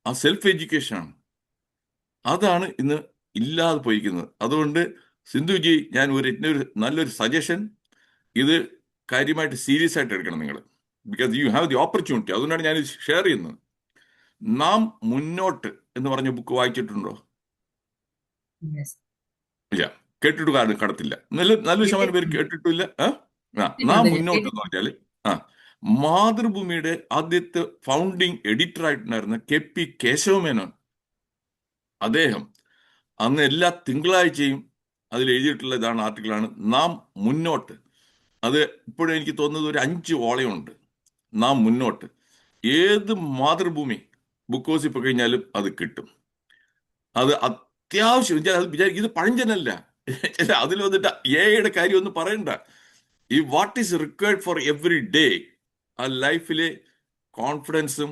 ആ സെൽഫ് എഡ്യൂക്കേഷൻ ആണ്. അതാണ് ഇന്ന് ഇല്ലാതെ പോയിരിക്കുന്നത്. അതുകൊണ്ട് സിന്ധുജി, ഞാൻ നല്ലൊരു സജഷൻ, ഇത് കാര്യമായിട്ട് സീരിയസ് ആയിട്ട് എടുക്കണം നിങ്ങൾ. Because you have the opportunity. അതുകൊണ്ടാണ് ഞാൻ ഷെയർ ചെയ്യുന്നത്. നാം മുന്നോട്ട് എന്ന് പറഞ്ഞ ബുക്ക് വായിച്ചിട്ടുണ്ടോ? ഇല്ല, കേട്ടിട്ട് കടത്തില്ല. നല്ലൊരു ശതമാനം പേര് കേട്ടിട്ടില്ല. നാം മുന്നോട്ട് എന്ന് പറഞ്ഞാല് മാതൃഭൂമിയുടെ ആദ്യത്തെ ഫൗണ്ടിങ് എഡിറ്റർ ആയിട്ടുണ്ടായിരുന്ന KP കേശവമേനോൻ, അദ്ദേഹം അന്ന് എല്ലാ തിങ്കളാഴ്ചയും അതിൽ എഴുതിയിട്ടുള്ള ആർട്ടിക്കിളാണ് നാം മുന്നോട്ട്. അത് ഇപ്പോഴും എനിക്ക് തോന്നുന്നത് ഒരു 5 വോളിയുണ്ട്. നാം മുന്നോട്ട് ഏത് മാതൃഭൂമി ബുക്ക് ഹൗസിൽ പോയി കഴിഞ്ഞാലും അത് കിട്ടും. അത് അത്യാവശ്യം വിചാരിക്കും ഇത് പഴഞ്ചനല്ല. അതിൽ വന്നിട്ട് AI കാര്യം ഒന്നും പറയണ്ട. ഈ what is required for every day, ആ ലൈഫിലെ കോൺഫിഡൻസും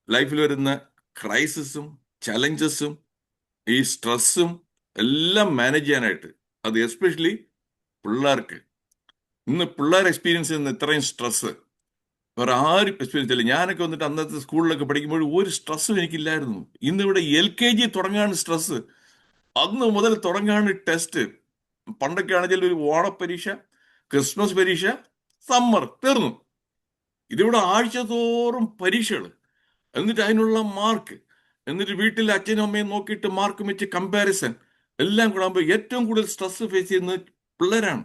ലൈഫിൽ വരുന്ന ക്രൈസിസും ചലഞ്ചസും ഈ സ്ട്രെസ്സും എല്ലാം മാനേജ് ചെയ്യാനായിട്ട്, അത് എസ്പെഷ്യലി പിള്ളേർക്ക്. ഇന്ന് പിള്ളേർ എക്സ്പീരിയൻസ് ചെയ്യുന്ന ഇത്രയും സ്ട്രെസ് വേറെ ആരും എക്സ്പീരിയൻസ് ഇല്ല. ഞാനൊക്കെ വന്നിട്ട് അന്നത്തെ സ്കൂളിലൊക്കെ പഠിക്കുമ്പോൾ ഒരു സ്ട്രെസ്സും എനിക്കില്ലായിരുന്നു. ഇന്നിവിടെ LKG തുടങ്ങാണ് സ്ട്രെസ്. അന്ന് മുതൽ തുടങ്ങാണ് ടെസ്റ്റ്. പണ്ടൊക്കെ ആണെങ്കിൽ ഒരു ഓണപ്പരീക്ഷ, ക്രിസ്മസ് പരീക്ഷ, സമ്മർ തീർന്നു. ഇതിവിടെ ആഴ്ചതോറും പരീക്ഷകൾ, എന്നിട്ട് അതിനുള്ള മാർക്ക്, എന്നിട്ട് വീട്ടിൽ അച്ഛനും അമ്മയും നോക്കിയിട്ട് മാർക്ക് വെച്ച് കമ്പാരിസൺ എല്ലാം കൂടെ ആകുമ്പോൾ ഏറ്റവും കൂടുതൽ സ്ട്രെസ് ഫേസ് ചെയ്യുന്നത് പിള്ളേരാണ്.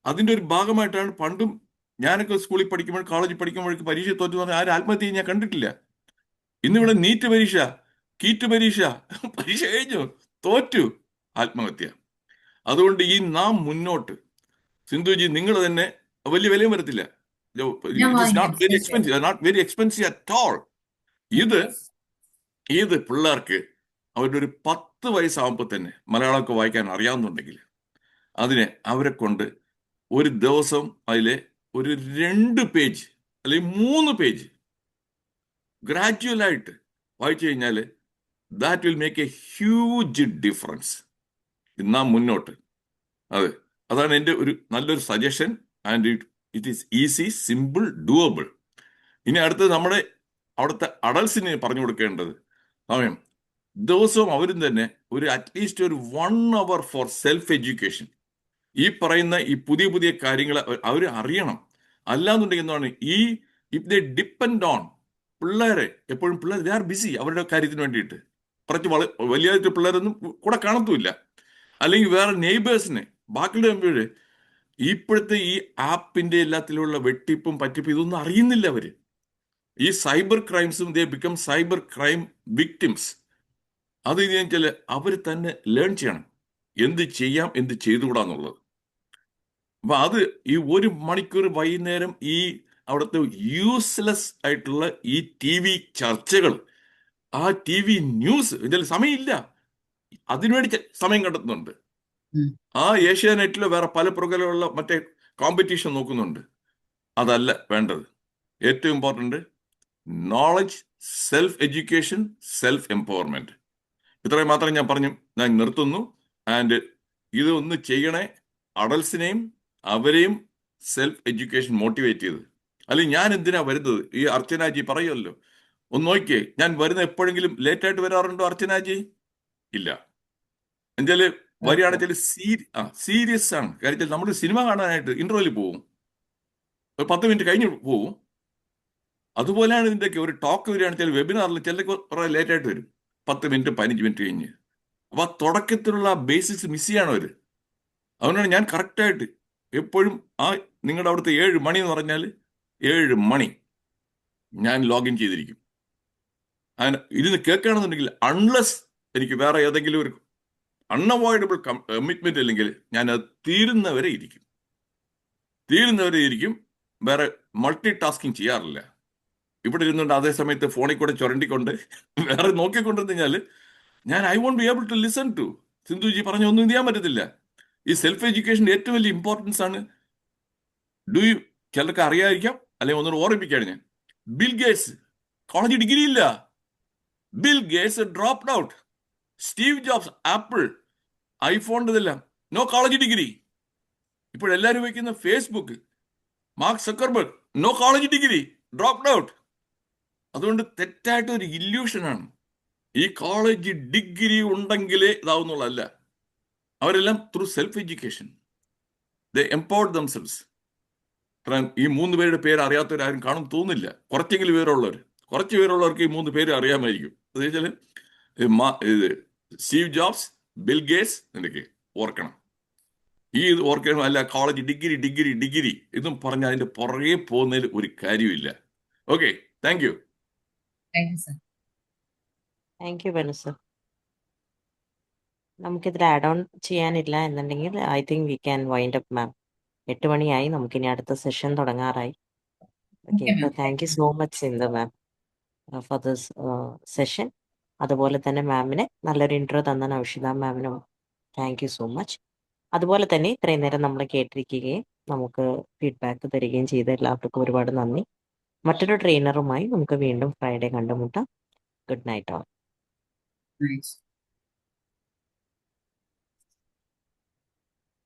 അതിൻ്റെ ഒരു ഭാഗമായിട്ടാണ് പണ്ടും ഞാനൊക്കെ സ്കൂളിൽ പഠിക്കുമ്പോൾ കോളേജിൽ പഠിക്കുമ്പോഴേക്ക് പരീക്ഷ തോറ്റു പറഞ്ഞാൽ ആരും ആത്മഹത്യ ഞാൻ കണ്ടിട്ടില്ല. ഇന്നിവിടെ നീറ്റ് പരീക്ഷ, കീറ്റ് പരീക്ഷ കഴിഞ്ഞു, തോറ്റു, ആത്മഹത്യ. അതുകൊണ്ട് ഈ നാം മുന്നോട്ട്, സിന്ധുജി നിങ്ങൾ തന്നെ വലിയ വിലയും വരത്തില്ല. It is not very expensive at all. ഇത് പിള്ളേർക്ക് അവരുടെ ഒരു 10 വയസ്സാകുമ്പോൾ തന്നെ മലയാളമൊക്കെ വായിക്കാൻ അറിയാവുന്നുണ്ടെങ്കിൽ അവരെ കൊണ്ട് ഒരു ദിവസം അതിലെ ഒരു 2 പേജ് അല്ലെങ്കിൽ 3 പേജ് ഗ്രാജുവലായിട്ട് വായിച്ചു കഴിഞ്ഞാൽ that will make a huge difference. നാം മുന്നോട്ട്, അതാണ് എൻ്റെ ഒരു നല്ലൊരു suggestion. And it is easy, simple, doable. ഇനി അടുത്തത് നമ്മുടെ അവിടുത്തെ അഡൾട്സിന് പറഞ്ഞു കൊടുക്കേണ്ടത് സമയം ദിവസവും അവരും തന്നെ അറ്റ്ലീസ്റ്റ് ഒരു 1 hour ഫോർ സെൽഫ് എഡ്യൂക്കേഷൻ. ഈ പറയുന്ന ഈ പുതിയ കാര്യങ്ങൾ അവർ അറിയണം. അല്ലാന്നുണ്ടെങ്കിൽ എന്താണ്, ഇഫ് ദേ ഡിപ്പെൻഡ് ഓൺ പിള്ളേരെ, എപ്പോഴും പിള്ളേർ ദേ ആർ ബിസി അവരുടെ കാര്യത്തിന് വേണ്ടിയിട്ട്. കുറച്ച് വലിയ പിള്ളേരൊന്നും കൂടെ കാണത്തുമില്ല. അല്ലെങ്കിൽ വേറെ നെയ്ബേഴ്സിനെ ബാക്കിയുള്ള ഇപ്പോഴത്തെ ഈ ആപ്പിന്റെ എല്ലാത്തിലുള്ള വെട്ടിപ്പും പറ്റിപ്പും ഇതൊന്നും അറിയുന്നില്ല അവര്. ഈ സൈബർ ക്രൈംസും they become cyber crime victims. അത് വെച്ചാൽ അവർ തന്നെ ലേൺ ചെയ്യണം എന്ത് ചെയ്യാം, എന്ത് ചെയ്തുകൂടാന്നുള്ളത്. അപ്പൊ അത് ഈ 1 മണിക്കൂർ വൈകുന്നേരം ഈ അവിടുത്തെ യൂസ്ലെസ് ആയിട്ടുള്ള ഈ ടി വി ചർച്ചകൾ, ആ ടി വി ന്യൂസ്, ഇതിൽ സമയമില്ല, അതിനുവേണ്ടി സമയം കണ്ടെത്തുന്നുണ്ട്. ഉം. ആ ഏഷ്യാനെറ്റിലോ വേറെ പല പ്രകാരമുള്ള മറ്റേ കോമ്പറ്റീഷൻ നോക്കുന്നുണ്ട്. അതല്ല വേണ്ടത്. ഏറ്റവും important knowledge, self education, self empowerment. ഇത്രയും മാത്രം ഞാൻ പറഞ്ഞു, ഞാൻ നിർത്തുന്നു. ആൻഡ് ഇത് ഒന്ന് ചെയ്യണേ, അഡൽസിനെയും അവരെയും സെൽഫ് എഡ്യൂക്കേഷൻ മോട്ടിവേറ്റ് ചെയ്ത്. അല്ലെങ്കിൽ ഞാൻ എന്തിനാ വരുന്നത്? ഈ അർച്ചനാജി പറയുമല്ലോ, ഒന്ന് നോക്കിയേ, ഞാൻ വരുന്ന എപ്പോഴെങ്കിലും ലേറ്റ് ആയിട്ട് വരാറുണ്ടോ അർച്ചനാജി? ഇല്ല. എന്നുവെച്ചാല് വരികയാണെന്ന് സീരിയസ് ആണ്. കാര്യം നമ്മൾ സിനിമ കാണാനായിട്ട് ഇന്റർവെല്ലിൽ പോവും, ഒരു 10 മിനിറ്റ് കഴിഞ്ഞ് പോവും. അതുപോലെയാണ് ഇതിൻ്റെയൊക്കെ ഒരു ടോക്ക് വരികയാണെന്ന് വെച്ചാൽ വെബിനാറിൽ ചിലർക്ക് കുറെ ലേറ്റ് ആയിട്ട് വരും, 10 മിനിറ്റ് 15 മിനിറ്റ് കഴിഞ്ഞ്. അപ്പൊ ആ തുടക്കത്തിലുള്ള ബേസിക്സ് മിസ് ചെയ്യാണ് അവര്. അതുകൊണ്ടാണ് ഞാൻ കറക്റ്റായിട്ട് എപ്പോഴും ആ നിങ്ങളുടെ അവിടുത്തെ 7 മണി എന്ന് പറഞ്ഞാൽ 7 മണി ഞാൻ ലോഗിൻ ചെയ്തിരിക്കും. അങ്ങനെ ഇരുന്ന് കേൾക്കുകയാണെന്നുണ്ടെങ്കിൽ, അൺലെസ് എനിക്ക് വേറെ ഏതെങ്കിലും ഒരു അൺഅവോയ്ഡബിൾ കമ്മിറ്റ്മെന്റ് അല്ലെങ്കിൽ ഞാൻ അത് തീരുന്നവരെ ഇരിക്കും. വേറെ മൾട്ടി ടാസ്കിങ് ചെയ്യാറില്ല. ഇവിടെ ഇരുന്നുകൊണ്ട് അതേ സമയത്ത് ഫോണിൽ കൂടെ ചുരണ്ടിക്കൊണ്ട് വേറെ നോക്കിക്കൊണ്ടിരുന്നു ഞാൻ I won't be able to listen to Sindhuji പറഞ്ഞ ഒന്നും ചെയ്യാൻ പറ്റത്തില്ല. ഈ സെൽഫ് എഡ്യൂക്കേഷൻ്റെ ഏറ്റവും വലിയ ഇമ്പോർട്ടൻസ് ആണ്. ചിലർക്ക് അറിയാതിരിക്കാം, അല്ലെങ്കിൽ ഒന്നുകൂടെ ഓർമ്മിപ്പിക്കുകയാണ് ഞാൻ. ബിൽ ഗേറ്റ്സ് കോളേജ് ഡിഗ്രി ഇല്ല. Bill Gates dropped out. Steve Jobs Apple ഐഫോണിൻ്റെ ഇതെല്ലാം നോ കോളേജ് ഡിഗ്രി. ഇപ്പോഴെല്ലാവരും വയ്ക്കുന്ന Facebook, Mark Zuckerberg, no college degree, dropped out. അതുകൊണ്ട് തെറ്റായിട്ട് ഒരു ഇല്യൂഷനാണ് ഈ കോളേജ് ഡിഗ്രി ഉണ്ടെങ്കിലേ ഇതാവുന്നുള്ളതല്ല. അവരെല്ലാം ത്രൂ സെൽഫ് എഡ്യൂക്കേഷൻ ദേ എംപവർഡ് ദംസെൽസ്. ഈ 3 പേരുടെ പേര് അറിയാത്തവരാരും കാണും തോന്നില്ല. കുറച്ചെങ്കിലും കുറച്ച് പേരുള്ളവർക്ക് ഈ 3 പേര് അറിയാമായിരിക്കും. അത് വെച്ചാൽ സ്റ്റീവ് ജോബ്സ്, ബിൽ ഗേറ്റ്സ്, എന്നൊക്കെ ഓർക്കണം. ഇത് ഓർക്കണം. അല്ല കോളേജ് ഡിഗ്രി ഇതും പറഞ്ഞ് അതിന്റെ പുറകെ പോകുന്നതിൽ ഒരു കാര്യമില്ല. Okay, thank you. Thank you sir. Thank you Benu sir. നമുക്കിതിൽ ആഡ് ഓൺ ചെയ്യാനില്ല എന്നുണ്ടെങ്കിൽ I think we can wind up ma'am. 8 മണിയായി, നമുക്കിനി അടുത്ത സെഷൻ തുടങ്ങാറായി. Okay, okay ma'am. Thank you so much Sindhu ma'am for this session. അതുപോലെ തന്നെ മാമിന് നല്ലൊരു ഇൻട്രോ തന്ന നൗഷിത മാമിനും താങ്ക് യു സോ മച്ച്. അതുപോലെ തന്നെ ഇത്രയും നേരം നമ്മൾ കേട്ടിരിക്കുകയും നമുക്ക് ഫീഡ്ബാക്ക് തരികയും ചെയ്ത എല്ലാവർക്കും ഒരുപാട് നന്ദി. മറ്റൊരു ട്രെയിനറുമായി നമുക്ക് വീണ്ടും ഫ്രൈഡേ കണ്ടുമുട്ടാം. Good night all. നൈസ്.